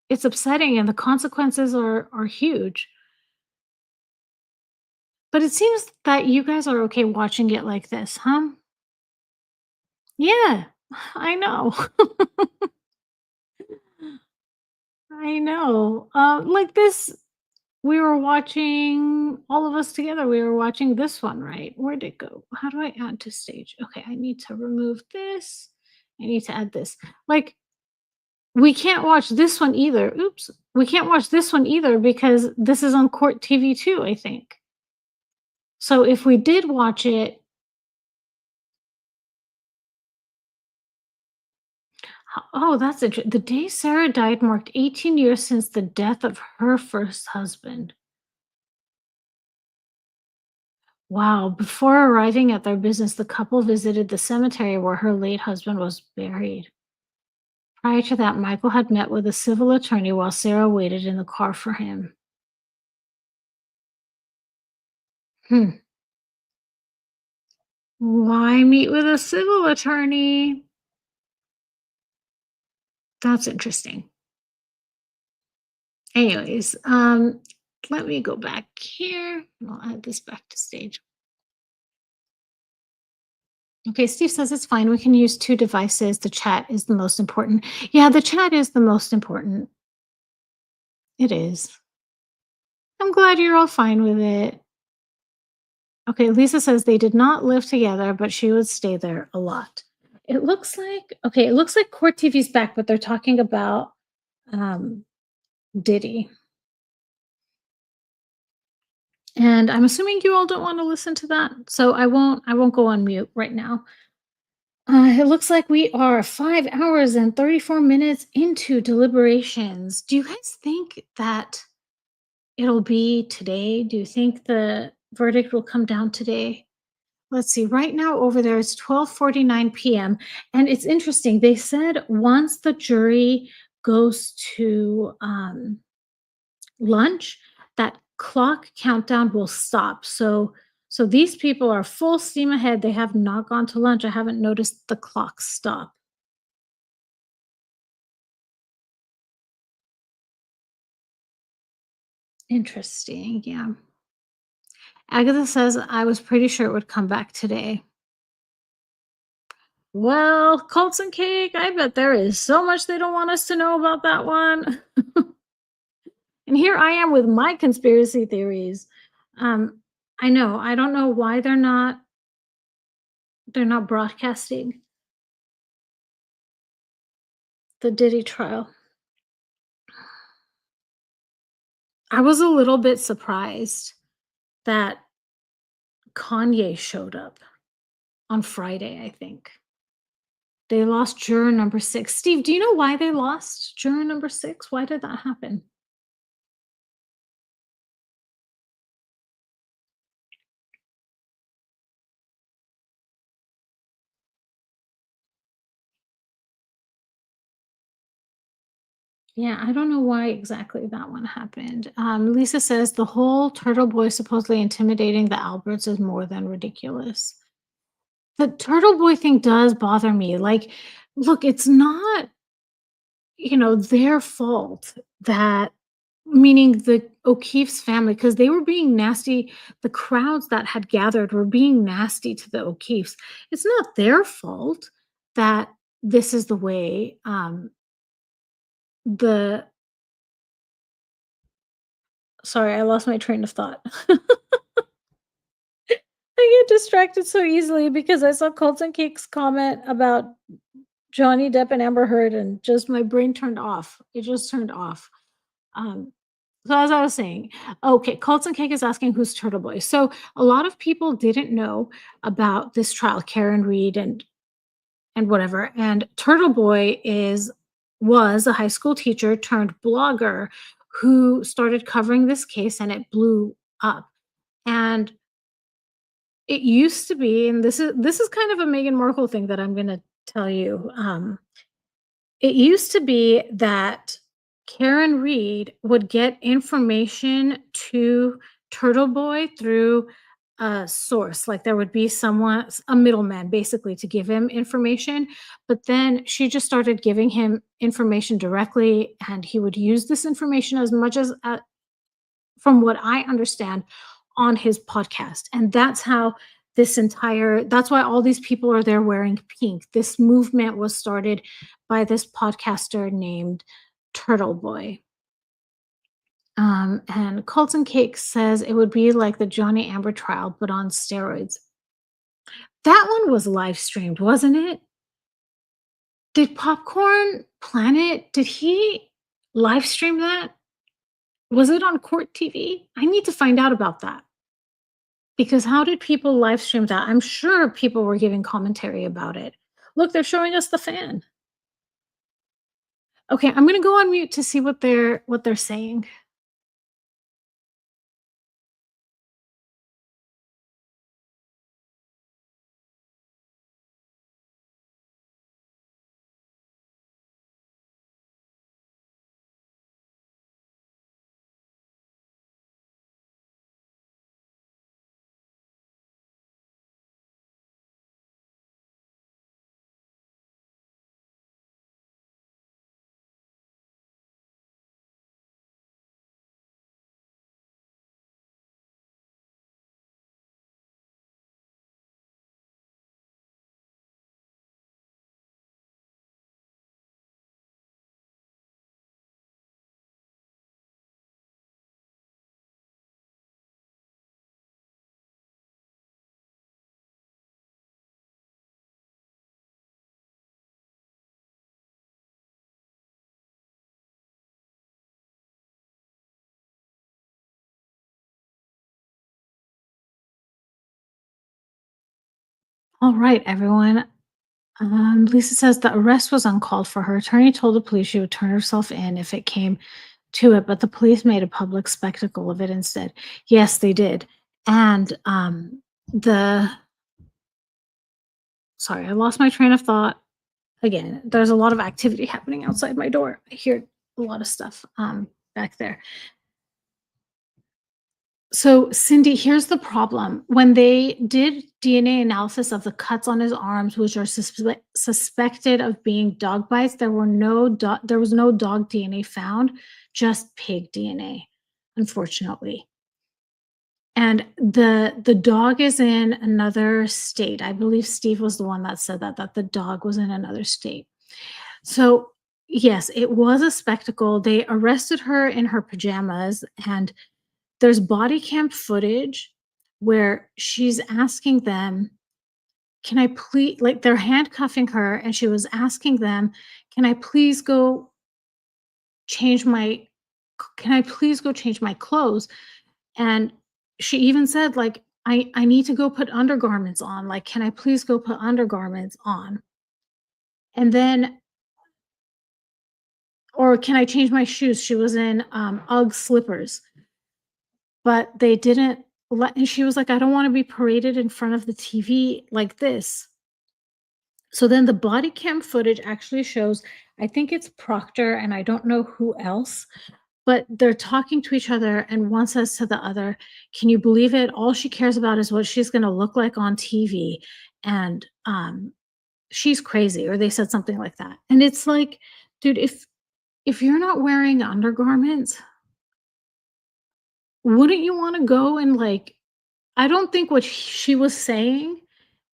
it's upsetting and the consequences are huge. But it seems that you guys are okay watching it like this, huh? Yeah, I know. I know. Like this, we were watching all of us together. We were watching this one, right? Where'd it go? How do I add to stage? Okay, I need to remove this. I need to add this. Like, we can't watch this one either. Oops. We can't watch this one either because this is on court TV too, I think. So if we did watch it, oh, that's the day Sarah died marked 18 years since the death of her first husband. Wow, before arriving at their business, the couple visited the cemetery where her late husband was buried. Prior to that, Michael had met with a civil attorney while Sarah waited in the car for him. Hmm. Why meet with a civil attorney? That's interesting. Anyways, let me go back here. I'll add this back to stage. Okay, Steve says it's fine. We can use two devices. The chat is the most important. Yeah, the chat is the most important. It is. I'm glad you're all fine with it. Okay, Lisa says they did not live together, but she would stay there a lot. It looks like Court TV's back, but they're talking about um Diddy. And I'm assuming you all don't want to listen to that. So I won't go on mute right now. It looks like we are 5 hours and 34 minutes into deliberations. Do you guys think that it'll be today? Do you think the verdict will come down today? Let's see. Right now over there it's 12:49 p.m. and it's interesting. They said once the jury goes to lunch, that clock countdown will stop. So these people are full steam ahead. They have not gone to lunch. I haven't noticed the clock stop. Interesting. Yeah. Agatha says I was pretty sure it would come back today. Well, Colts and Cake, I bet there is so much they don't want us to know about that one. And here I am with my conspiracy theories. Um, I know. I don't know why they're not broadcasting the Diddy trial. I was a little bit surprised that Kanye showed up on Friday, I think. They lost juror number 6. Steve, do you know why they lost juror number 6? Why did that happen? Yeah, I don't know why exactly that one happened. Lisa says the whole Turtle Boy supposedly intimidating the Alberts is more than ridiculous. The Turtle Boy thing does bother me. Like, look, it's not, their fault that, meaning the O'Keefe's family, because they were being nasty. The crowds that had gathered were being nasty to the O'Keefes. It's not their fault that this is the way the sorry, I lost my train of thought. I get distracted so easily because I saw Colton Cake's comment about Johnny Depp and Amber Heard, and just my brain turned off. It just turned off. Um, so as I was saying, okay, Colton Cake is asking who's Turtle Boy. So a lot of people didn't know about this trial, Karen Reed and whatever. And Turtle Boy was a high school teacher turned blogger who started covering this case, and it blew up. And it used to be, and this is kind of a Meghan Markle thing that I'm gonna tell you. It used to be that Karen Reed would get information to Turtle Boy through a source. Like there would be someone, a middleman, basically, to give him information. But then she just started giving him information directly, and he would use this information as much as, from what I understand, on his podcast. And that's why all these people are there wearing pink. This movement was started by this podcaster named Turtle Boy. And Colton Cake says it would be like the Johnny Amber trial, but on steroids. That one was live streamed, wasn't it? Did Popcorn Planet, did he live stream that? Was it on Court TV? I need to find out about that. Because how did people live stream that? I'm sure people were giving commentary about it. Look, they're showing us the fan. Okay, I'm gonna go on mute to see what they're saying. All right, everyone. Lisa says the arrest was uncalled for. Her attorney told the police she would turn herself in if it came to it, but the police made a public spectacle of it instead. Yes, they did. And the sorry, I lost my train of thought. Again, there's a lot of activity happening outside my door. I hear a lot of stuff back there. So, Cindy, here's the problem. When they did DNA analysis of the cuts on his arms, which are suspected of being dog bites, there was no dog DNA found, just pig DNA, unfortunately. And the dog is in another state. I believe Steve was the one that said that the dog was in another state. So, yes, it was a spectacle. They arrested her in her pajamas, and there's body cam footage where she's asking them, "Can I please," like, they're handcuffing her, and she was asking them, "Can I please go change my can I please go change my clothes?" And she even said, like, I need to go put undergarments on, like, "Can I please go put undergarments on?" And then or, "Can I change my shoes?" She was in, UGG slippers, but they didn't let and she was like, "I don't wanna be paraded in front of the TV like this." So then the body cam footage actually shows, I think it's Proctor and I don't know who else, but they're talking to each other and one says to the other, "Can you believe it? All she cares about is what she's gonna look like on TV, and, she's crazy," or they said something like that. And it's like, dude, if you're not wearing undergarments, wouldn't you wanna go and, like I don't think what she was saying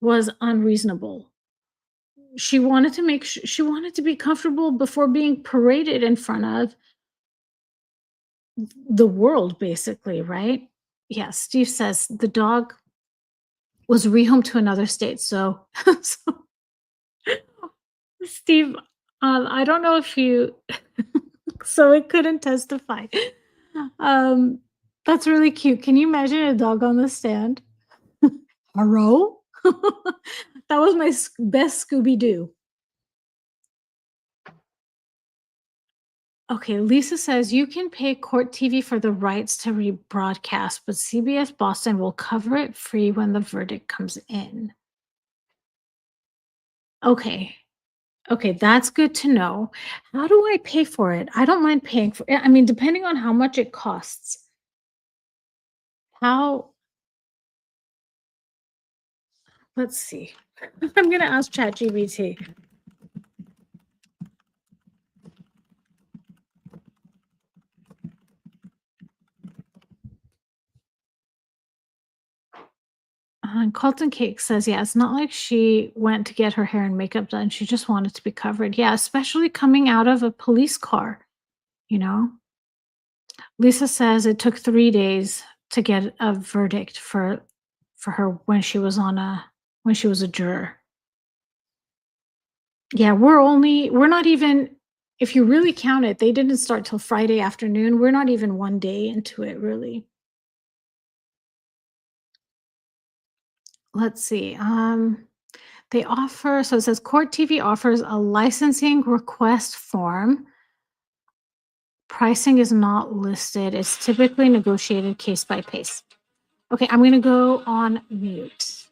was unreasonable. She wanted to be comfortable before being paraded in front of the world, basically, right? Yeah, Steve says the dog was rehomed to another state, so so Steve, I don't know if you so it couldn't testify. Um, that's really cute. Can you imagine a dog on the stand? "Hello?" That was my best Scooby Doo. Okay, Lisa says you can pay Court TV for the rights to rebroadcast, but CBS Boston will cover it free when the verdict comes in. Okay. Okay, that's good to know. How do I pay for it? I don't mind paying for it. I mean, depending on how much it costs. How let's see. I'm gonna ask ChatGPT. Colton Cake says, yeah, it's not like she went to get her hair and makeup done. She just wanted to be covered. Yeah, especially coming out of a police car, you know? Lisa says it took 3 days to get a verdict for her when she was a juror. Yeah, we're not even if you really count it, they didn't start till Friday afternoon. We're not even 1 day into it, really. Let's see, they offer so it says Court TV offers a licensing request form. Pricing is not listed. It's typically negotiated case by case. Okay, I'm gonna go on mute.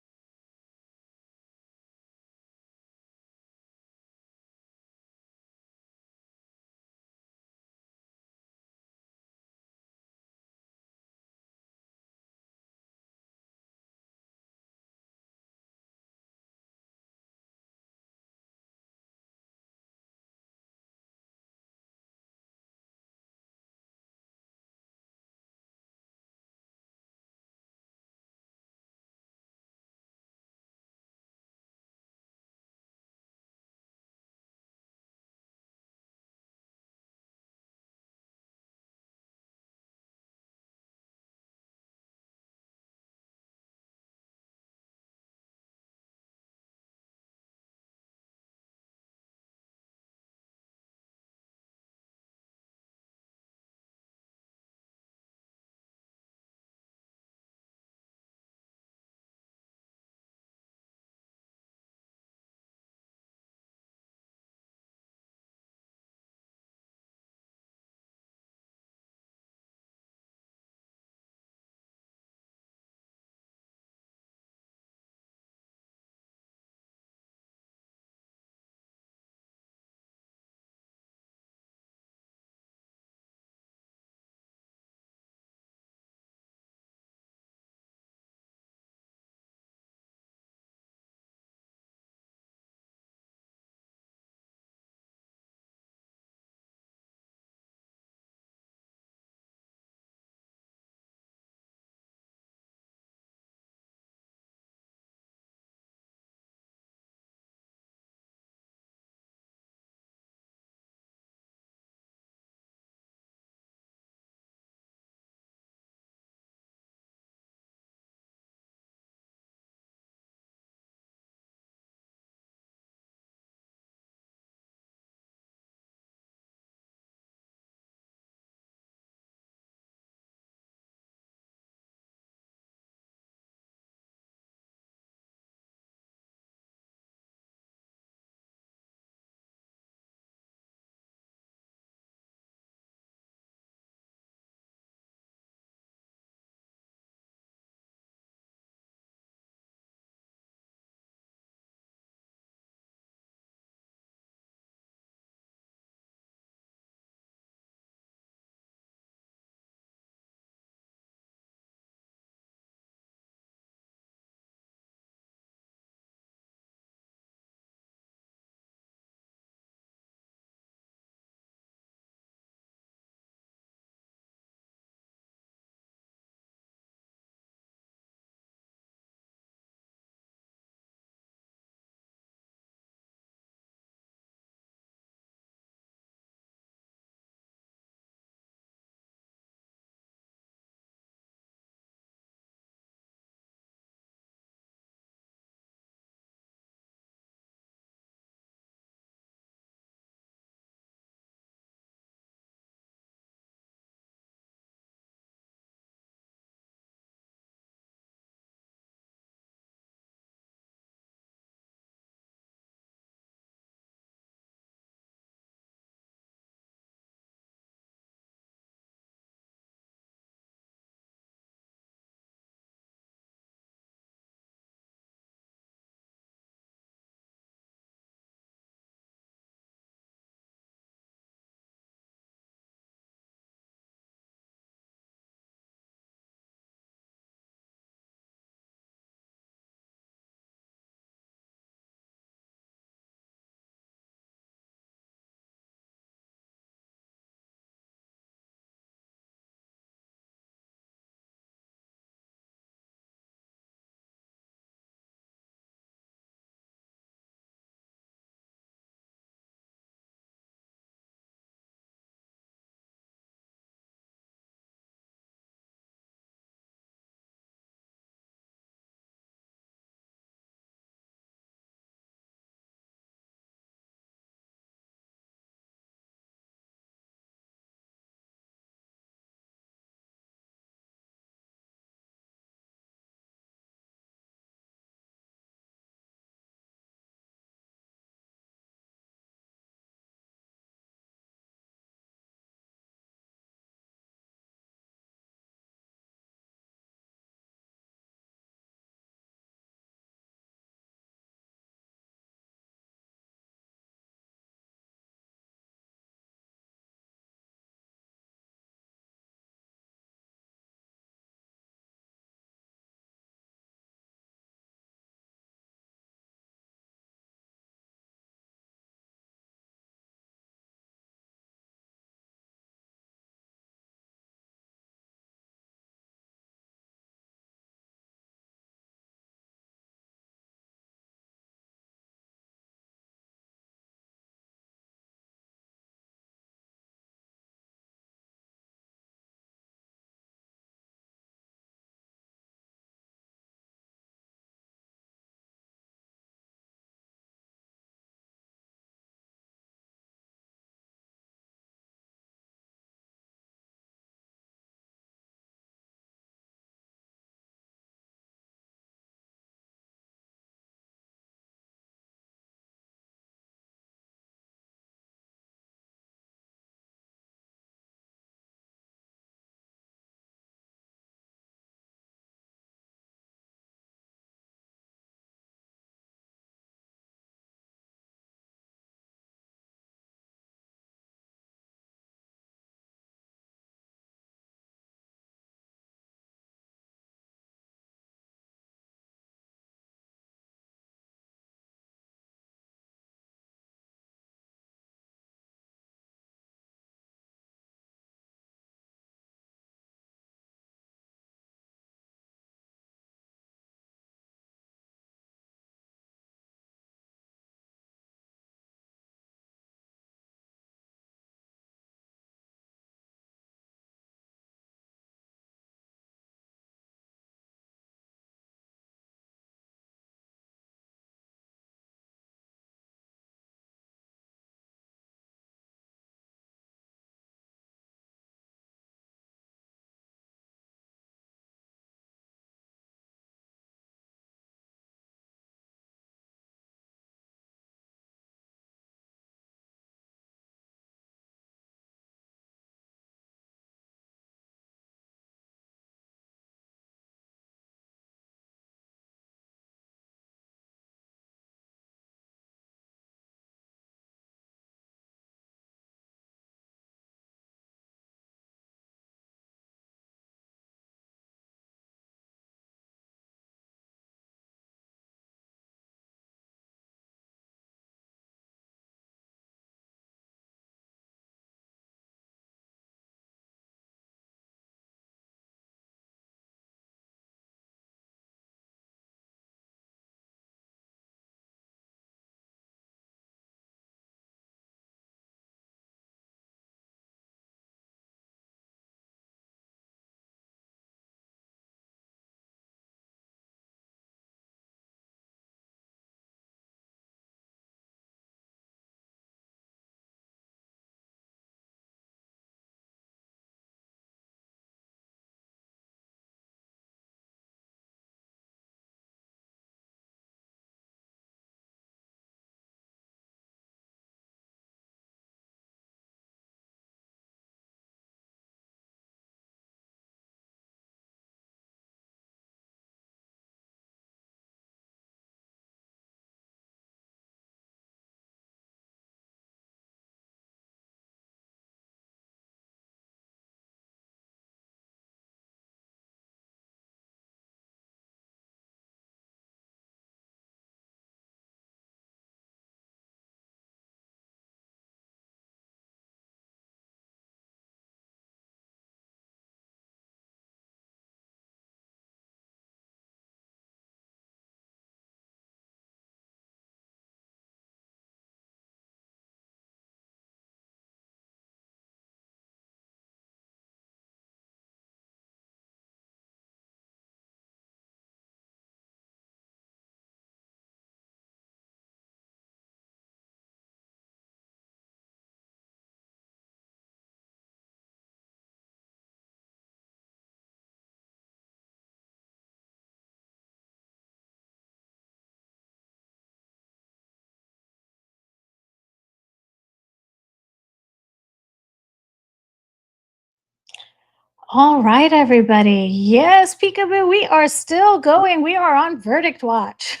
All right, everybody. Yes, peekaboo, we are still going. We are on verdict watch.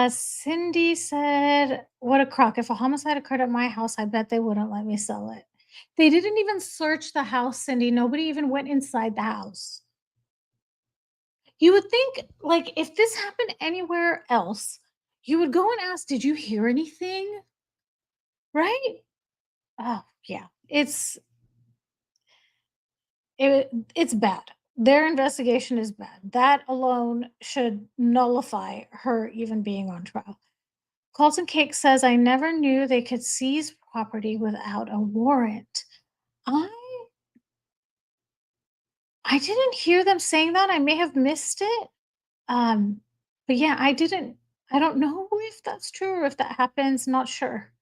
Cindy said, "What a crock. If a homicide occurred at my house, I bet they wouldn't let me sell it." They didn't even search the house, Cindy. Nobody even went inside the house. You would think, like, if this happened anywhere else, you would go and ask, "Did you hear anything?" Right? Oh, yeah. It's bad. Their investigation is bad. That alone should nullify her even being on trial. Colton Cake says, "I never knew they could seize property without a warrant." I I didn't hear them saying that. I may have missed it. Um, but yeah, I don't know if that's true or if that happens. Not sure.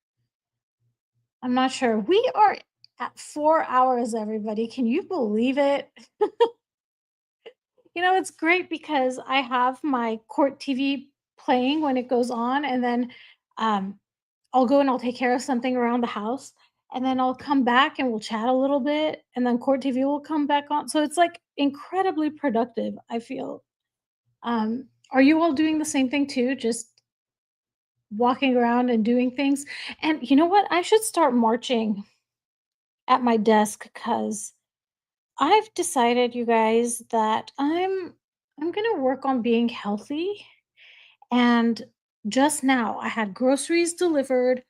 I'm not sure. We are at 4 hours, everybody. Can you believe it? It's great because I have my court TV playing when it goes on, and then um, I'll go and I'll take care of something around the house, and then I'll come back and we'll chat a little bit, and then court TV will come back on. So it's like incredibly productive, I feel. Are you all doing the same thing too? Just walking around and doing things? And you know what? I should start marching at my desk because I've decided, you guys, that I'm gonna work on being healthy. And just now I had groceries delivered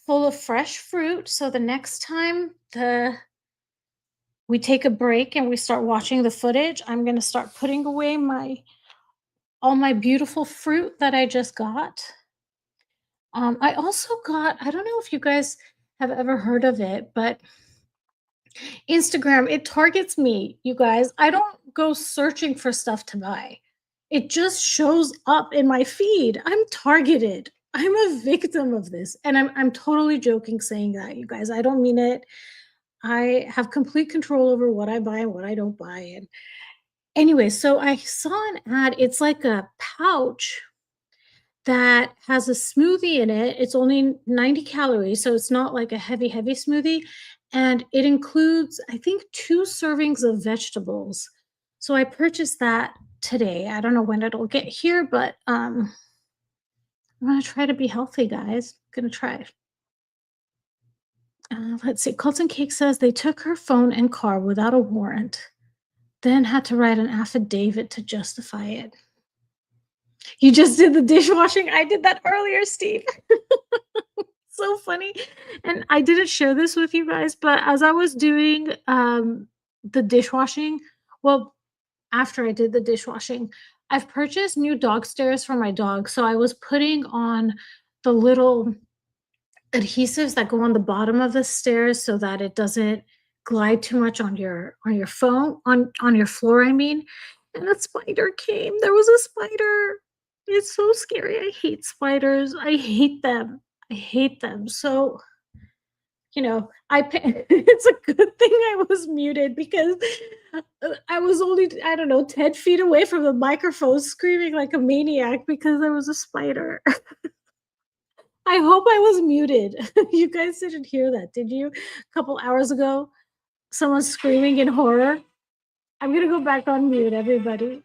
full of fresh fruit. So the next time the we take a break and we start watching the footage, I'm gonna start putting away my all my beautiful fruit that I just got. I also got, I don't know if you guys have ever heard of it, but Instagram, it targets me, you guys. I don't go searching for stuff to buy. It just shows up in my feed. I'm targeted. I'm a victim of this. And I'm totally joking saying that, you guys. I don't mean it. I have complete control over what I buy and what I don't buy. And anyway, so I saw an ad. It's like a pouch that has a smoothie in it. It's only 90 calories, so it's not like a heavy, heavy smoothie. And it includes, I think, 2 servings of vegetables. So I purchased that today. I don't know when it'll get here, but I'm gonna try to be healthy, guys. Gonna try. Let's see. Colton Cake says they took her phone and car without a warrant, then had to write an affidavit to justify it. You just did the dishwashing. I did that earlier, Steve. So funny. And I didn't share this with you guys, but as I was doing the dishwashing, well, after I did the dishwashing, I've purchased new dog stairs for my dog. So I was putting on the little adhesives that go on the bottom of the stairs so that it doesn't glide too much on your phone on your floor, I mean. And a spider came. There was a spider. It's so scary. I hate spiders. I hate them. I hate them. So, it's a good thing I was muted because I was only, I don't know, 10 feet away from the microphone screaming like a maniac because there was a spider. I hope I was muted. You guys didn't hear that, did you? A couple hours ago, someone screaming in horror. I'm gonna go back on mute, everybody.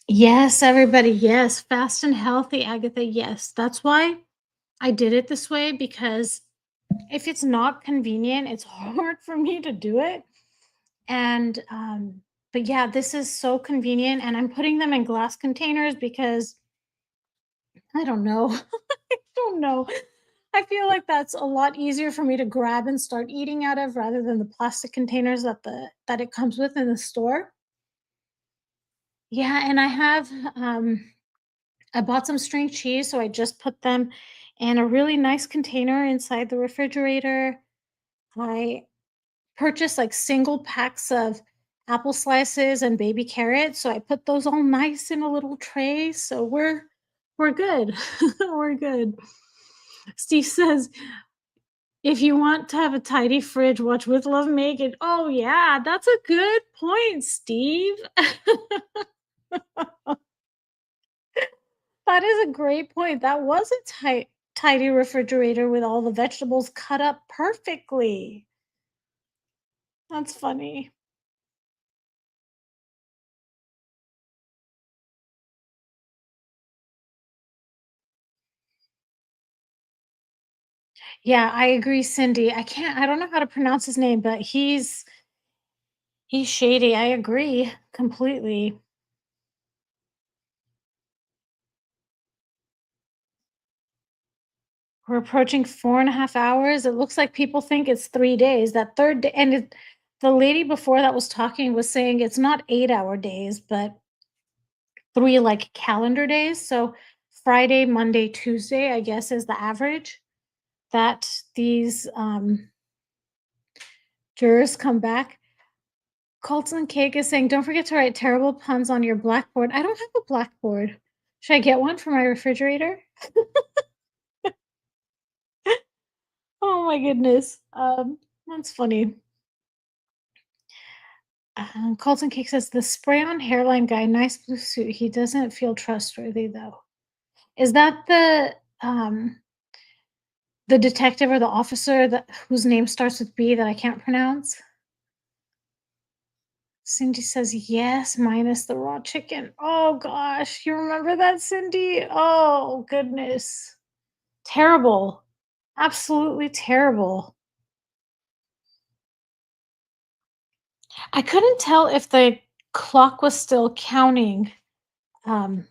Yes, everybody. Yes. Fast and healthy, Agatha. Yes. That's why I did it this way because if it's not convenient, it's hard for me to do it. And but yeah, this is so convenient and I'm putting them in glass containers because I don't know. I don't know. I feel like that's a lot easier for me to grab and start eating out of rather than the plastic containers that it comes with in the store. Yeah, and I bought some string cheese, so I just put them in a really nice container inside the refrigerator. I purchased like single packs of apple slices and baby carrots, so I put those all nice in a little tray. So we're good. We're good. Steve says, if you want to have a tidy fridge, watch With Love Make It. Oh yeah, that's a good point, Steve. That is a great point. That was a tidy refrigerator with all the vegetables cut up perfectly. That's funny. Yeah, I agree, Cindy. I don't know how to pronounce his name, but he's shady. I agree completely. We're approaching 4.5 hours. It looks like people think it's 3 days. That third day, and the lady before that was talking was saying it's not 8 hour days, but three like calendar days. So Friday, Monday, Tuesday, I guess, is the average that these jurors come back. Colton Cake is saying, don't forget to write terrible puns on your blackboard. I don't have a blackboard. Should I get one for my refrigerator? Oh my goodness. That's funny. Colton Cake says the spray on hairline guy, nice blue suit. He doesn't feel trustworthy though. Is that the detective or the officer that whose name starts with B that I can't pronounce? Cindy says yes, minus the raw chicken. Oh gosh, you remember that, Cindy? Oh goodness. Terrible. Absolutely terrible. I couldn't tell if the clock was still counting um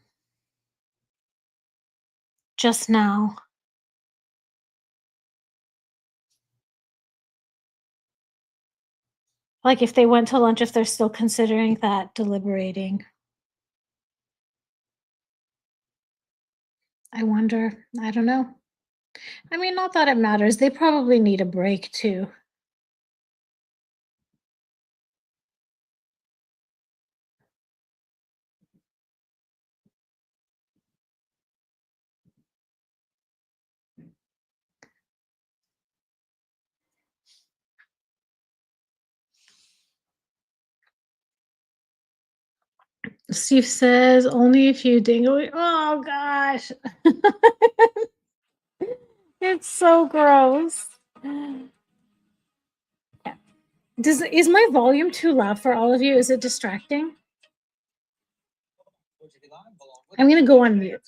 just now. Like if they went to lunch, if they're still considering that deliberating. I wonder. I don't know. I mean, not that it matters. They probably need a break too. Steve says only a few dingo. Oh gosh. It's so gross. Is my volume too loud for all of you? Is it distracting? I'm gonna go on mute.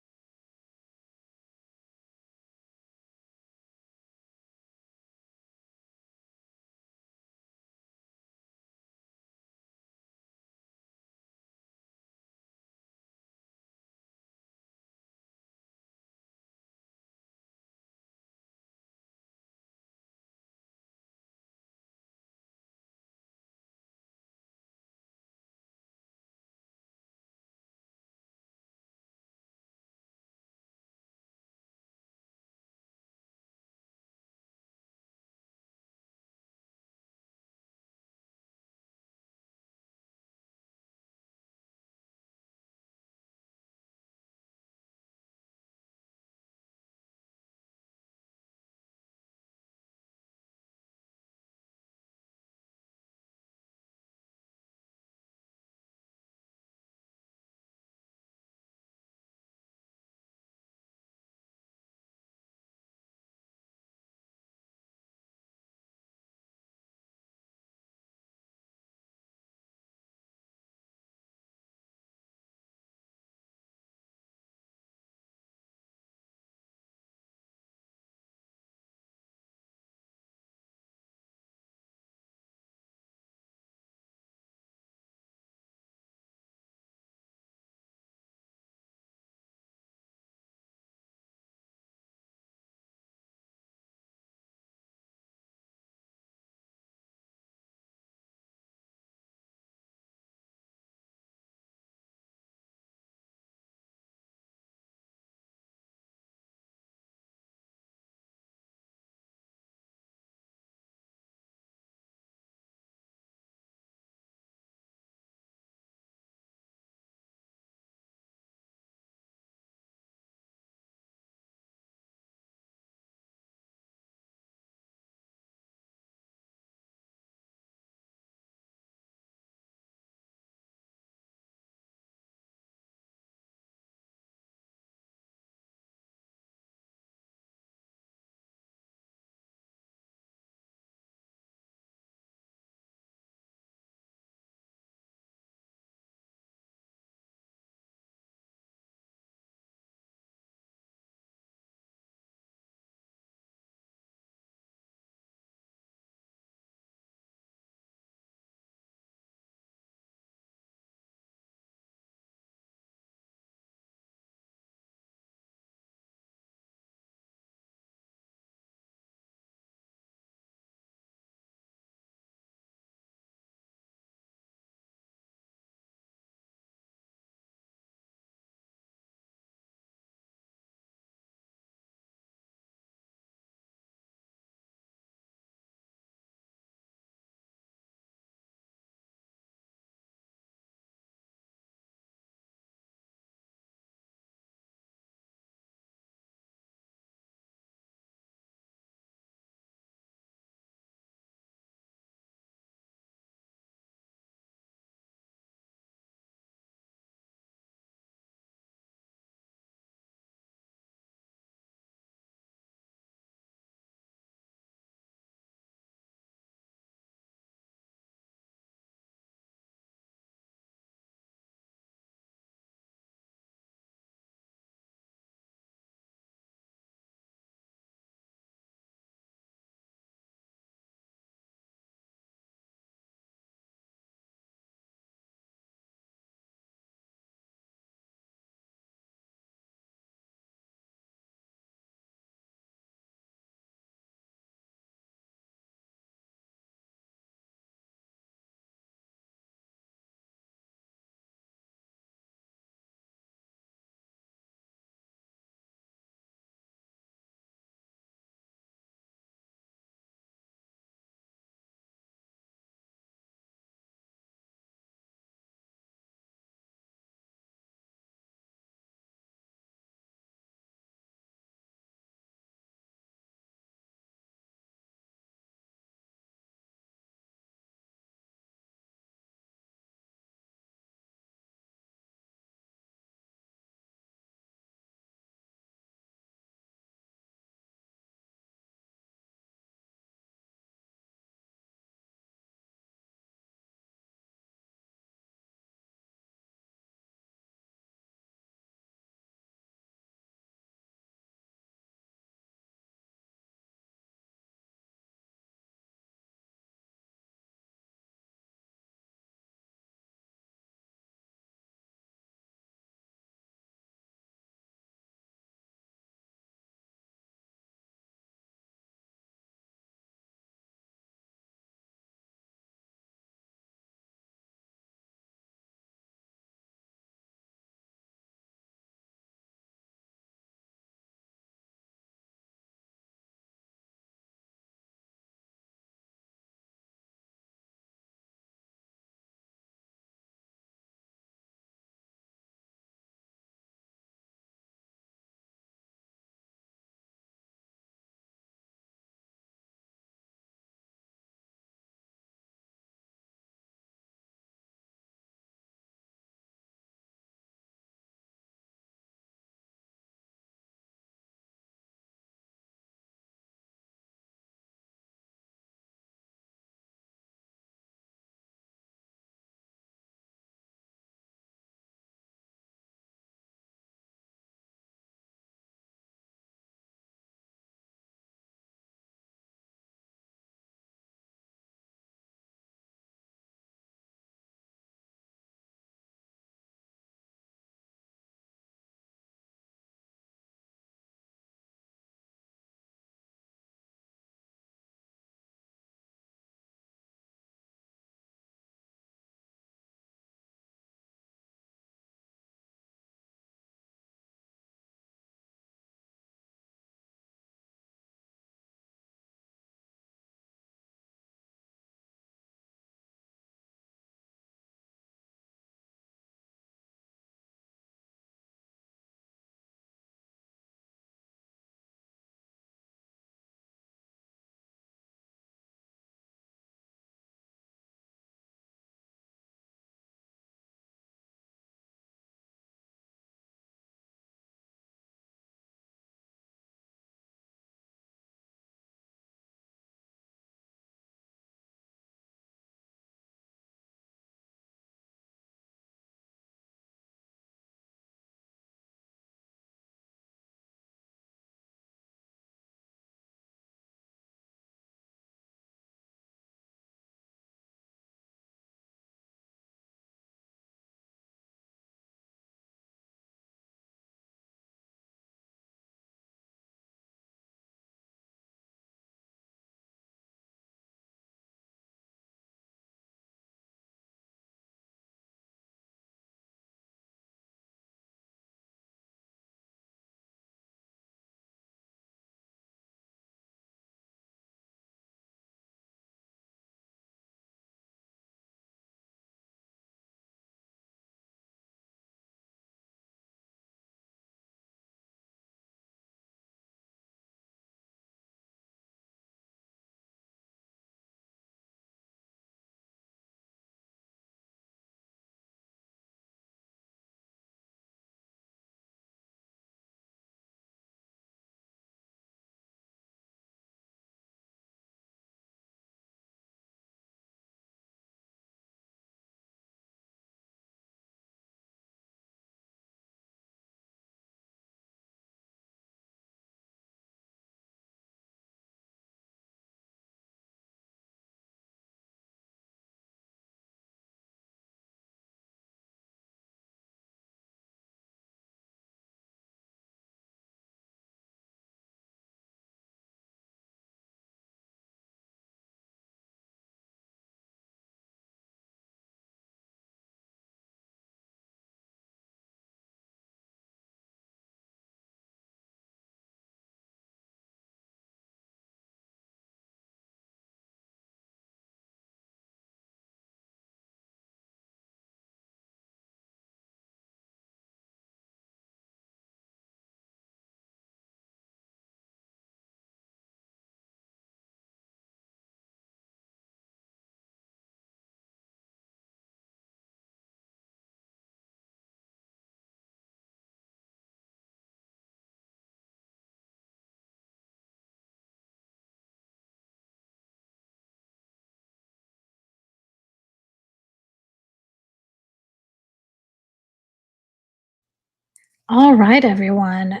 All right, everyone.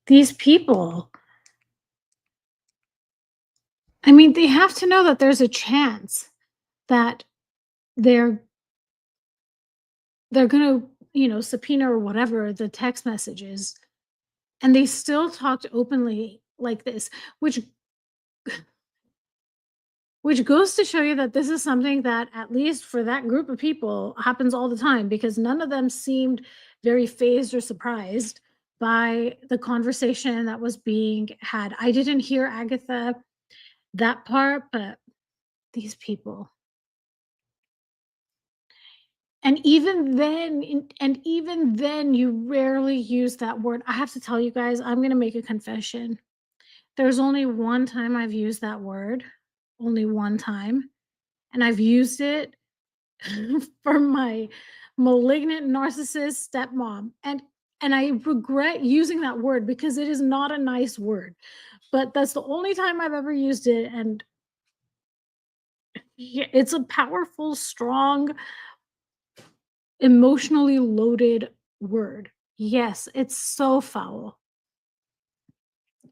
These people, I mean, they have to know that there's a chance that they're they're gonna, subpoena or whatever the text messages, and they still talked openly like this, which goes to show you that this is something that, at least for that group of people, happens all the time because none of them seemed very phased or surprised by the conversation that was being had. I didn't hear Agatha that part, but these people. And even then you rarely use that word. I have to tell you guys, I'm going to make a confession. There's only one time I've used that word, only one time, and I've used it for my malignant narcissist stepmom. And I regret using that word because it is not a nice word. But that's the only time I've ever used it, and yeah, it's a powerful, strong, emotionally loaded word. Yes, it's so foul.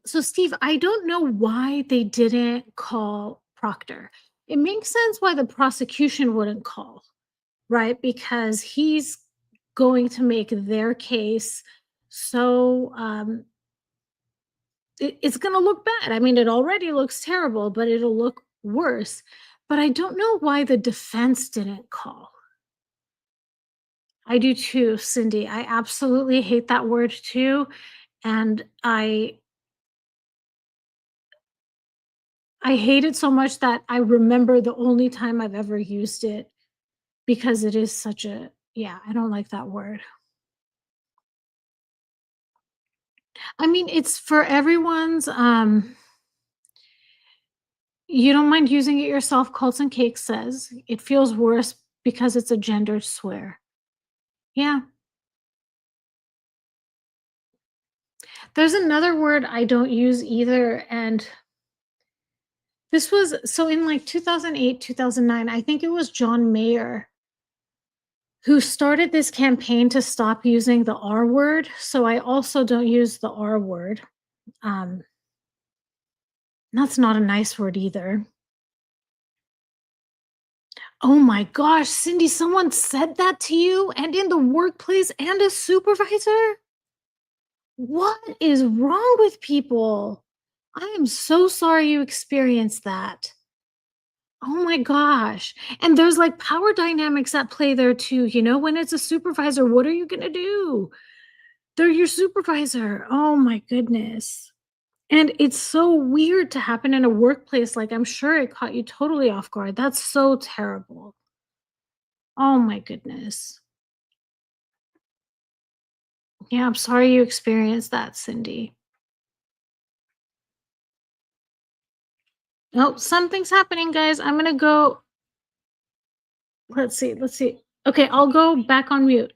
So, Steve, I don't know why they didn't call Proctor. It makes sense why the prosecution wouldn't call, right? Because he's going to make their case so it's going to look bad. I mean, it already looks terrible, but it'll look worse. But I don't know why the defense didn't call. I do too, Cindy. I absolutely hate that word too. And I hate it so much that I remember the only time I've ever used it because it is such a, yeah, I don't like that word. I mean, it's for everyone's you don't mind using it yourself, Cults and Cake says. It feels worse because it's a gendered swear. Yeah. There's another word I don't use either, and this was so in like 2008, 2009, I think it was John Mayer who started this campaign to stop using the R word. So I also don't use the R word. Um, that's not a nice word either. Oh my gosh, Cindy, someone said that to you and in the workplace and a supervisor? What is wrong with people? I am so sorry you experienced that. Oh my gosh. And there's like power dynamics at play there too. When it's a supervisor, what are you going to do? They're your supervisor. Oh my goodness. And it's so weird to happen in a workplace. Like, I'm sure it caught you totally off guard. That's so terrible. Oh my goodness. Yeah, I'm sorry you experienced that, Cindy. Oh, something's happening, guys. I'm gonna go. Let's see. Let's see. Okay, I'll go back on mute.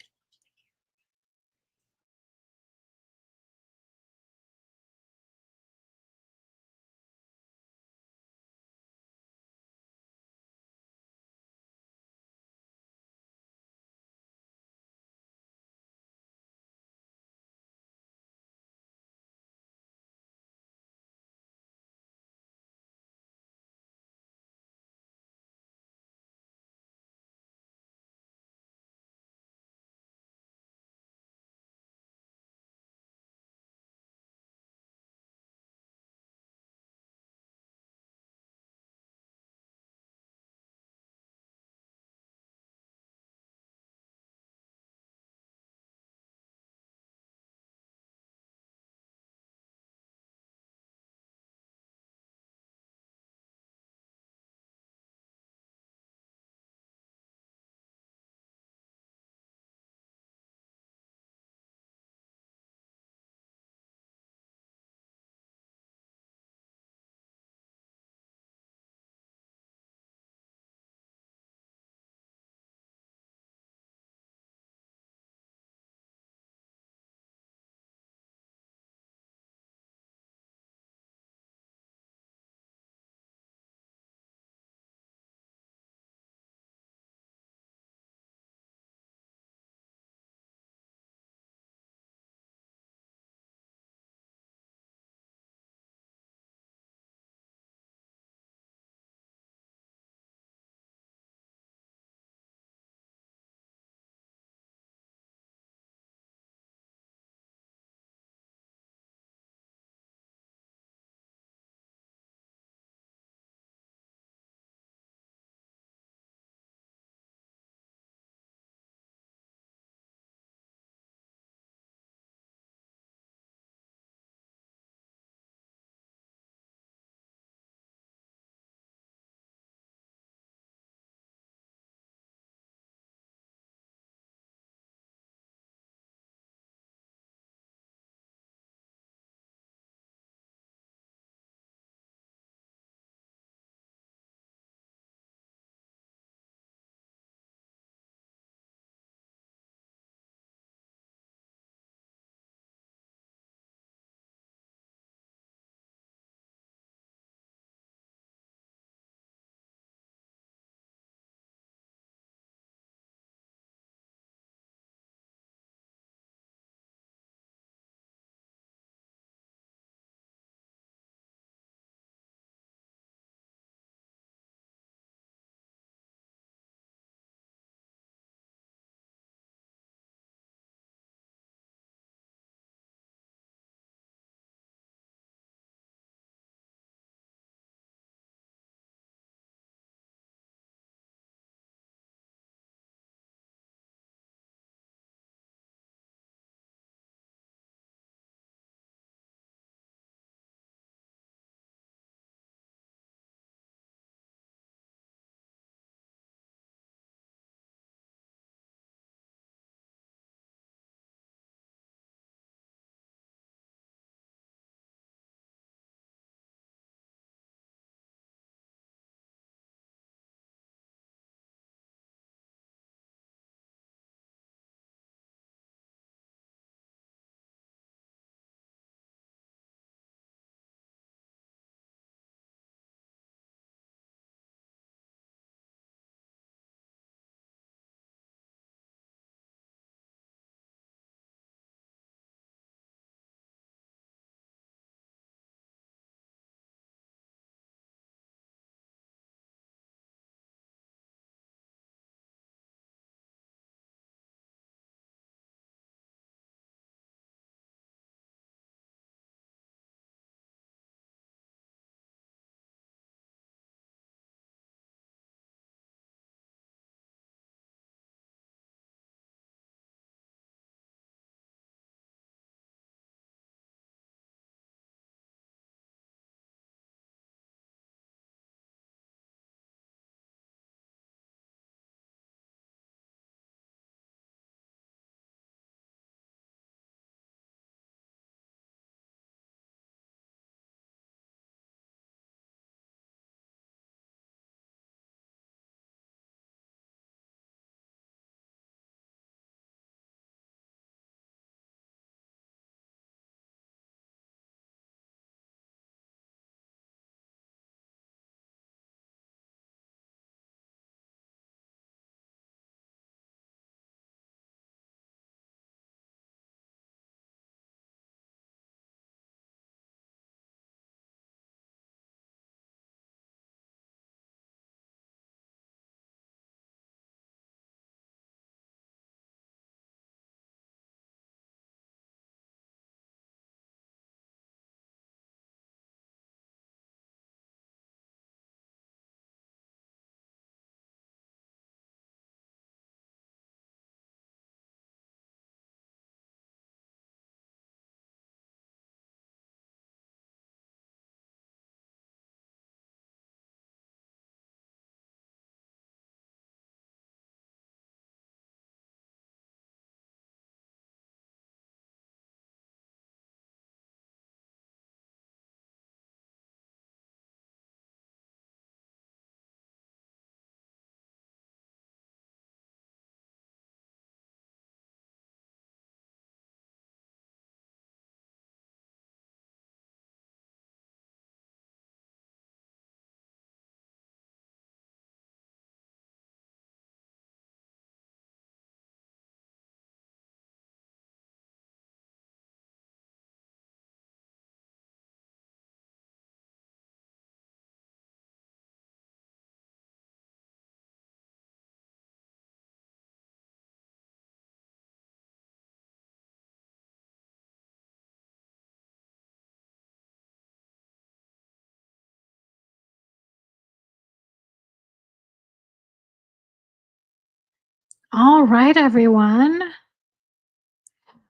All right, everyone.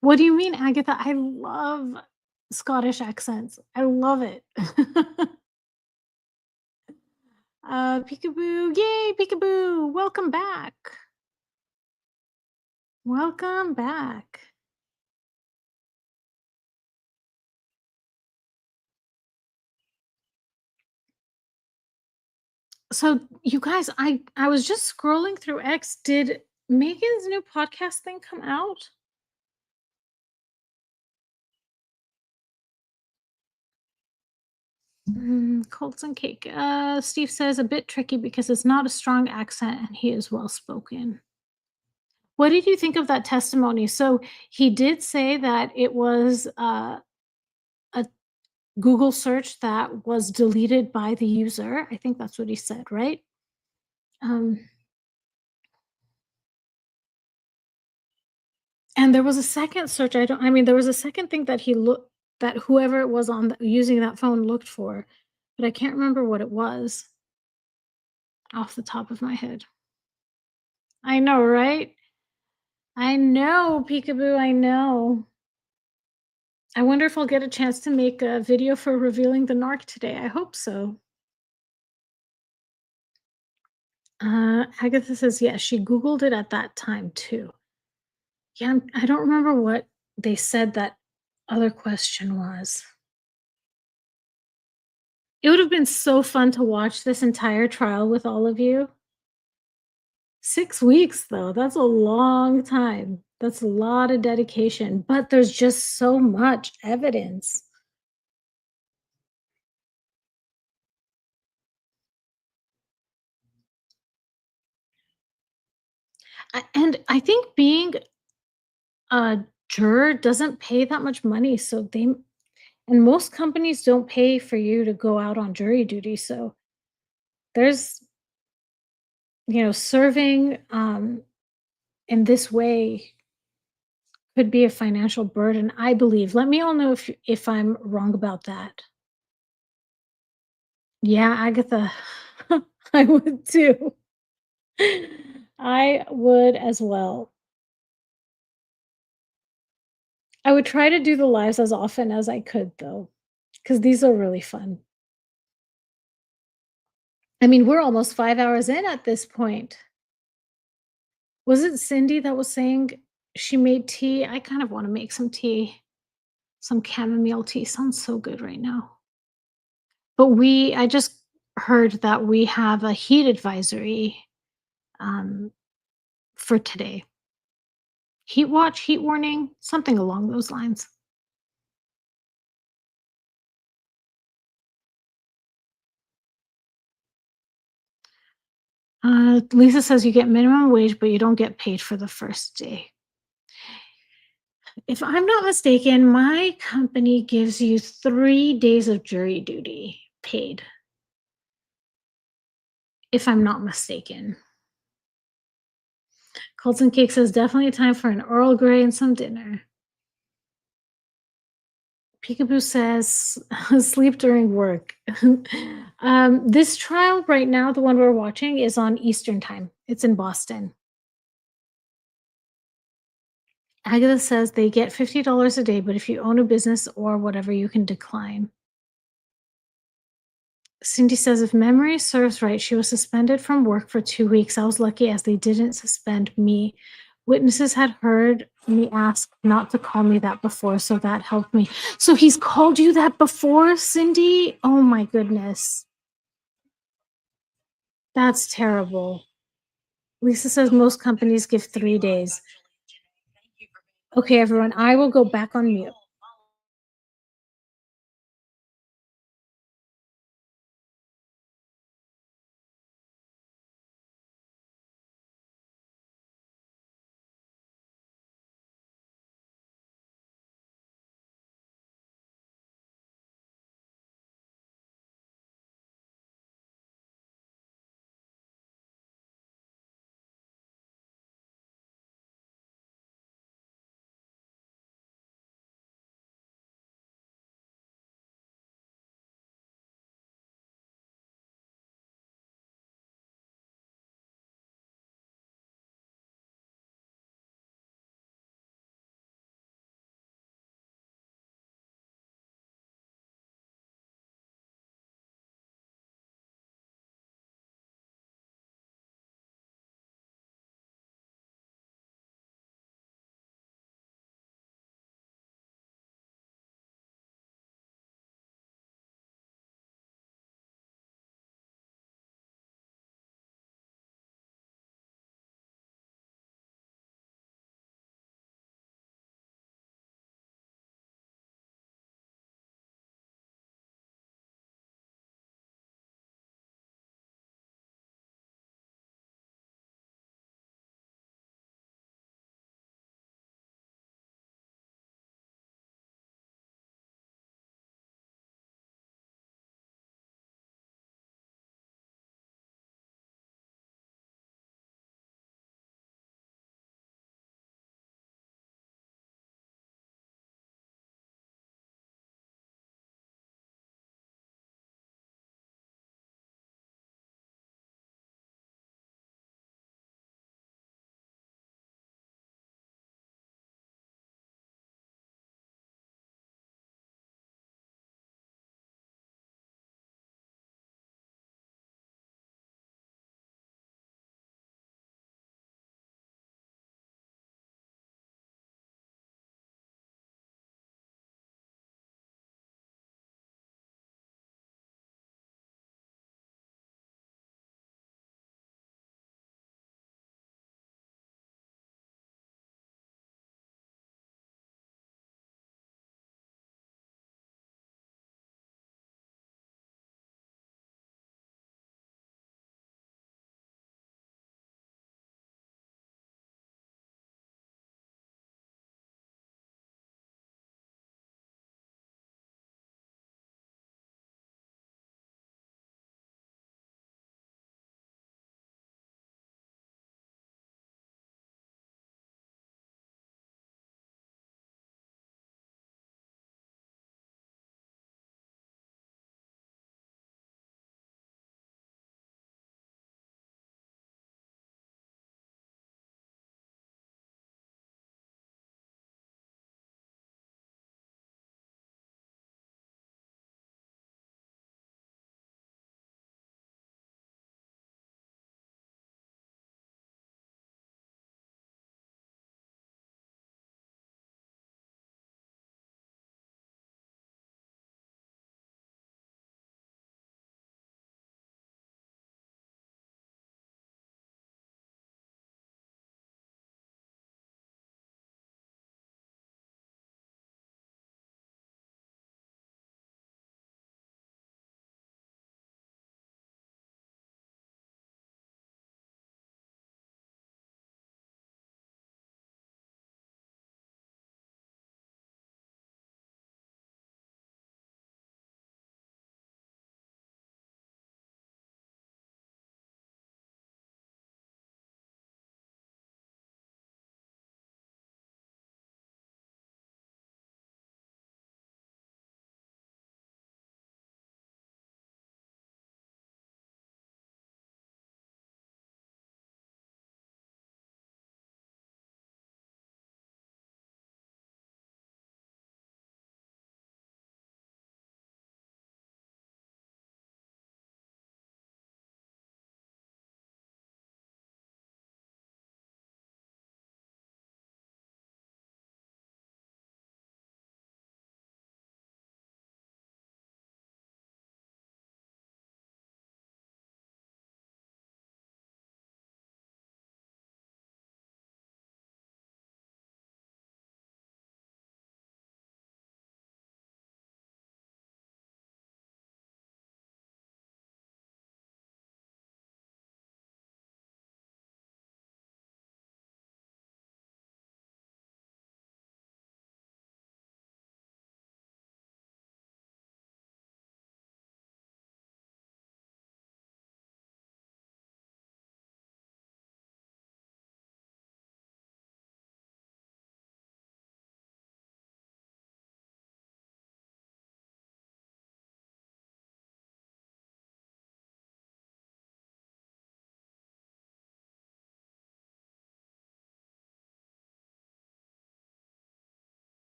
What do you mean, Agatha? I love Scottish accents. I love it. Peekaboo. Yay, peekaboo. Welcome back. Welcome back. So, you guys, I was just scrolling through X. Did Megan's new podcast thing come out? Colts and cake. Steve says a bit tricky because it's not a strong accent and he is well spoken. What did you think of that testimony? So he did say that it was a Google search that was deleted by the user. I think that's what he said, right? Um, and there was a second search. I mean, there was a second thing that he looked that whoever it was on using that phone looked for, but I can't remember what it was off the top of my head. I know, right? I know, peekaboo. I know. I wonder if I'll get a chance to make a video for revealing the narc today. I hope so. Agatha says, yes, she Googled it at that time too. Yeah, I don't remember what they said that other question was. It would have been so fun to watch this entire trial with all of you. 6 weeks, though, that's a long time. That's a lot of dedication, but there's just so much evidence. And I think being a juror doesn't pay that much money, so they and most companies don't pay for you to go out on jury duty, so there's serving, in this way could be a financial burden, I believe. Let me all know if I'm wrong about that. Yeah, Agatha, I would too. I would as well. I would try to do the lives as often as I could, though, because these are really fun. I mean, we're almost 5 hours in at this point. Was it Cindy that was saying she made tea? I kind of wanna make some tea. Some chamomile tea sounds so good right now. But I just heard that we have a heat advisory, um, for today. Heat watch, heat warning, something along those lines. Lisa says you get minimum wage, but you don't get paid for the first day. If I'm not mistaken, my company gives you 3 days of jury duty paid, if I'm not mistaken. Colton Cake says definitely time for an Earl Grey and some dinner. Peekaboo says sleep during work. This trial right now, the one we're watching, is on Eastern time. It's in Boston. Agatha says they get $50 a day, but if you own a business or whatever, you can decline. Cindy says if memory serves right, she was suspended from work for 2 weeks. I was lucky as they didn't suspend me. Witnesses had heard me ask not to call me that before, so that helped me. So he's called you that before, Cindy? Oh my goodness. That's terrible. Lisa says most companies give 3 days. Okay, everyone, I will go back on mute.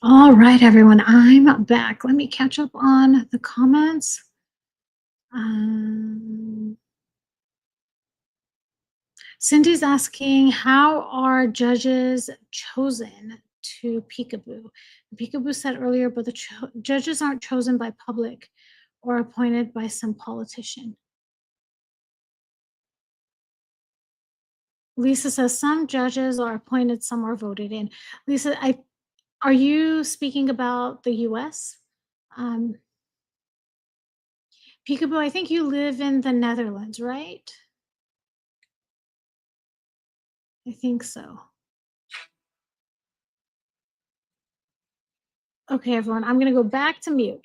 All right, everyone, I'm back. Let me catch up on the comments. Um, Cindy's asking, how are judges chosen to peekaboo? Peekaboo said earlier, but the judges aren't chosen by public or appointed by some politician. Lisa says some judges are appointed, some are voted in. Lisa, are you speaking about the US? Um, Peekaboo, I think you live in the Netherlands, right? I think so. Okay, everyone, I'm gonna go back to mute.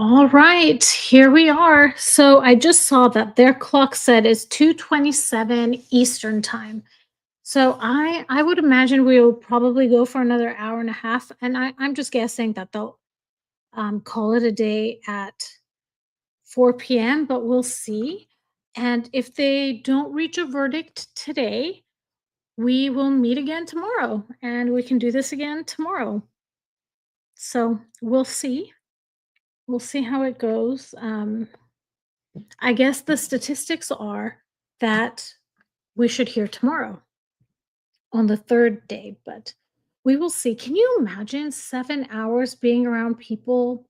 All right, here we are. So I just saw that their clock said it's 2:27 Eastern time. So I would imagine we'll probably go for another hour and a half, and I'm just guessing that they'll call it a day at 4 p.m., but we'll see. And if they don't reach a verdict today, we will meet again tomorrow and we can do this again tomorrow. So we'll see. We'll see how it goes. I guess the statistics are that we should hear tomorrow on the third day, but we will see. Can you imagine 7 hours being around people?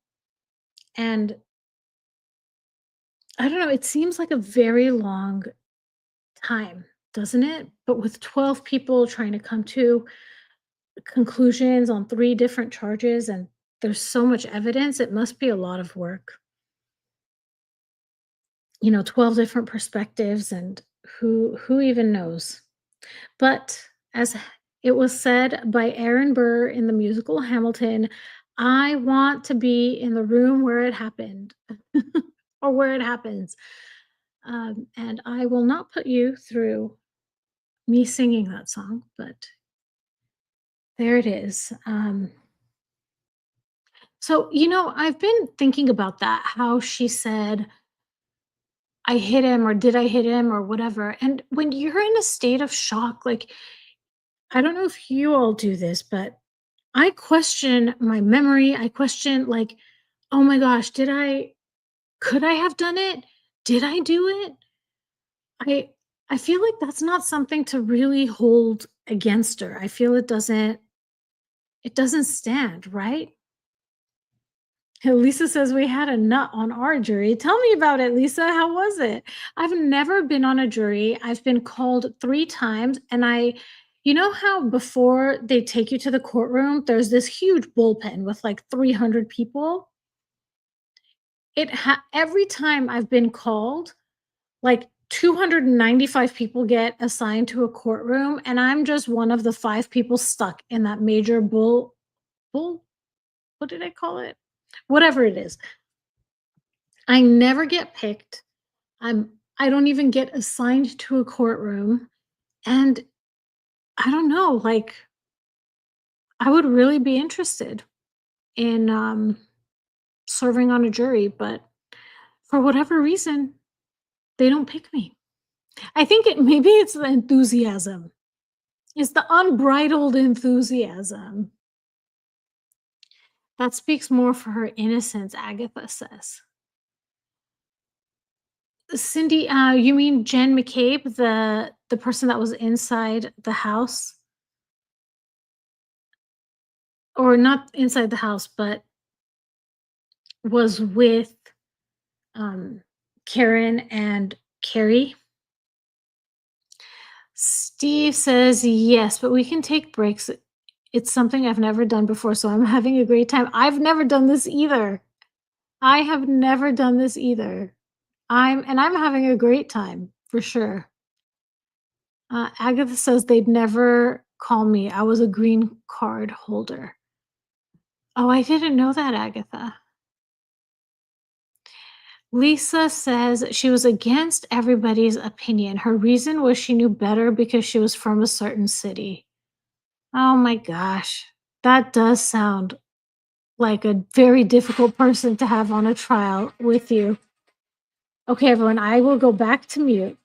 And I don't know, it seems like a very long time, doesn't it? But with 12 people trying to come to conclusions on three different charges and there's so much evidence, it must be a lot of work. 12 different perspectives and who even knows. But as it was said by Aaron Burr in the musical Hamilton, I want to be in the room where it happened or where it happens. And I will not put you through me singing that song, but there it is. So, I've been thinking about that, how she said, I hit him, or did I hit him, or whatever. And when you're in a state of shock, like, I don't know if you all do this, but I question my memory. I question, like, oh my gosh, could I have done it? Did I do it? I, I feel like that's not something to really hold against her. I feel it doesn't stand, right? Lisa says we had a nut on our jury. Tell me about it, Lisa. How was it? I've never been on a jury. I've been called 3 times, and you know how before they take you to the courtroom, there's this huge bullpen with like 300 people? Every time I've been called, like 295 people get assigned to a courtroom, and I'm just one of the 5 people stuck in that major bull, what did I call it? Whatever it is. I never get picked. I don't even get assigned to a courtroom, and I don't know, like, I would really be interested in, serving on a jury, but for whatever reason, they don't pick me. I think maybe it's the enthusiasm. It's the unbridled enthusiasm. That speaks more for her innocence, Agatha says. Cindy, you mean Jen McCabe, the person that was inside the house? Or not inside the house, but was with, um, Karen and Carrie? Steve says, "Yes, but we can take breaks. It's something I've never done before, so I'm having a great time." I've never done this either. I have never done this either. I'm having a great time for sure. Agatha says they'd never call me. I was a green card holder. Oh, I didn't know that, Agatha. Lisa says she was against everybody's opinion. Her reason was she knew better because she was from a certain city. Oh my gosh. That does sound like a very difficult person to have on a trial with you. Okay, everyone, I will go back to mute.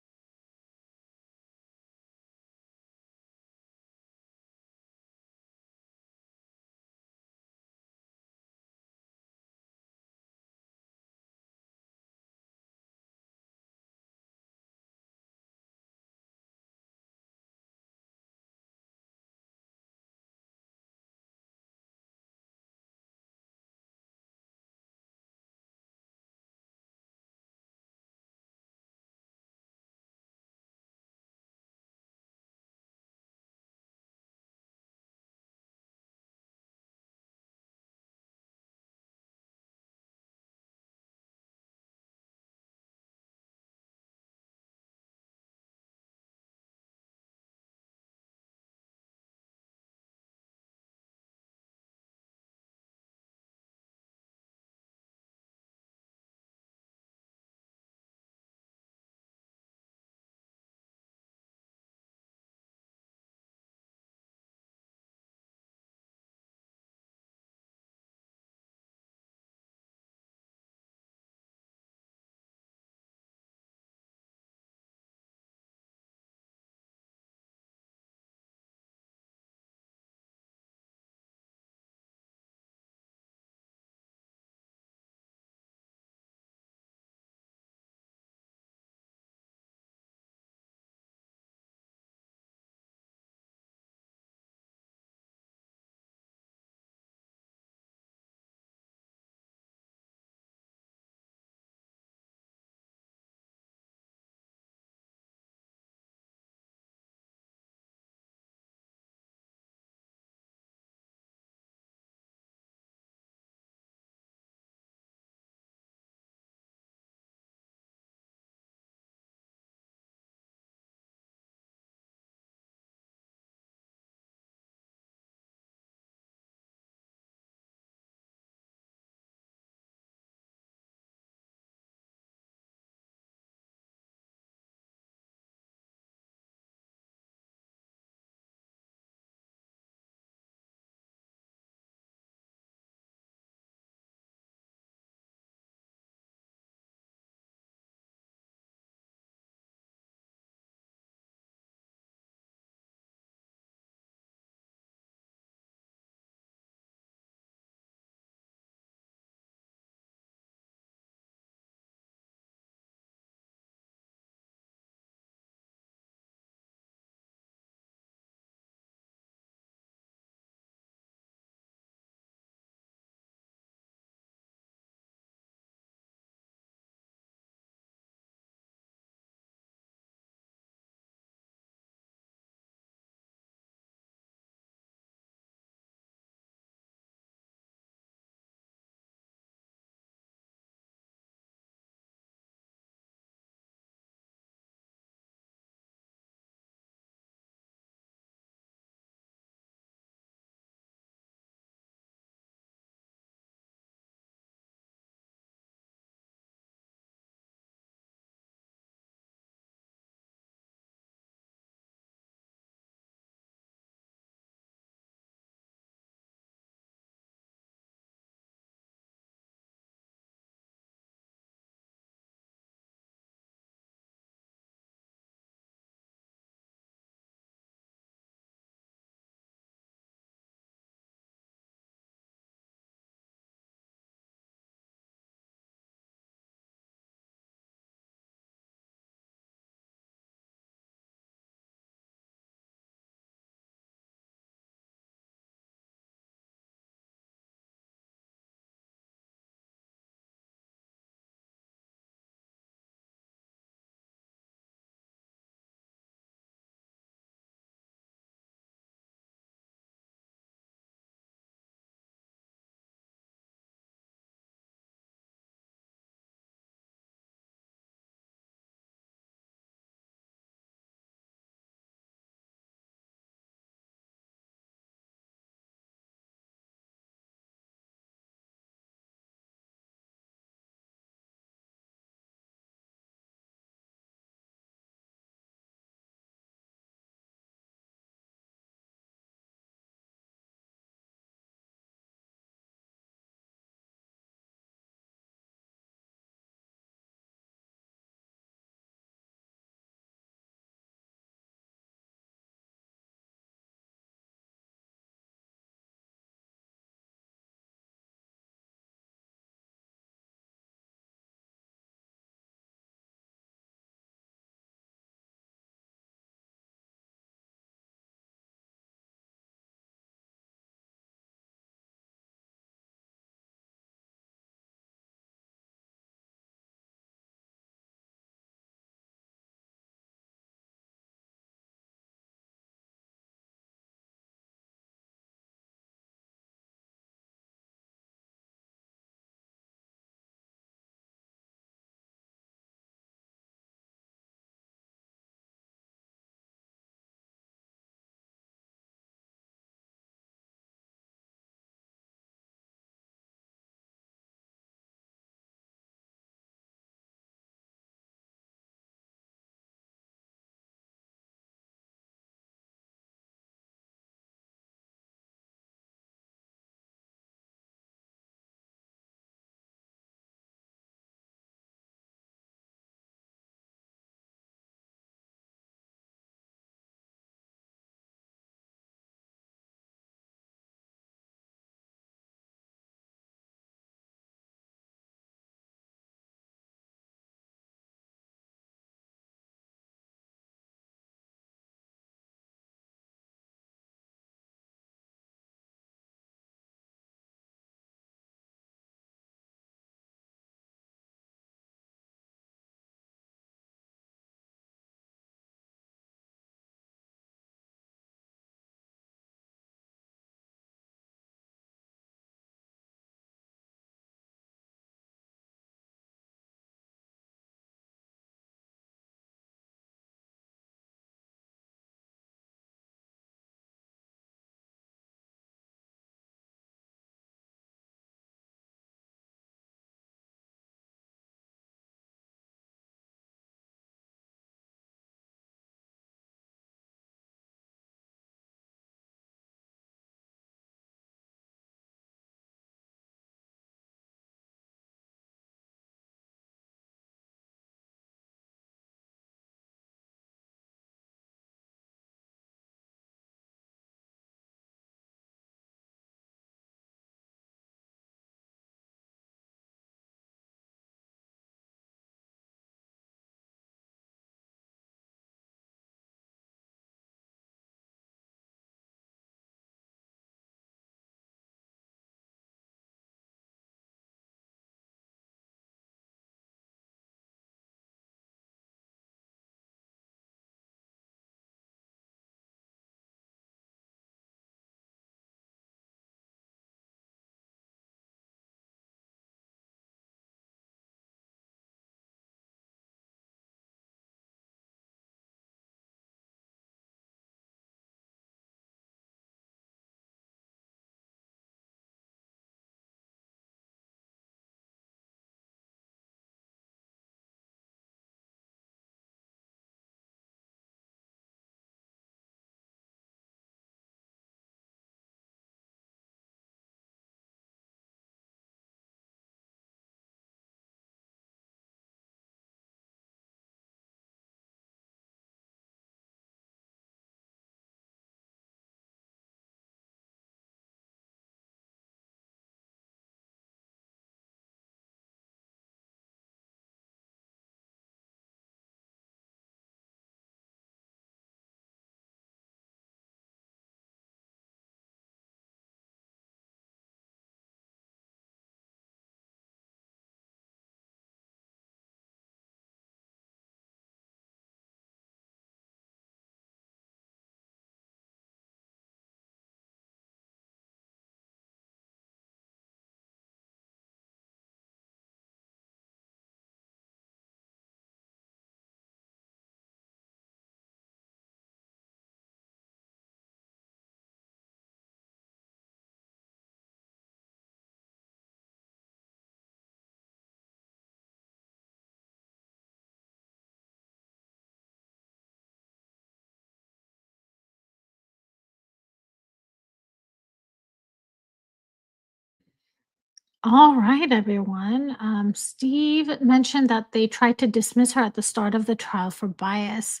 All right, everyone. Steve mentioned that they tried to dismiss her at the start of the trial for bias.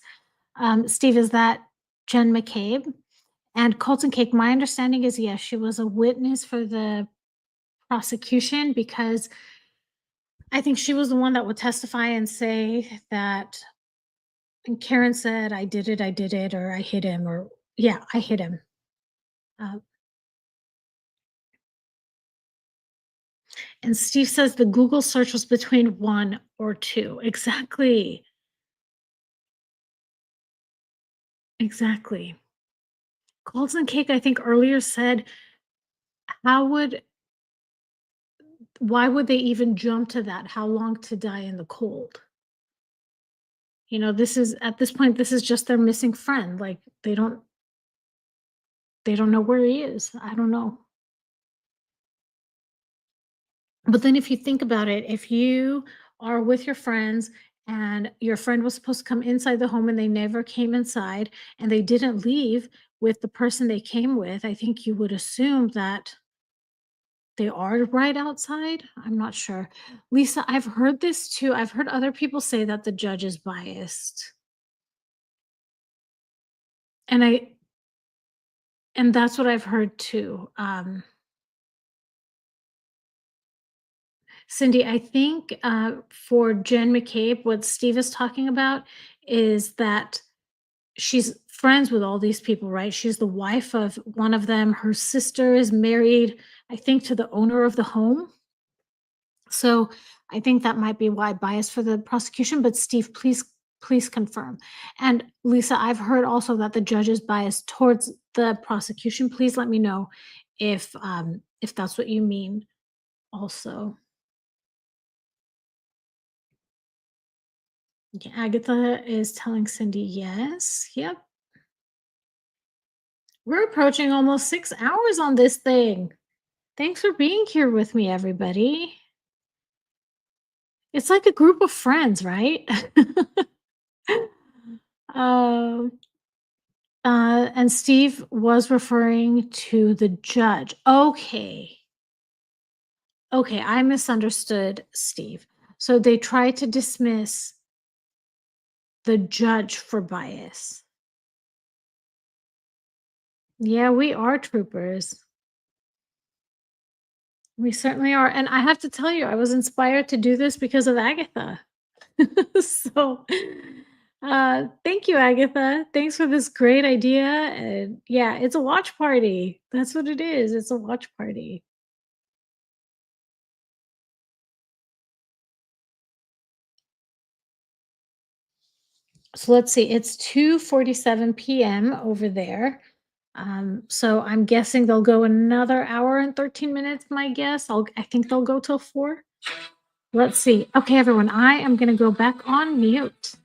Steve, is that Jen McCabe? And Colton Cake, my understanding is yes, she was a witness for the prosecution because I think she was the one that would testify and say that and Karen said, I did it, or I hit him, or yeah, I hit him. Uh, and Steve says the Google search was between one or two. Exactly. Exactly. Colton Cake, I think earlier said, how would, why would they even jump to that? How long to die in the cold? This is at this point, this is just their missing friend. Like they don't know where he is. I don't know. But then if you think about it, if you are with your friends and your friend was supposed to come inside the home and they never came inside and they didn't leave with the person they came with, I think you would assume that they are right outside. I'm not sure. Lisa, I've heard this too. I've heard other people say that the judge is biased. And that's what I've heard too. Cindy, I think for Jen McCabe, what Steve is talking about is that she's friends with all these people, right? She's the wife of one of them. Her sister is married, I think, to the owner of the home. So I think that might be why bias for the prosecution. But Steve, please confirm. And Lisa, I've heard also that the judge is biased towards the prosecution. Please let me know if that's what you mean also. Yeah, Agatha is telling Cindy yes. Yep. We're approaching almost 6 hours on this thing. Thanks for being here with me, everybody. It's like a group of friends, right? um, and Steve was referring to the judge. Okay. Okay, I misunderstood Steve. So they tried to dismiss the judge for bias. Yeah, we are troopers. We certainly are. And I have to tell you, I was inspired to do this because of Agatha. So, thank you, Agatha. Thanks for this great idea. And yeah, it's a watch party. That's what it is. It's a watch party. So let's see. It's 2:47 p.m. over there. So I'm guessing they'll go another hour and 13 minutes, my guess. I think they'll go till 4. Let's see. Okay, everyone, I am going to go back on mute.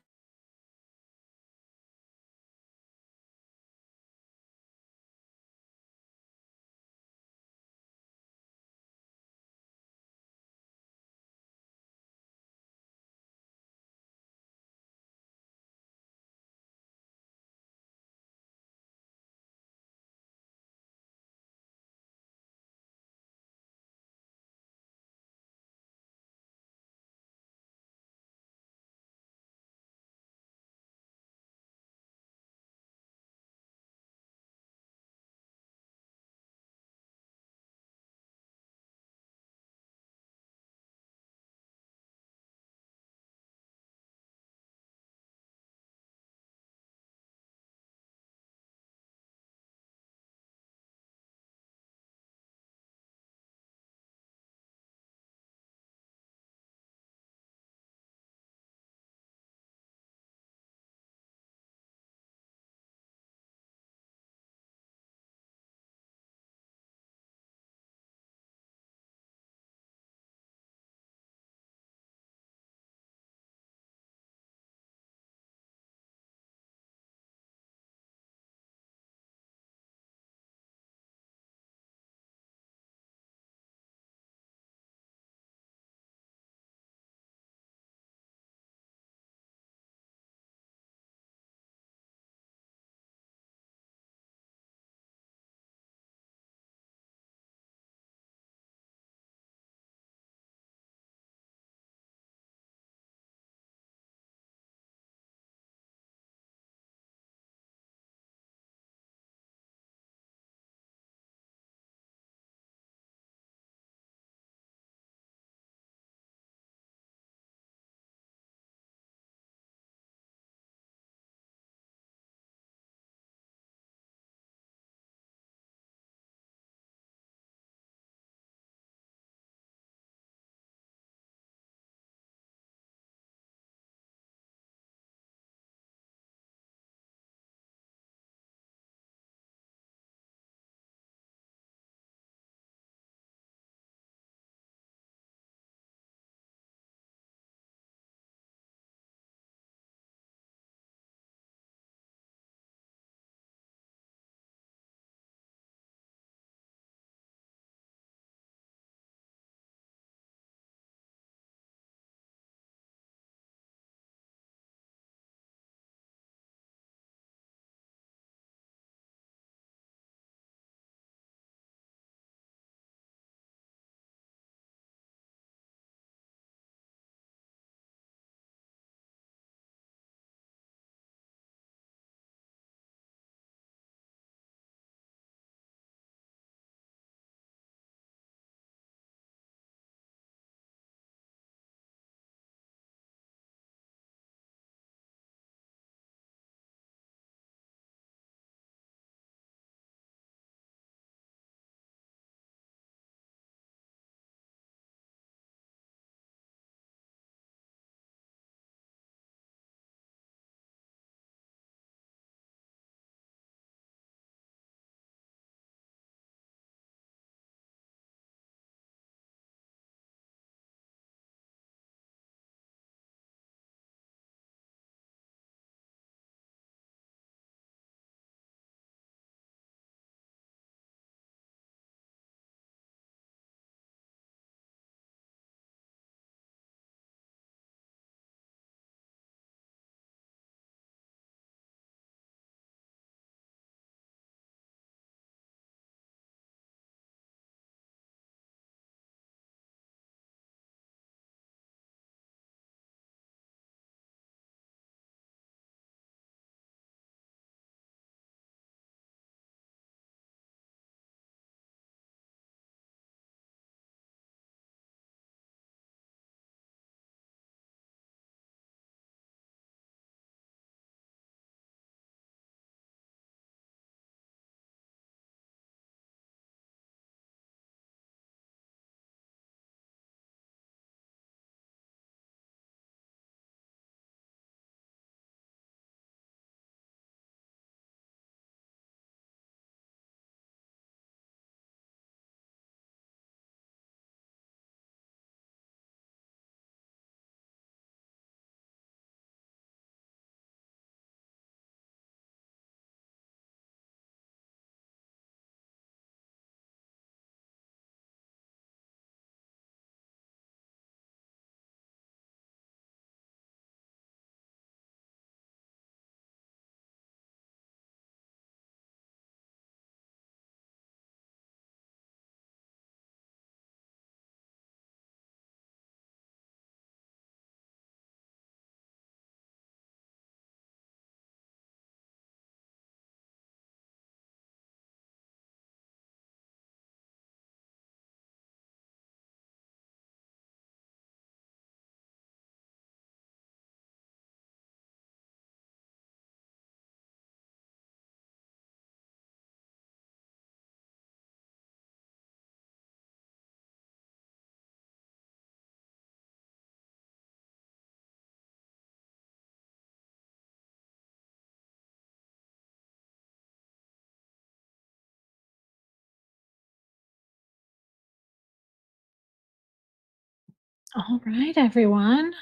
All right, everyone.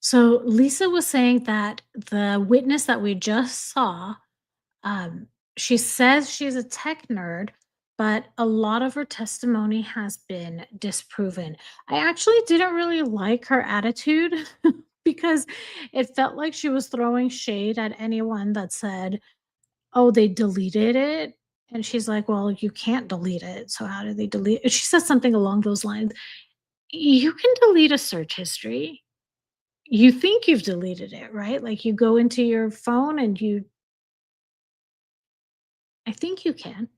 So Lisa was saying that the witness that we just saw, um, she says she's a tech nerd, but a lot of her testimony has been disproven. I actually didn't really like her attitude because it felt like she was throwing shade at anyone that said, "Oh, they deleted it." And she's like, "Well, you can't delete it. So how do they delete it?" She said something along those lines. You can delete a search history. You think you've deleted it, right? Like, you go into your phone and I think you can.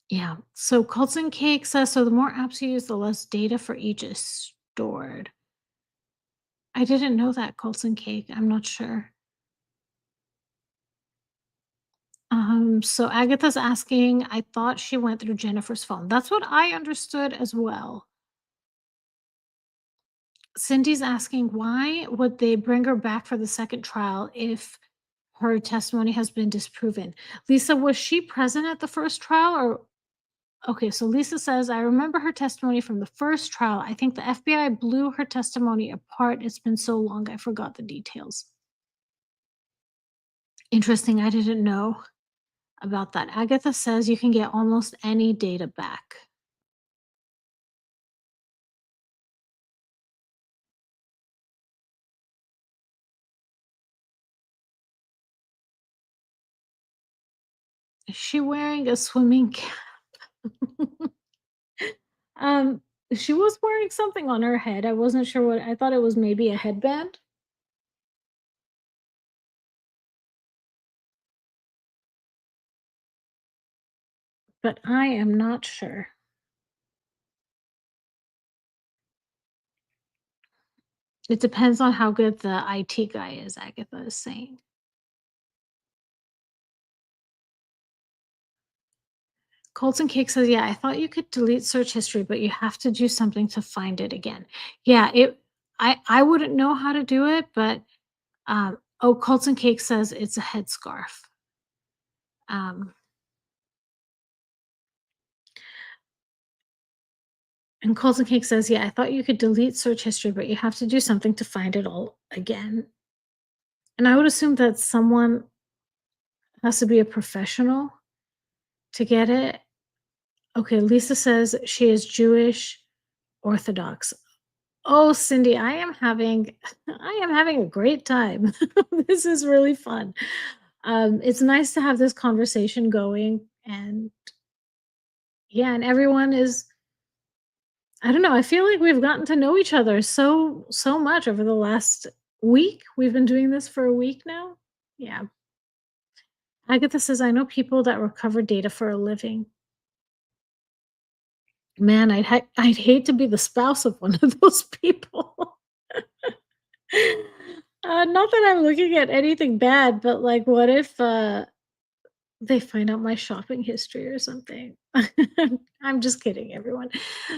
Yeah. So Colton Cake says, "So the more apps you use, the less data for each is stored." I didn't know that, Colton Cake. I'm not sure. So Agatha's asking, "I thought she went through Jennifer's phone." That's what I understood as well. Cindy's asking, "Why would they bring her back for the second trial if her testimony has been disproven?" Lisa, was she present at the first trial or okay, so Lisa says, "I remember her testimony from the first trial. I think the FBI blew her testimony apart. It's been so long, I forgot the details." Interesting. I didn't know about that. Agatha says you can get almost any data back. Is she wearing a swimming cap? um, she was wearing something on her head. I wasn't sure what I thought it was maybe a headband, but I am not sure. It depends on how good the IT guy is, Agatha is saying. Colton Cake says, "Yeah, I thought you could delete search history, but you have to do something to find it again." Yeah, I wouldn't know how to do it, but oh, Colton Cake says it's a headscarf. Um, and Colton Cake says, "Yeah, I thought you could delete search history, but you have to do something to find it all again." And I would assume that someone has to be a professional to get it. Okay, Lisa says she is Jewish Orthodox. Oh, Cindy, I am having a great time. This is really fun. It's nice to have this conversation going and yeah, and everyone is I don't know, I feel like we've gotten to know each other so much over the last week. We've been doing this for a week now. Yeah. Agatha says, "I know people that recover data for a living." Man, I'd hate to be the spouse of one of those people. Not that I'm looking at anything bad, but, like, what if, they find out my shopping history or something? I'm just kidding, everyone.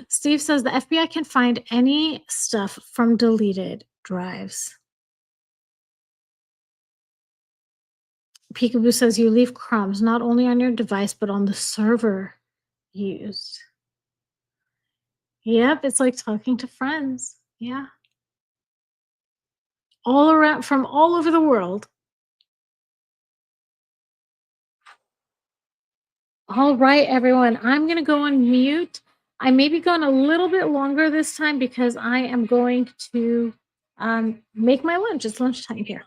Steve says, "The FBI can find any stuff from deleted drives." Peekaboo says, "You leave crumbs not only on your device, but on the server used." Yep, it's like talking to friends. Yeah. All around from all over the world. All right, everyone. I'm going to go on mute. I may be going a little bit longer this time because I am going to make my lunch. It's lunchtime here.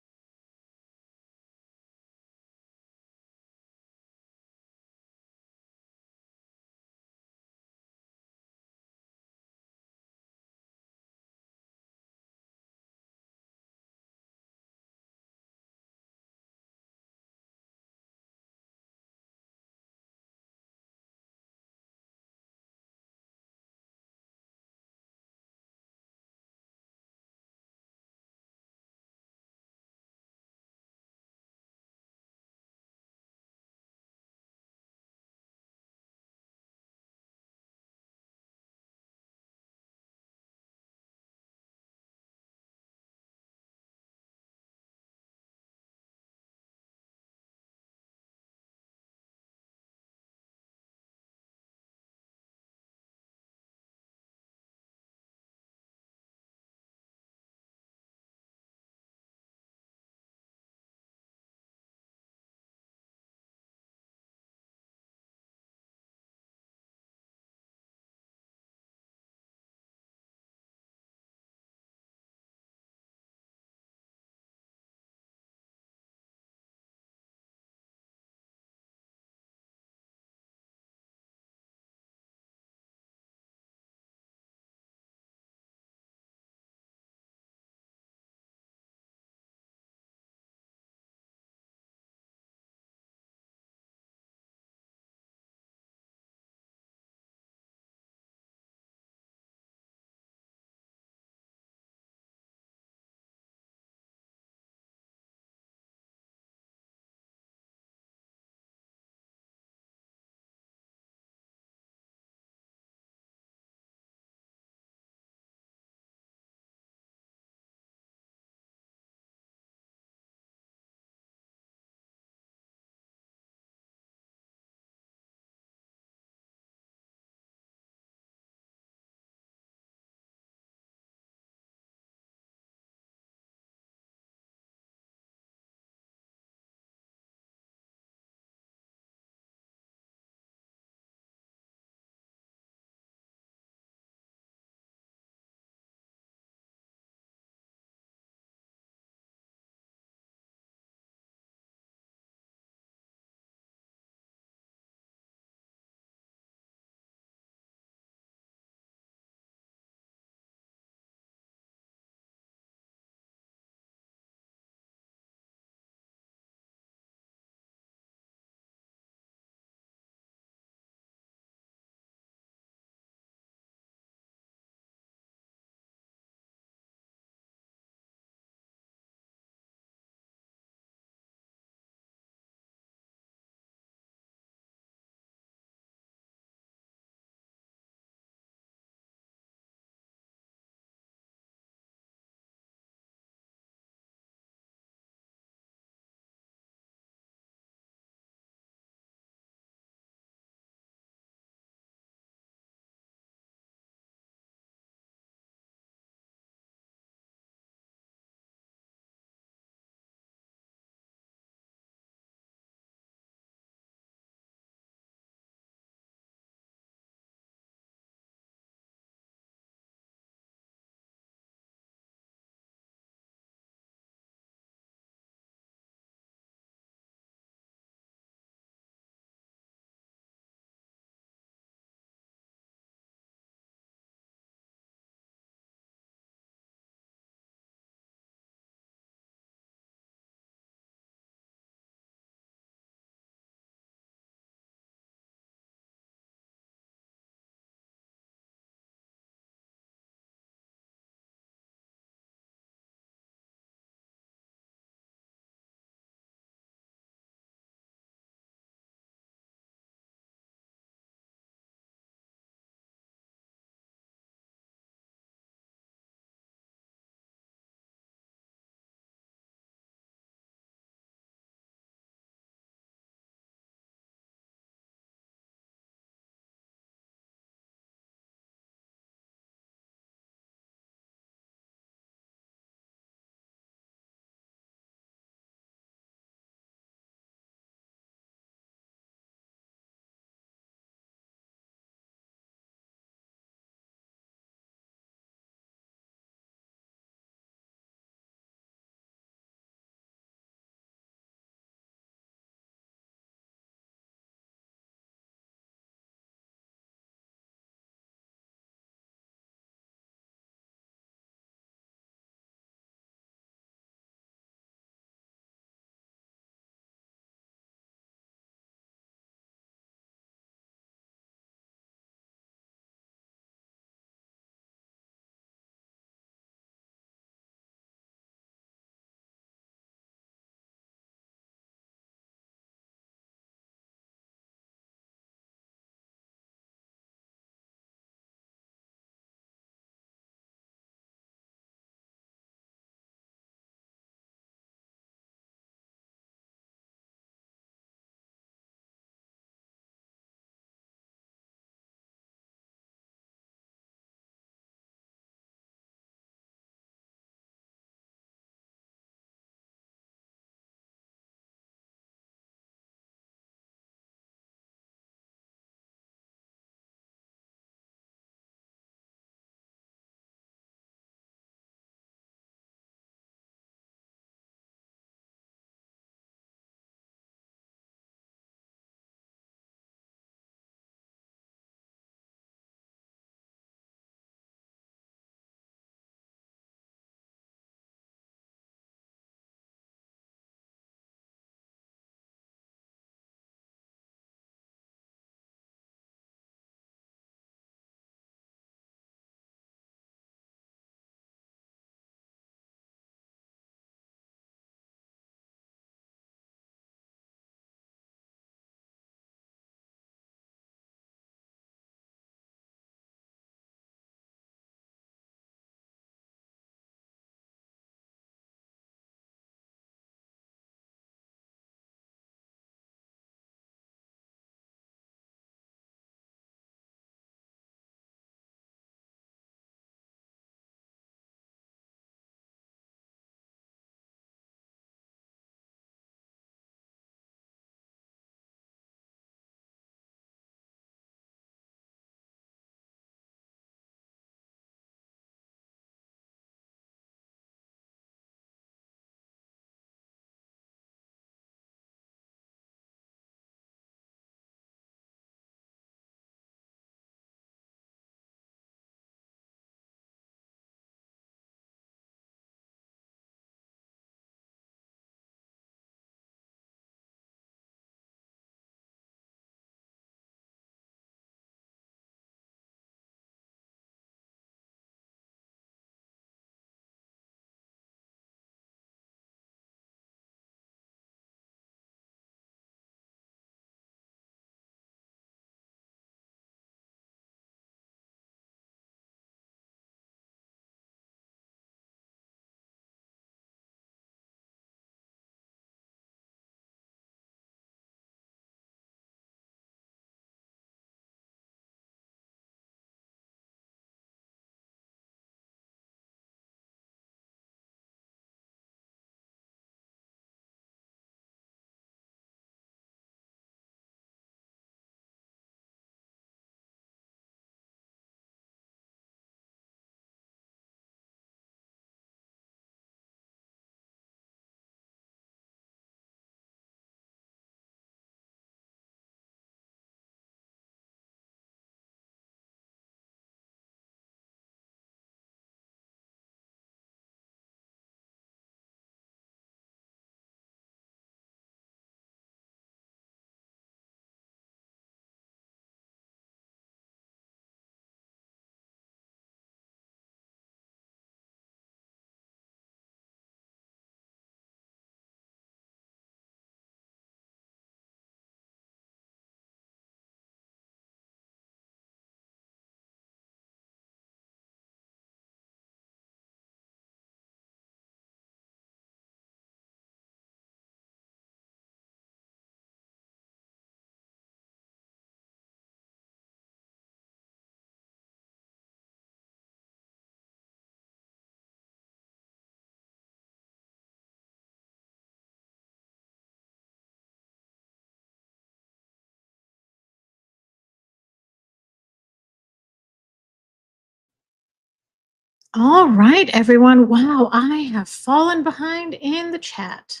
All right, everyone. Wow, I have fallen behind in the chat.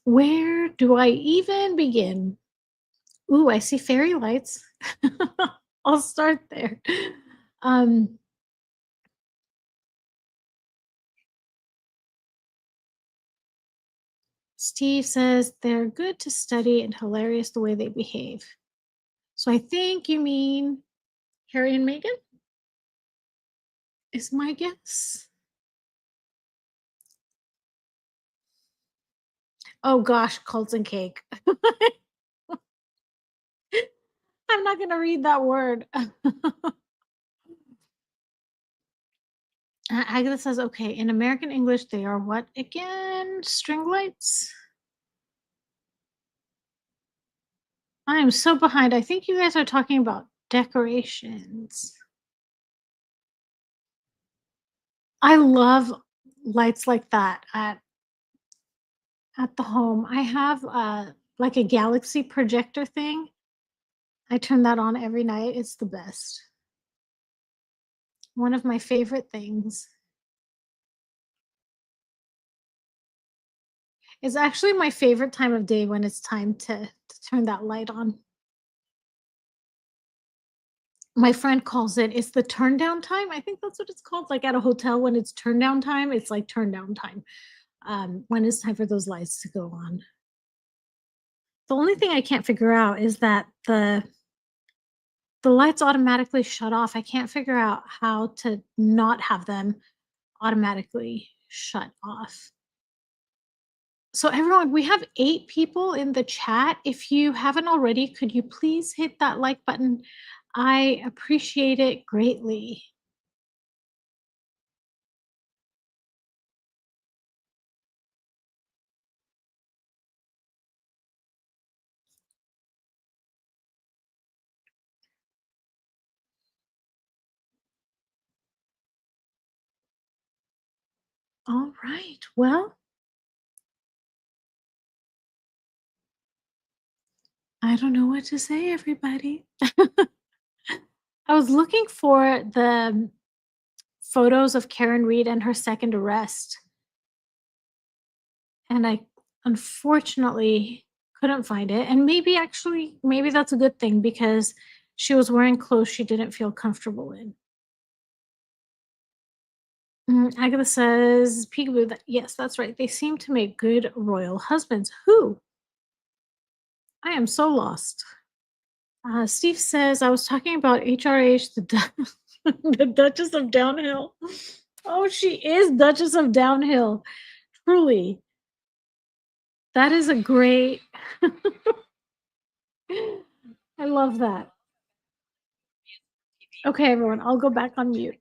Where do I even begin? Ooh, I see fairy lights. I'll start there. Um, Steve says they're good to study and hilarious the way they behave. So I think you mean Harry and Meghan is my guess. Oh gosh, Cults and Cake. I'm not gonna read that word. Agatha says, okay, in American English, they are what again? String lights? I am so behind. I think you guys are talking about decorations. I love lights like that at the home. I have like a galaxy projector thing. I turn that on every night. It's the best. One of my favorite things. It's actually my favorite time of day when it's time to turn that light on. My friend calls it's the turn down time. I think that's what it's called. Like at a hotel when it's turn down time, it's like turn down time. When it's time for those lights to go on. The only thing I can't figure out is that the lights automatically shut off. I can't figure out how to not have them automatically shut off. So everyone, we have 8 people in the chat. If you haven't already, could you please hit that like button? I appreciate it greatly. All right. Well, I don't know what to say, everybody. I was looking for the photos of Karen Reed and her second arrest, and I unfortunately couldn't find it. And maybe actually, maybe that's a good thing because she was wearing clothes she didn't feel comfortable in. Agatha says, Peekaboo, yes, that's right. They seem to make good royal husbands. Who? I am so lost. Steve says, I was talking about HRH, the Duchess of Downhill. Oh, she is Duchess of Downhill. Truly. That is a great. I love that. Okay, everyone, I'll go back on mute.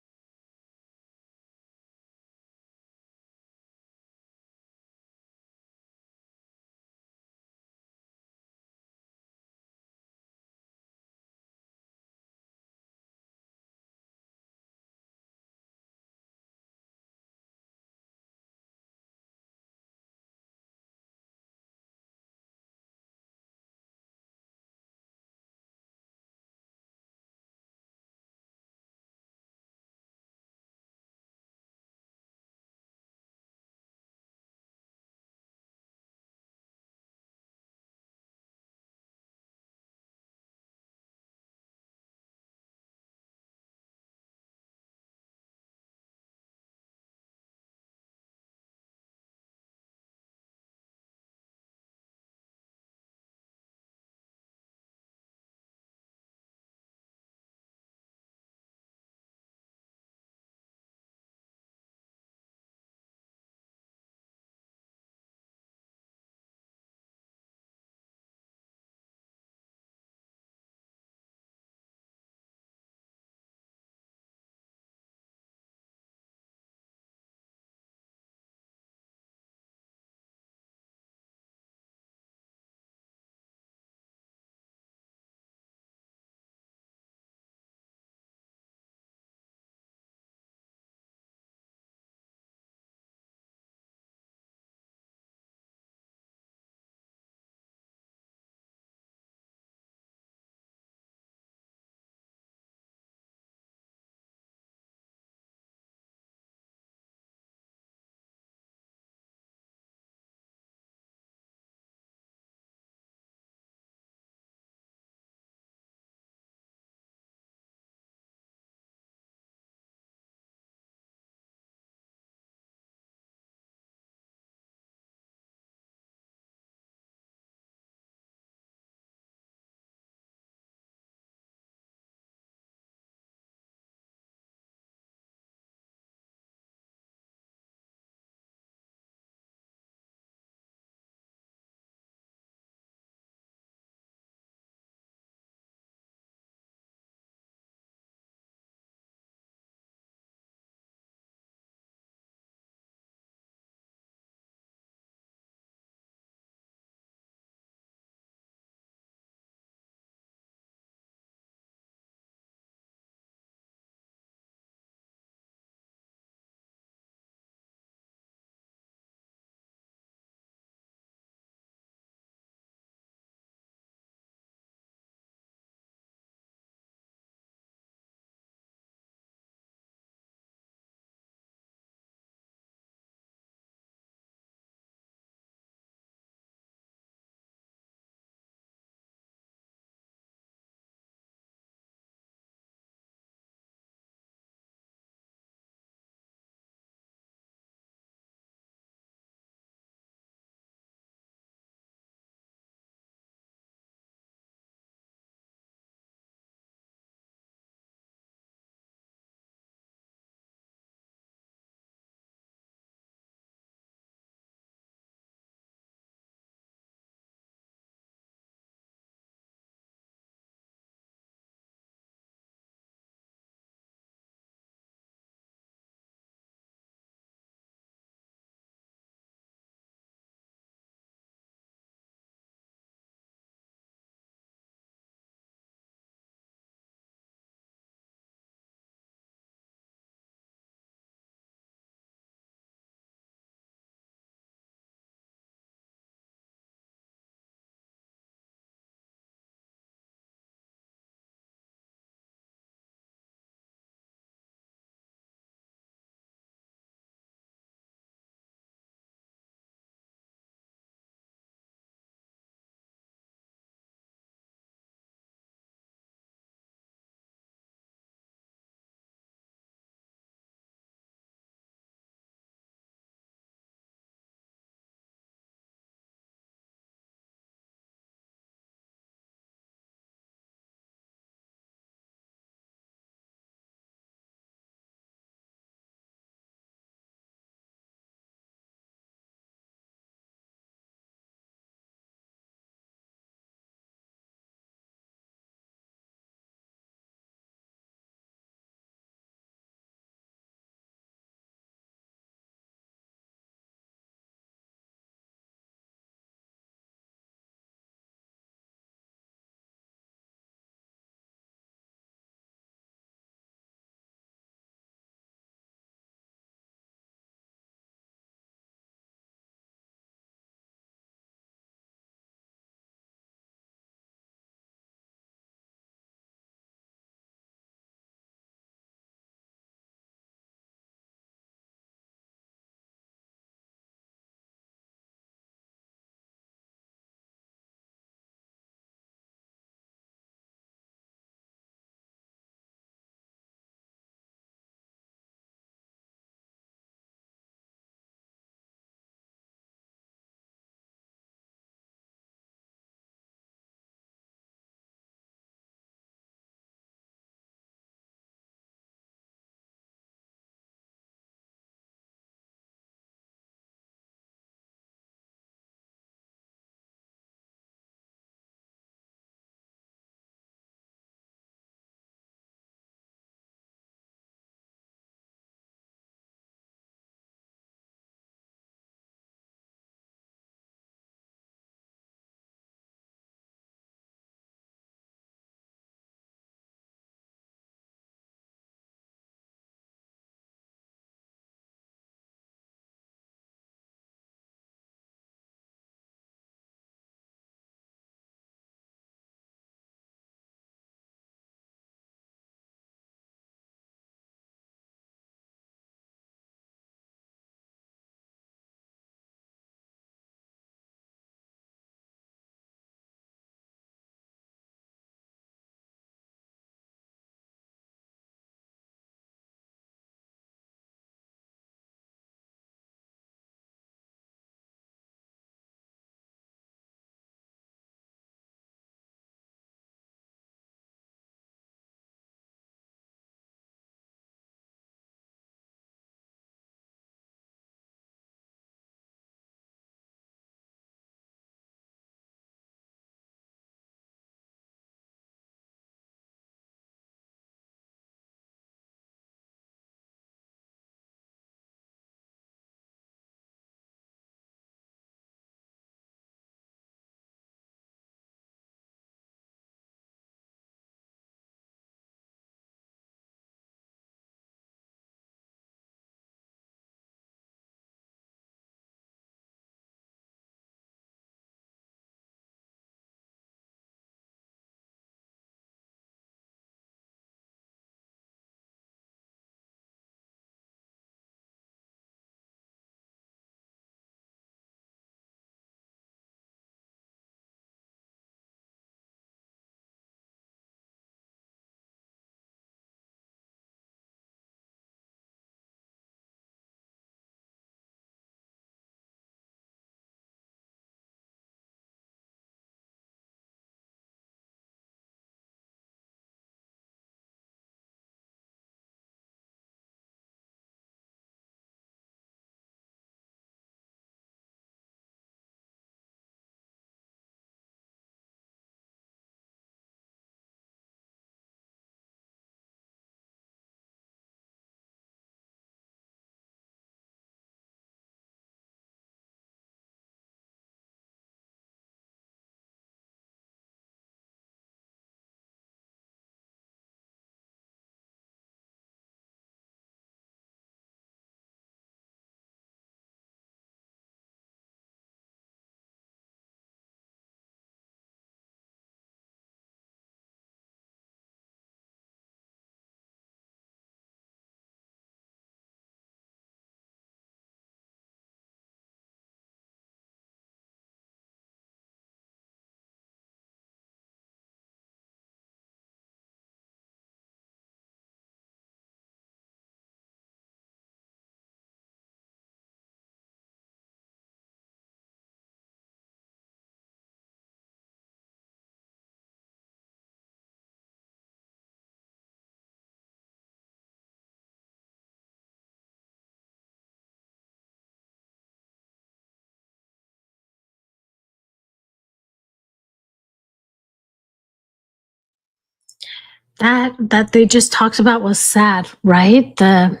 That they just talked about was sad, right? That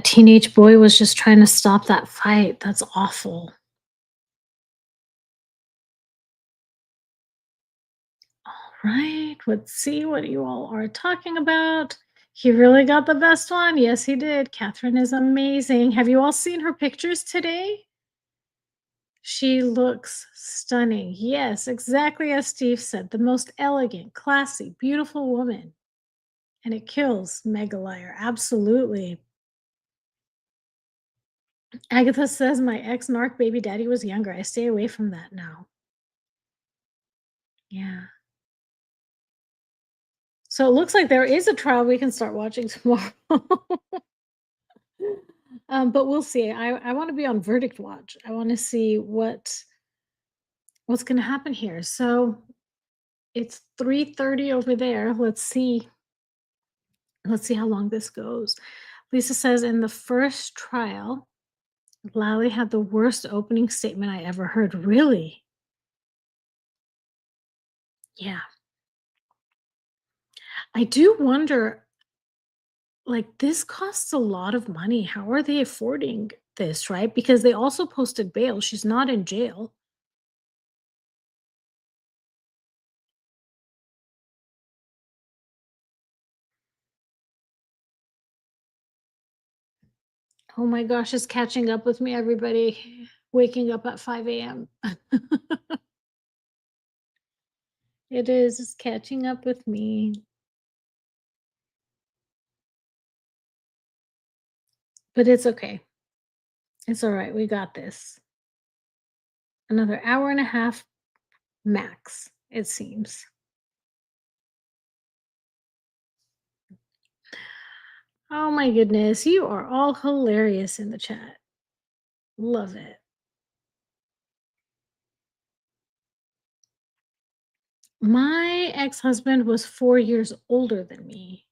teenage boy was just trying to stop that fight. That's awful. Right. Let's see what you all are talking about. He really got the best one. Yes, he did. Catherine is amazing. Have you all seen her pictures today? She looks stunning. Yes, exactly as Steve said. The most elegant, classy, beautiful woman. And it kills Megalier. Absolutely. Agatha says my ex narc baby daddy was younger. I stay away from that now. Yeah. So it looks like there is a trial we can start watching tomorrow. But we'll see. I want to be on verdict watch. I want to see what's going to happen here. So it's 3:30 over there. Let's see how long this goes. Lisa says in the first trial, Lally had the worst opening statement I ever heard. Really? Yeah. I do wonder, like, this costs a lot of money. How are they affording this, right? Because they also posted bail. She's not in jail. Oh my gosh, it's catching up with me, everybody. Waking up at 5 a.m. It is. It's catching up with me. But it's okay. It's all right. We got this. Another hour and a half max, it seems. Oh my goodness. You are all hilarious in the chat. Love it. My ex husband was 4 years older than me,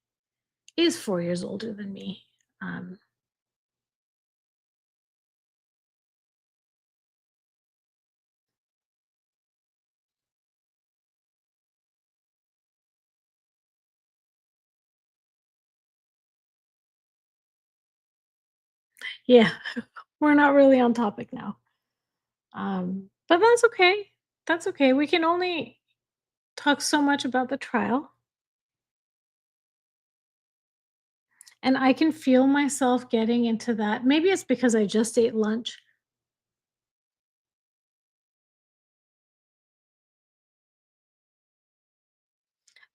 is 4 years older than me. Um, yeah, we're not really on topic now. But that's okay. That's okay. We can only talk so much about the trial. And I can feel myself getting into that. Maybe it's because I just ate lunch.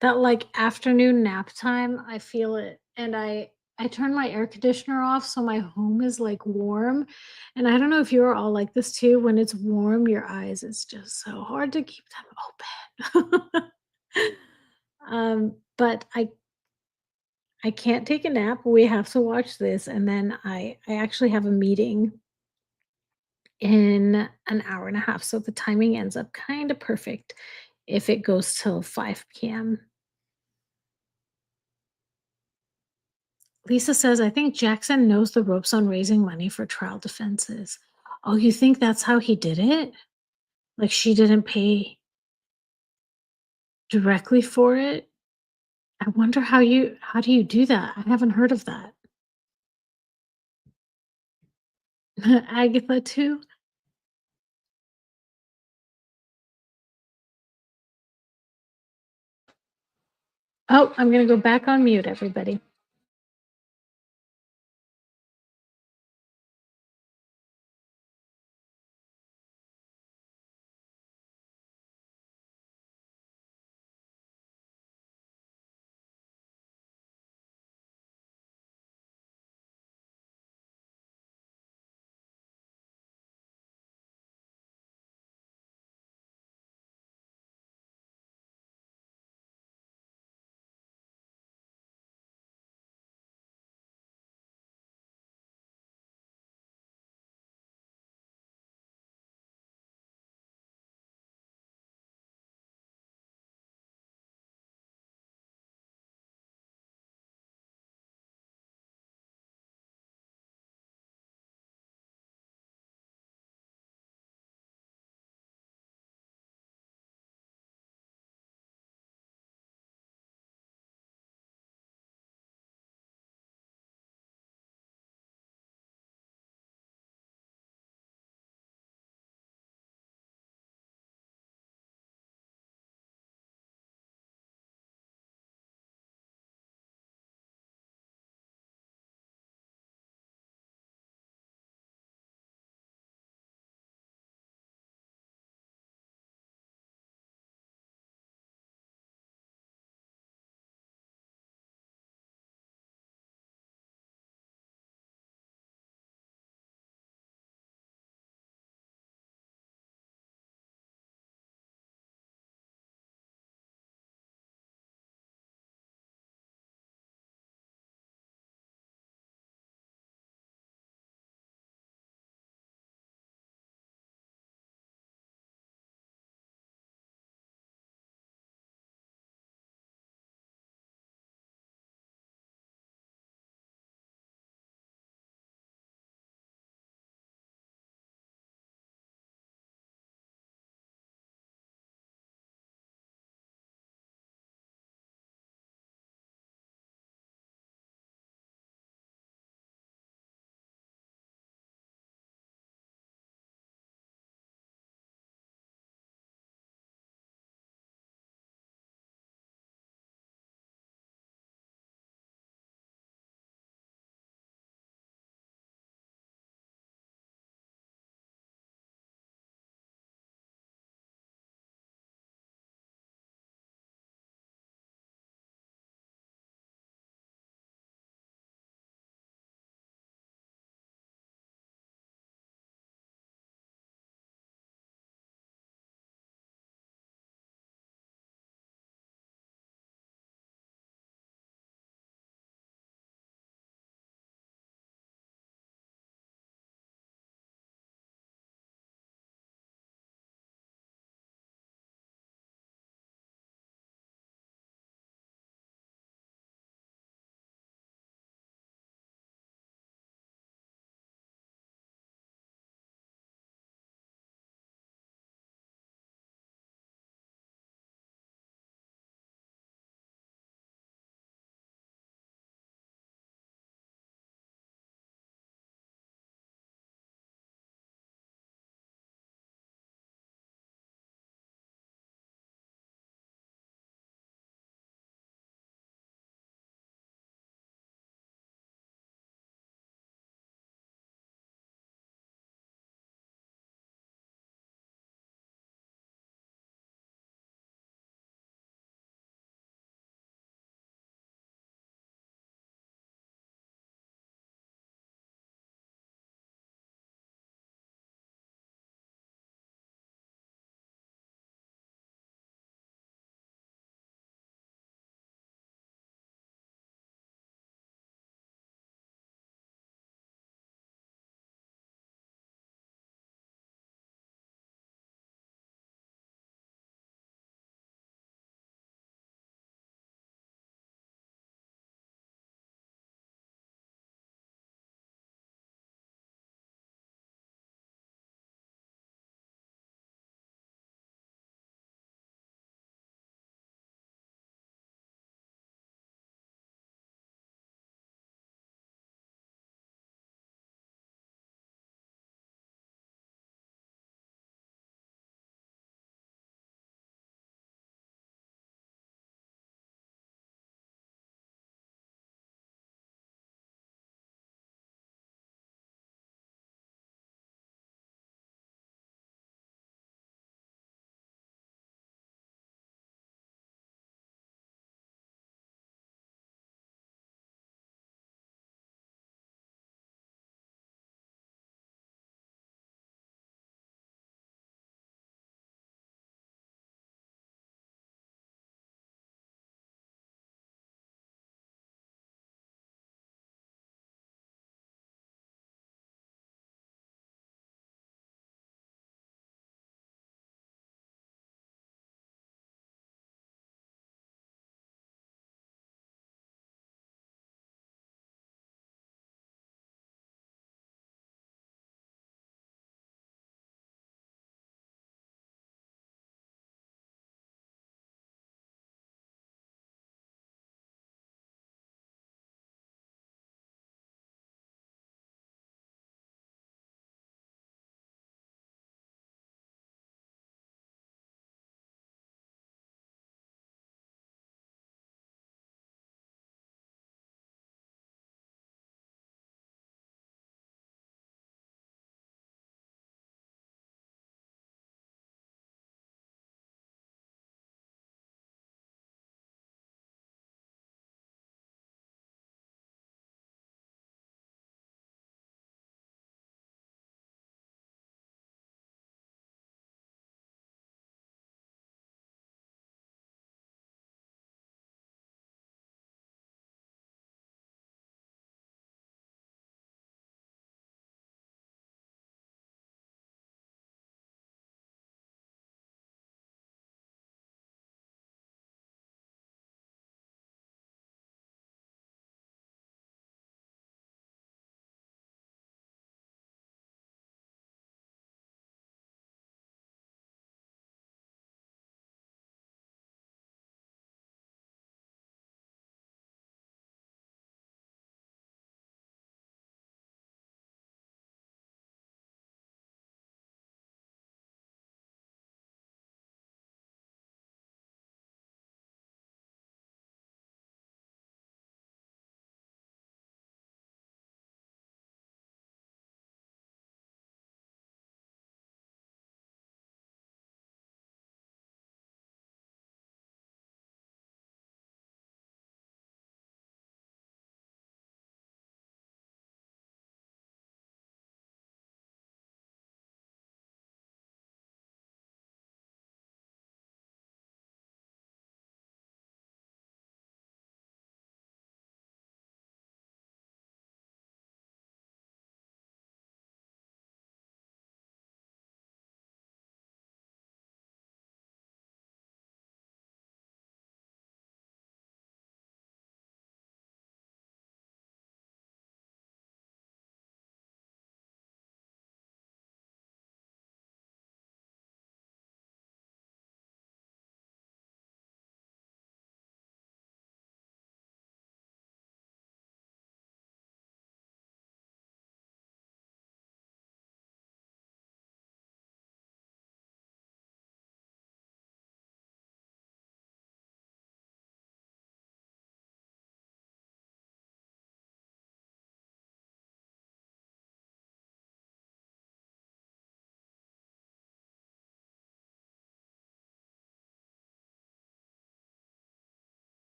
That like afternoon nap time, I feel it. And I turn my air conditioner off so my home is like warm. And I don't know if you're all like this too. When it's warm, your eyes, it's just so hard to keep them open. But I can't take a nap. We have to watch this. And then I actually have a meeting in an hour and a half. So the timing ends up kind of perfect if it goes till 5 p.m. Lisa says, I think Jackson knows the ropes on raising money for trial defenses. Oh, you think that's how he did it? Like she didn't pay directly for it? I wonder how do you do that? I haven't heard of that. Agatha too? Oh, I'm gonna go back on mute, everybody.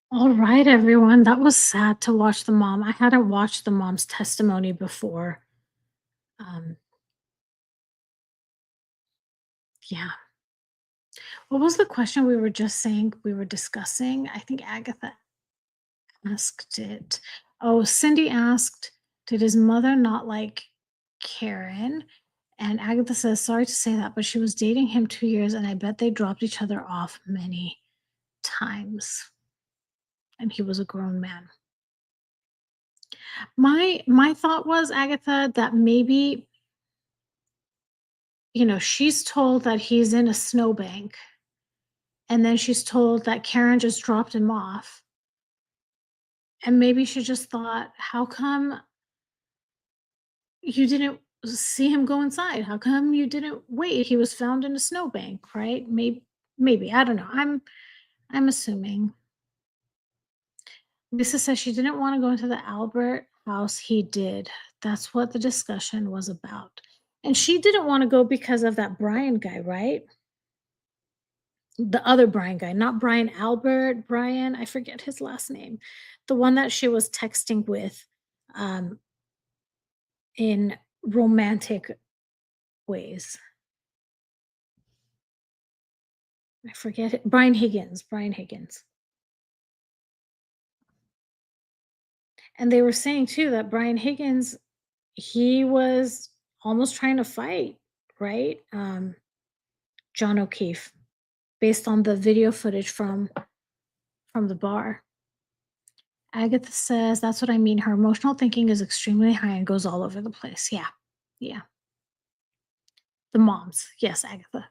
All right, everyone. That was sad to watch the mom. I hadn't watched the mom's testimony before. Um, yeah. What was the question we were just saying we were discussing? I think Agatha asked it. Oh, Cindy asked, did his mother not like Karen? And Agatha says, sorry to say that, but she was dating him 2 years and I bet they dropped each other off many times. And he was a grown man. My thought was, Agatha, that maybe, she's told that he's in a snowbank, and then she's told that Karen just dropped him off. And maybe she just thought, how come you didn't see him go inside? How come you didn't wait? He was found in a snowbank, right? Maybe. I don't know. I'm assuming. Lisa says she didn't want to go into the Albert house. He did. That's what the discussion was about. And she didn't want to go because of that Brian guy, right? The other Brian guy, not Brian Albert, Brian, I forget his last name. The one that she was texting with um, in romantic ways. I forget it. Brian Higgins, Brian Higgins. And they were saying too that Brian Higgins, he was almost trying to fight, right? John O'Keefe, based on the video footage from the bar. Agatha says, that's what I mean. Her emotional thinking is extremely high and goes all over the place. Yeah. Yeah. The moms. Yes, Agatha.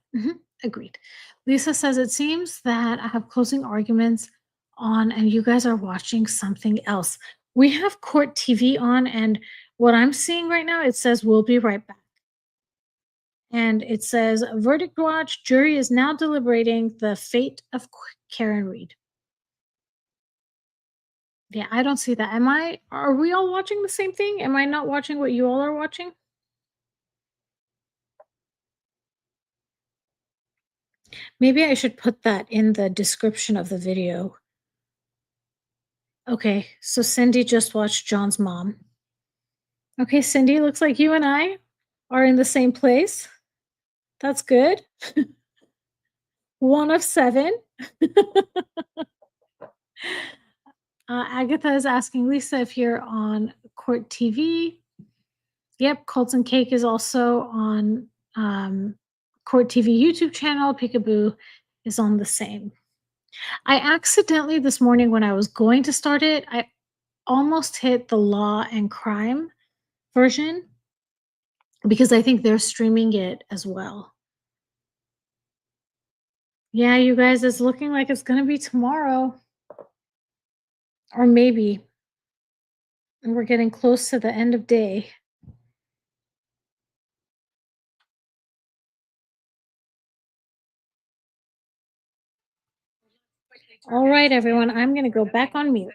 Agreed. Lisa says, it seems that I have closing arguments on and you guys are watching something else. We have court TV on, and what I'm seeing right now, it says we'll be right back. And it says, verdict watch, jury is now deliberating the fate of Karen Reed. Yeah, I don't see that. Are we all watching the same thing? Am I not watching what you all are watching? Maybe I should put that in the description of the video. Okay, so Cindy just watched John's mom. Okay, Cindy, looks like you and I are in the same place. That's good. One of seven. Agatha is asking Lisa if you're on Court TV. Yep, Colton Cake is also on Court TV YouTube channel. Peekaboo is on the same. I accidentally this morning when I was going to start it, I almost hit the Law and Crime version because I think they're streaming it as well. Yeah, you guys, it's looking like it's gonna be tomorrow. Or maybe. And we're getting close to the end of day. All right, everyone, I'm gonna go back on mute.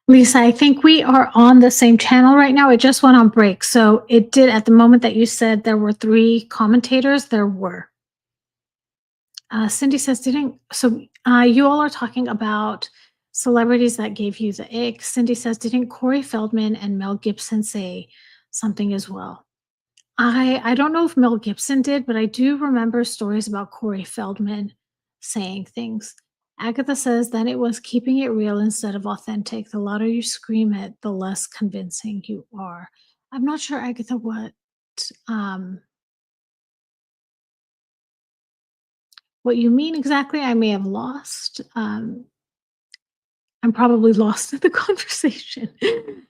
Lisa, I think we are on the same channel right now. It just went on break. So it did at the moment that you said there were three commentators, there were. Cindy says, didn't so you all are talking about celebrities that gave you the ick. Cindy says, didn't Corey Feldman and Mel Gibson say something as well? I don't know if Mel Gibson did, but I do remember stories about Corey Feldman saying things. Agatha says, then it was keeping it real instead of authentic. The louder you scream it, the less convincing you are. I'm not sure, Agatha, um what you mean exactly. I may have lost. I'm probably lost in the conversation.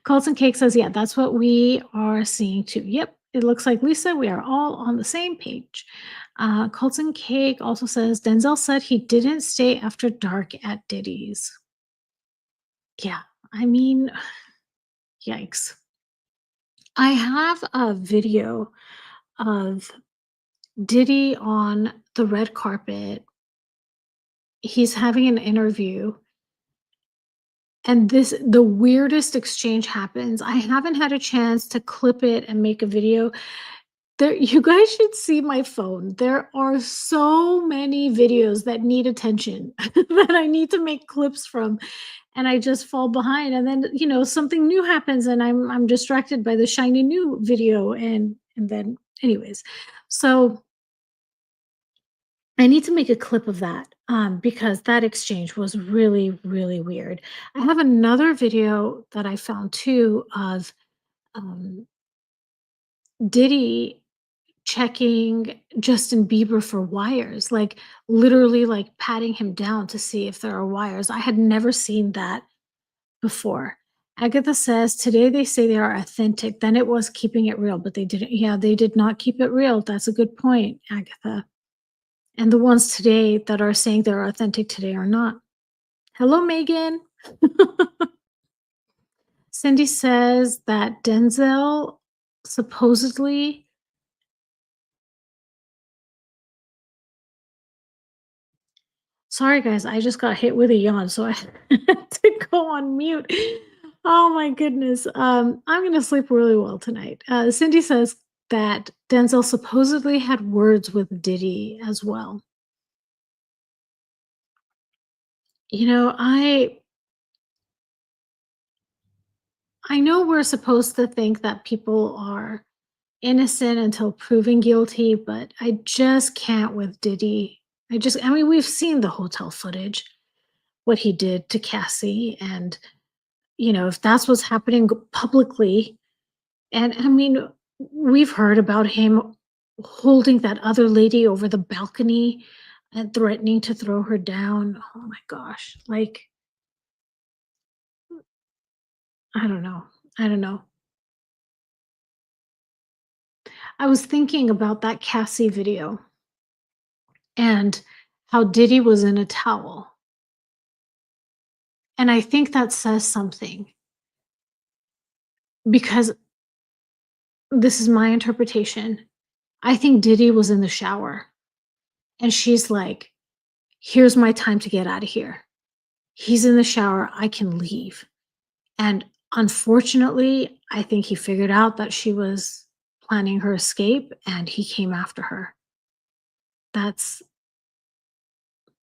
Colton Cake says, yeah, that's what we are seeing too. Yep, it looks like Lisa, we are all on the same page. Colton Cake also says, Denzel said he didn't stay after dark at Diddy's. Yeah, I mean, yikes. I have a video of Diddy on the red carpet. He's having an interview. And the weirdest exchange happens. I haven't had a chance to clip it and make a video. There, you guys should see my phone. There are so many videos that need attention that I need to make clips from, and I just fall behind. And then, something new happens and I'm distracted by the shiny new video and then anyways. So I need to make a clip of that, because that exchange was really, really weird. I have another video that I found too of um, Diddy checking Justin Bieber for wires, like literally like patting him down to see if there are wires. I had never seen that before. Agatha says today they say they are authentic. Then it was keeping it real, but they didn't. Yeah, they did not keep it real. That's a good point, Agatha. And the ones today that are saying they're authentic today are not. Hello, Megan. Cindy says that Denzel supposedly. Sorry, guys, I just got hit with a yawn, so I had to go on mute. Oh my goodness. I'm gonna sleep really well tonight. Cindy says that Denzel supposedly had words with Diddy as well. You know, I know we're supposed to think that people are innocent until proven guilty, but I just can't with Diddy. I mean, we've seen the hotel footage, what he did to Cassie, and if that's what's happening publicly, and I mean, we've heard about him holding that other lady over the balcony and threatening to throw her down. Oh my gosh, like I don't know. I don't know. I was thinking about that Cassie video and how Diddy was in a towel. And I think that says something because this is my interpretation. I think Diddy was in the shower and she's like, here's my time to get out of here. He's in the shower. I can leave. And unfortunately, I think he figured out that she was planning her escape and he came after her. That's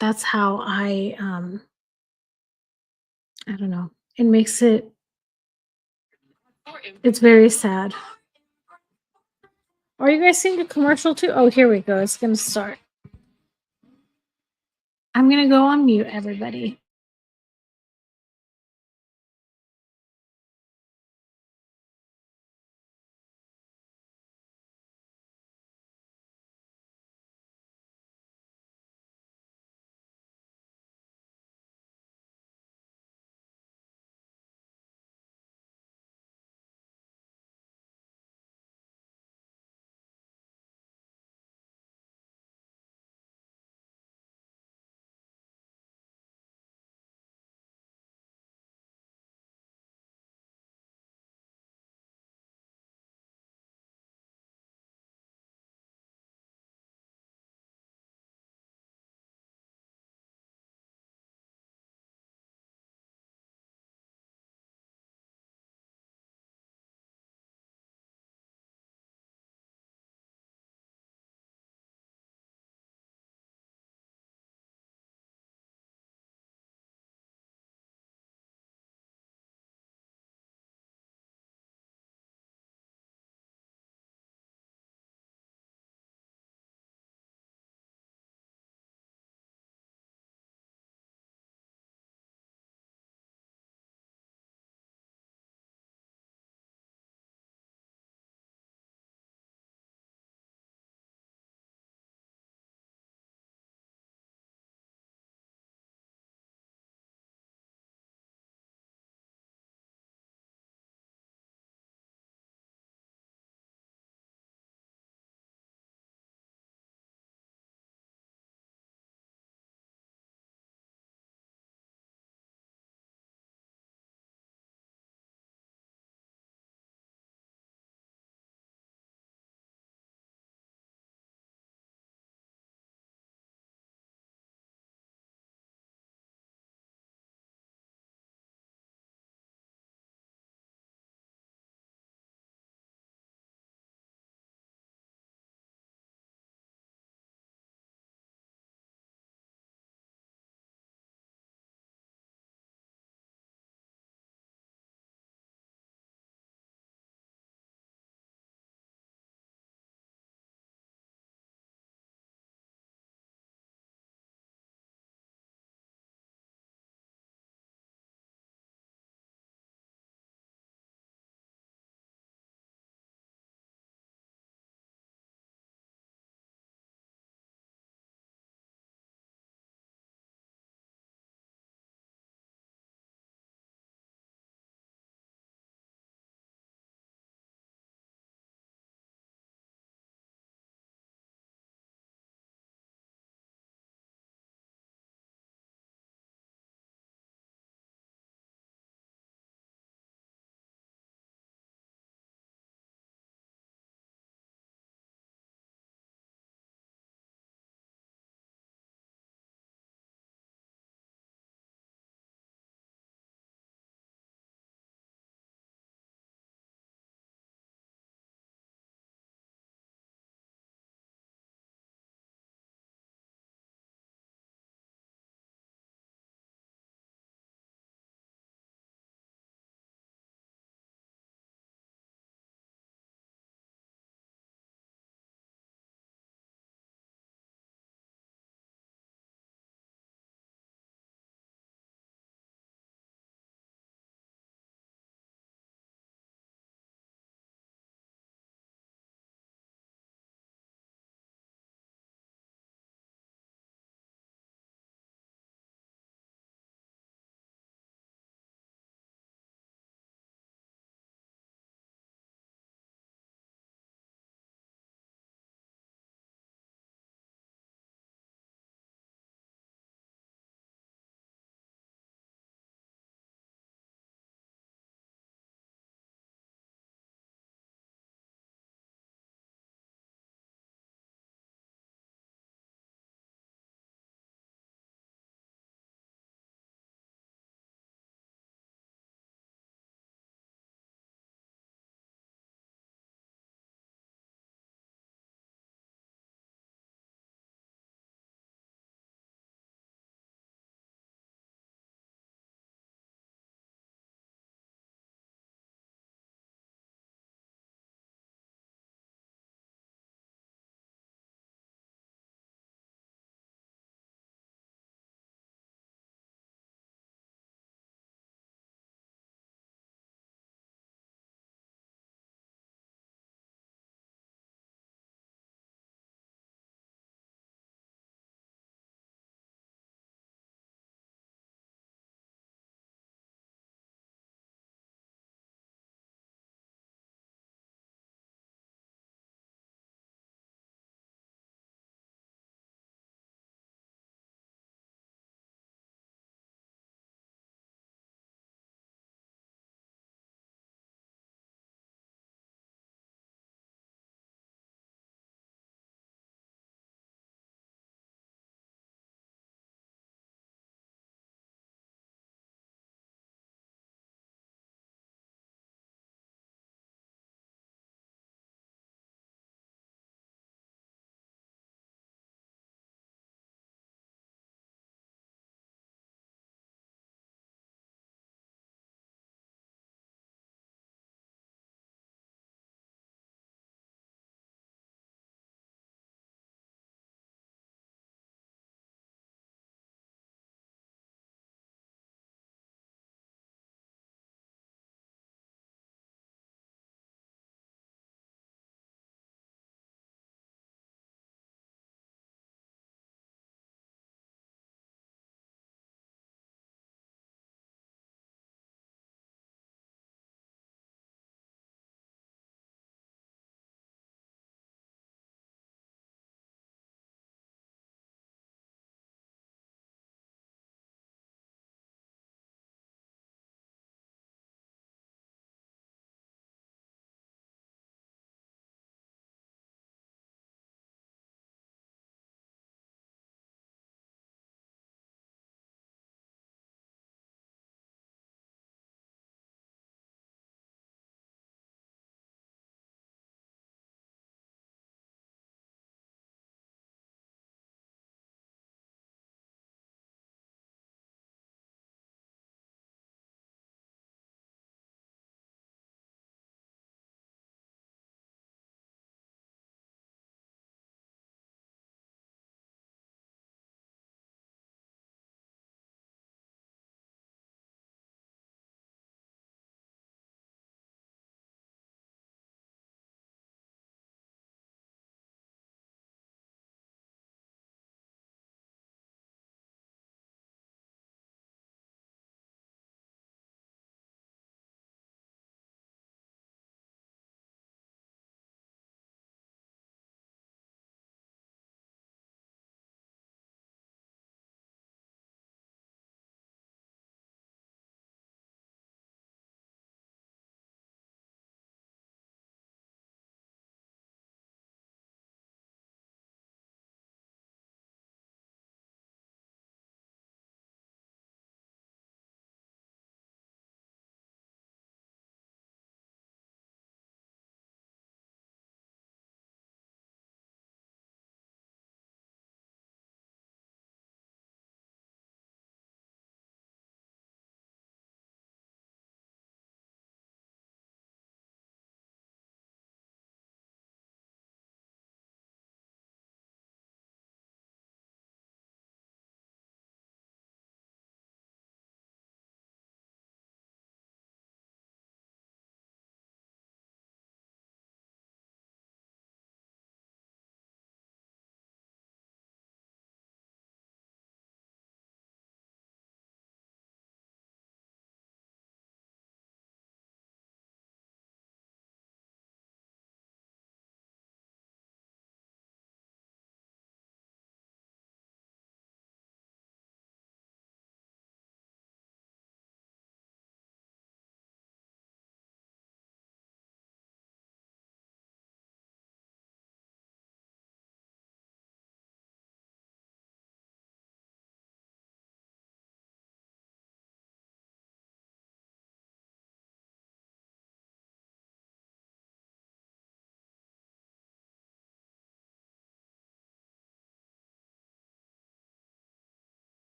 that's how I don't know. It makes it's very sad. Are you guys seeing the commercial too? Oh, here we go. It's gonna start. I'm gonna go on mute, everybody.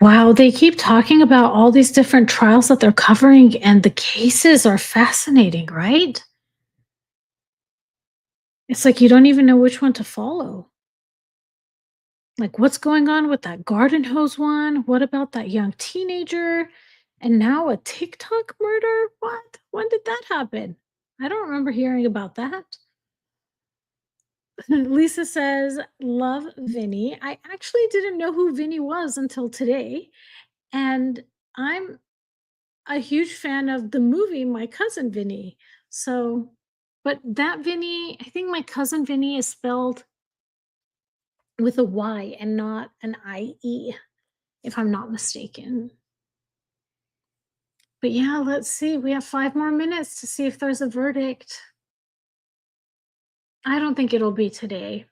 Wow, they keep talking about all these different trials that they're covering, and the cases are fascinating, right? It's like you don't even know which one to follow. Like, what's going on with that garden hose one? What about that young teenager? And now a TikTok murder? What? When did that happen? I don't remember hearing about that. Lisa says, love Vinny. I actually didn't know who Vinny was until today. And I'm a huge fan of the movie My Cousin Vinny. So, but that Vinny, I think my cousin Vinny is spelled with a Y and not an IE, if I'm not mistaken. But yeah, let's see. We have 5 more minutes to see if there's a verdict. I don't think it'll be today.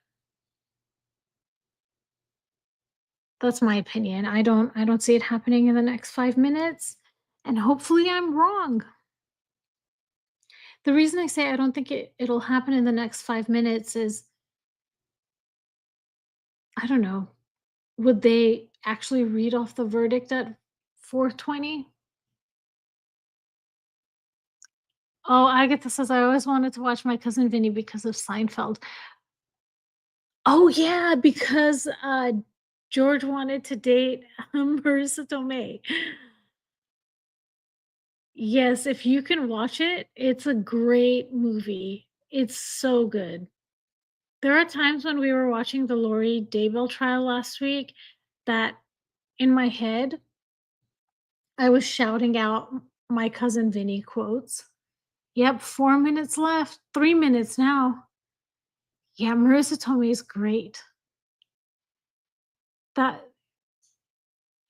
That's my opinion. I don't see it happening in the next 5 minutes. And hopefully I'm wrong. The reason I say I don't think it'll happen in the next 5 minutes is I don't know. Would they actually read off the verdict at 4:20? Oh, Agatha says I always wanted to watch My Cousin Vinny because of Seinfeld. Oh yeah, because George wanted to date Marissa Tomei. Yes, if you can watch it, it's a great movie. It's so good. There are times when we were watching the Lori Daybell trial last week that in my head I was shouting out My Cousin Vinny quotes. Yep, 4 minutes left. 3 minutes now. Yeah, Marissa Tomei is great. That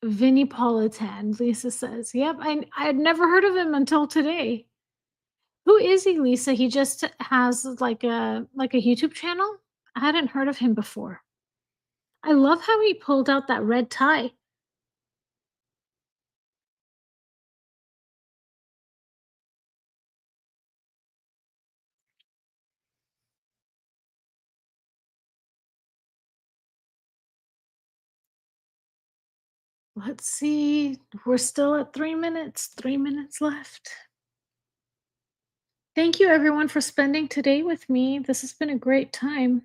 Vinnie Politan, Lisa says. Yep, I had never heard of him until today. Who is he, Lisa? He just has like a YouTube channel? I hadn't heard of him before. I love how he pulled out that red tie. Let's see. We're still at 3 minutes. 3 minutes left. Thank you everyone for spending today with me. This has been a great time.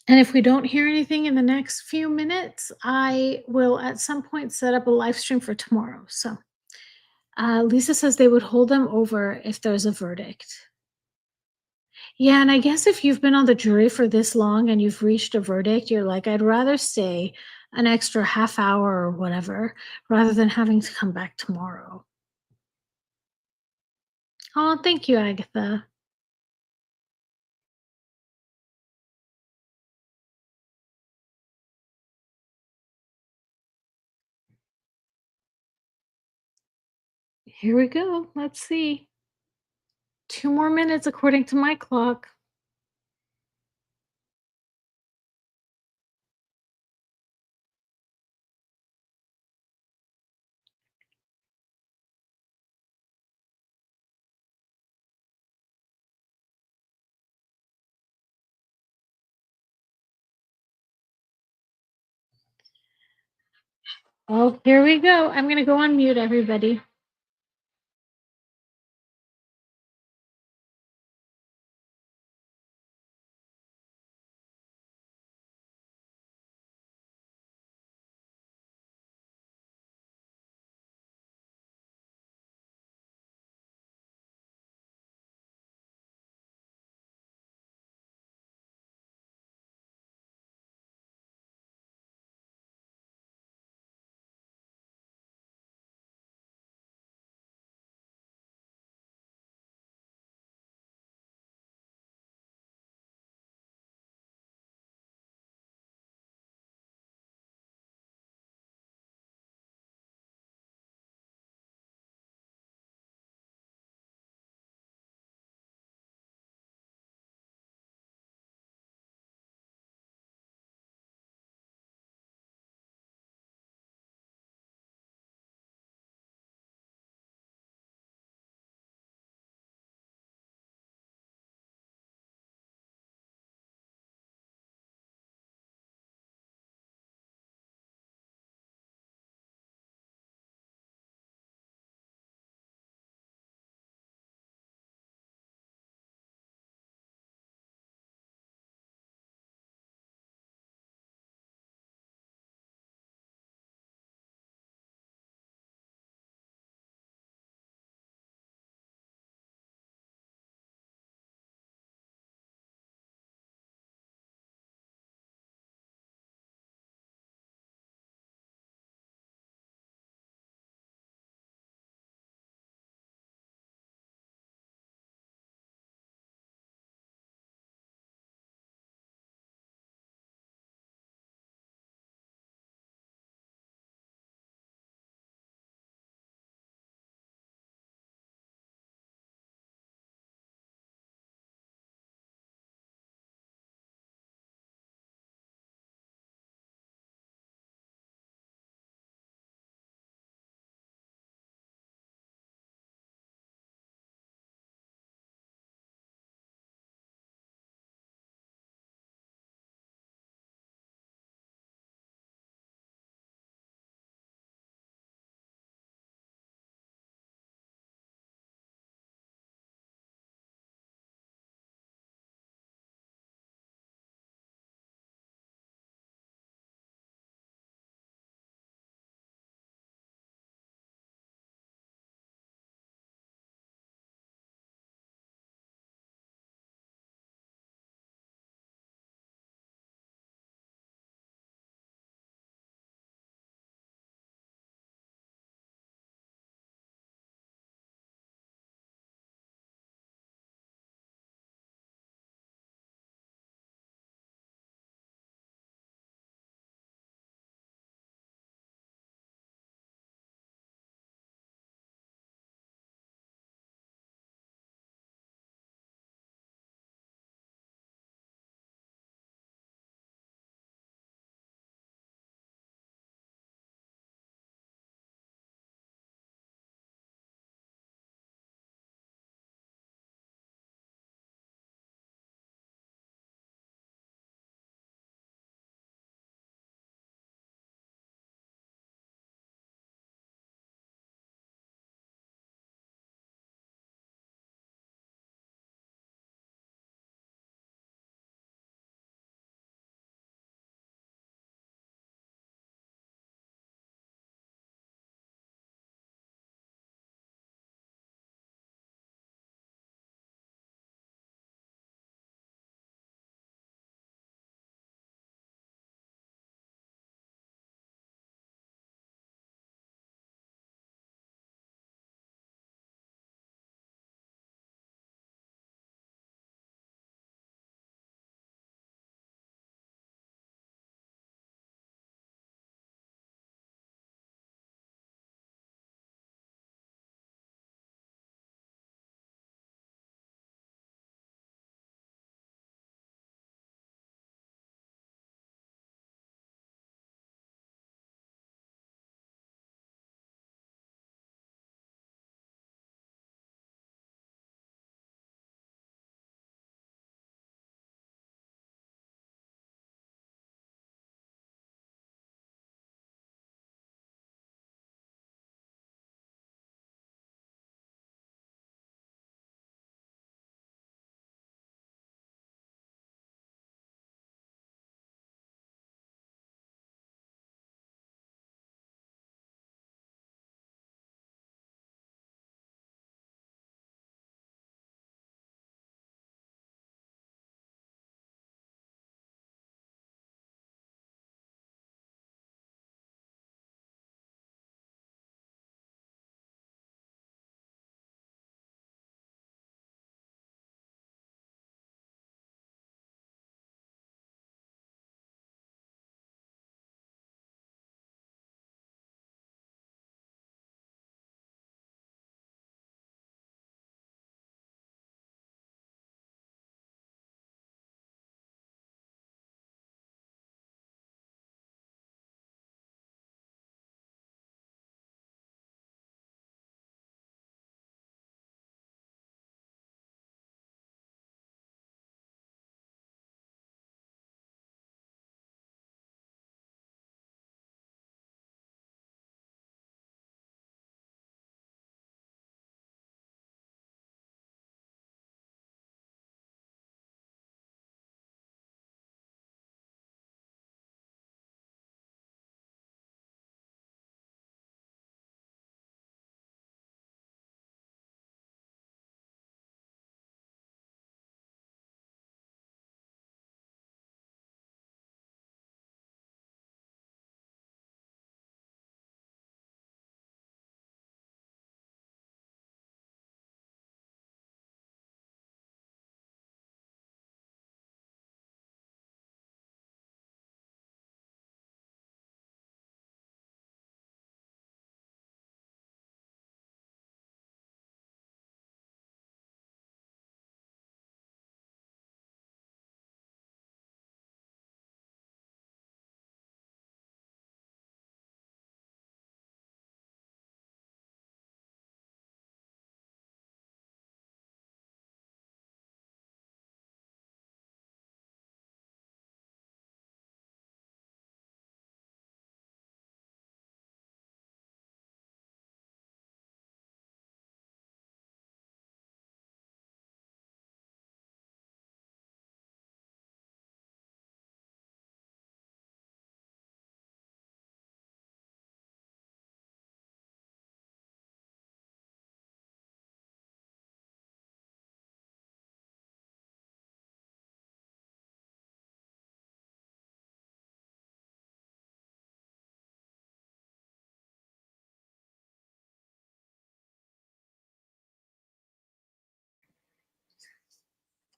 And if we don't hear anything in the next few minutes, I will at some point set up a live stream for tomorrow. So Lisa says they would hold them over if there's a verdict. Yeah, and I guess if you've been on the jury for this long and you've reached a verdict, you're like, I'd rather stay an extra half hour or whatever rather than having to come back tomorrow. Oh, thank you, Agatha. Here we go. Let's see. 2 more minutes according to my clock. Oh, here we go. I'm going to go on mute, everybody.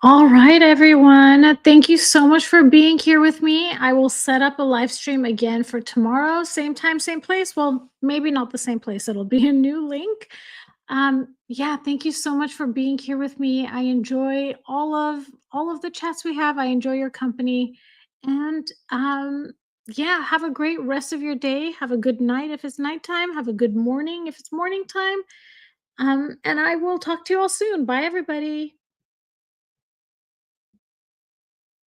All right, everyone. Thank you so much for being here with me. I will set up a live stream again for tomorrow, same time, same place. Well, maybe not the same place. It'll be a new link. Yeah, thank you so much for being here with me. I enjoy all of the chats we have. I enjoy your company. And yeah, have a great rest of your day. Have a good night if it's nighttime. Have a good morning if it's morning time. And I will talk to you all soon. Bye everybody.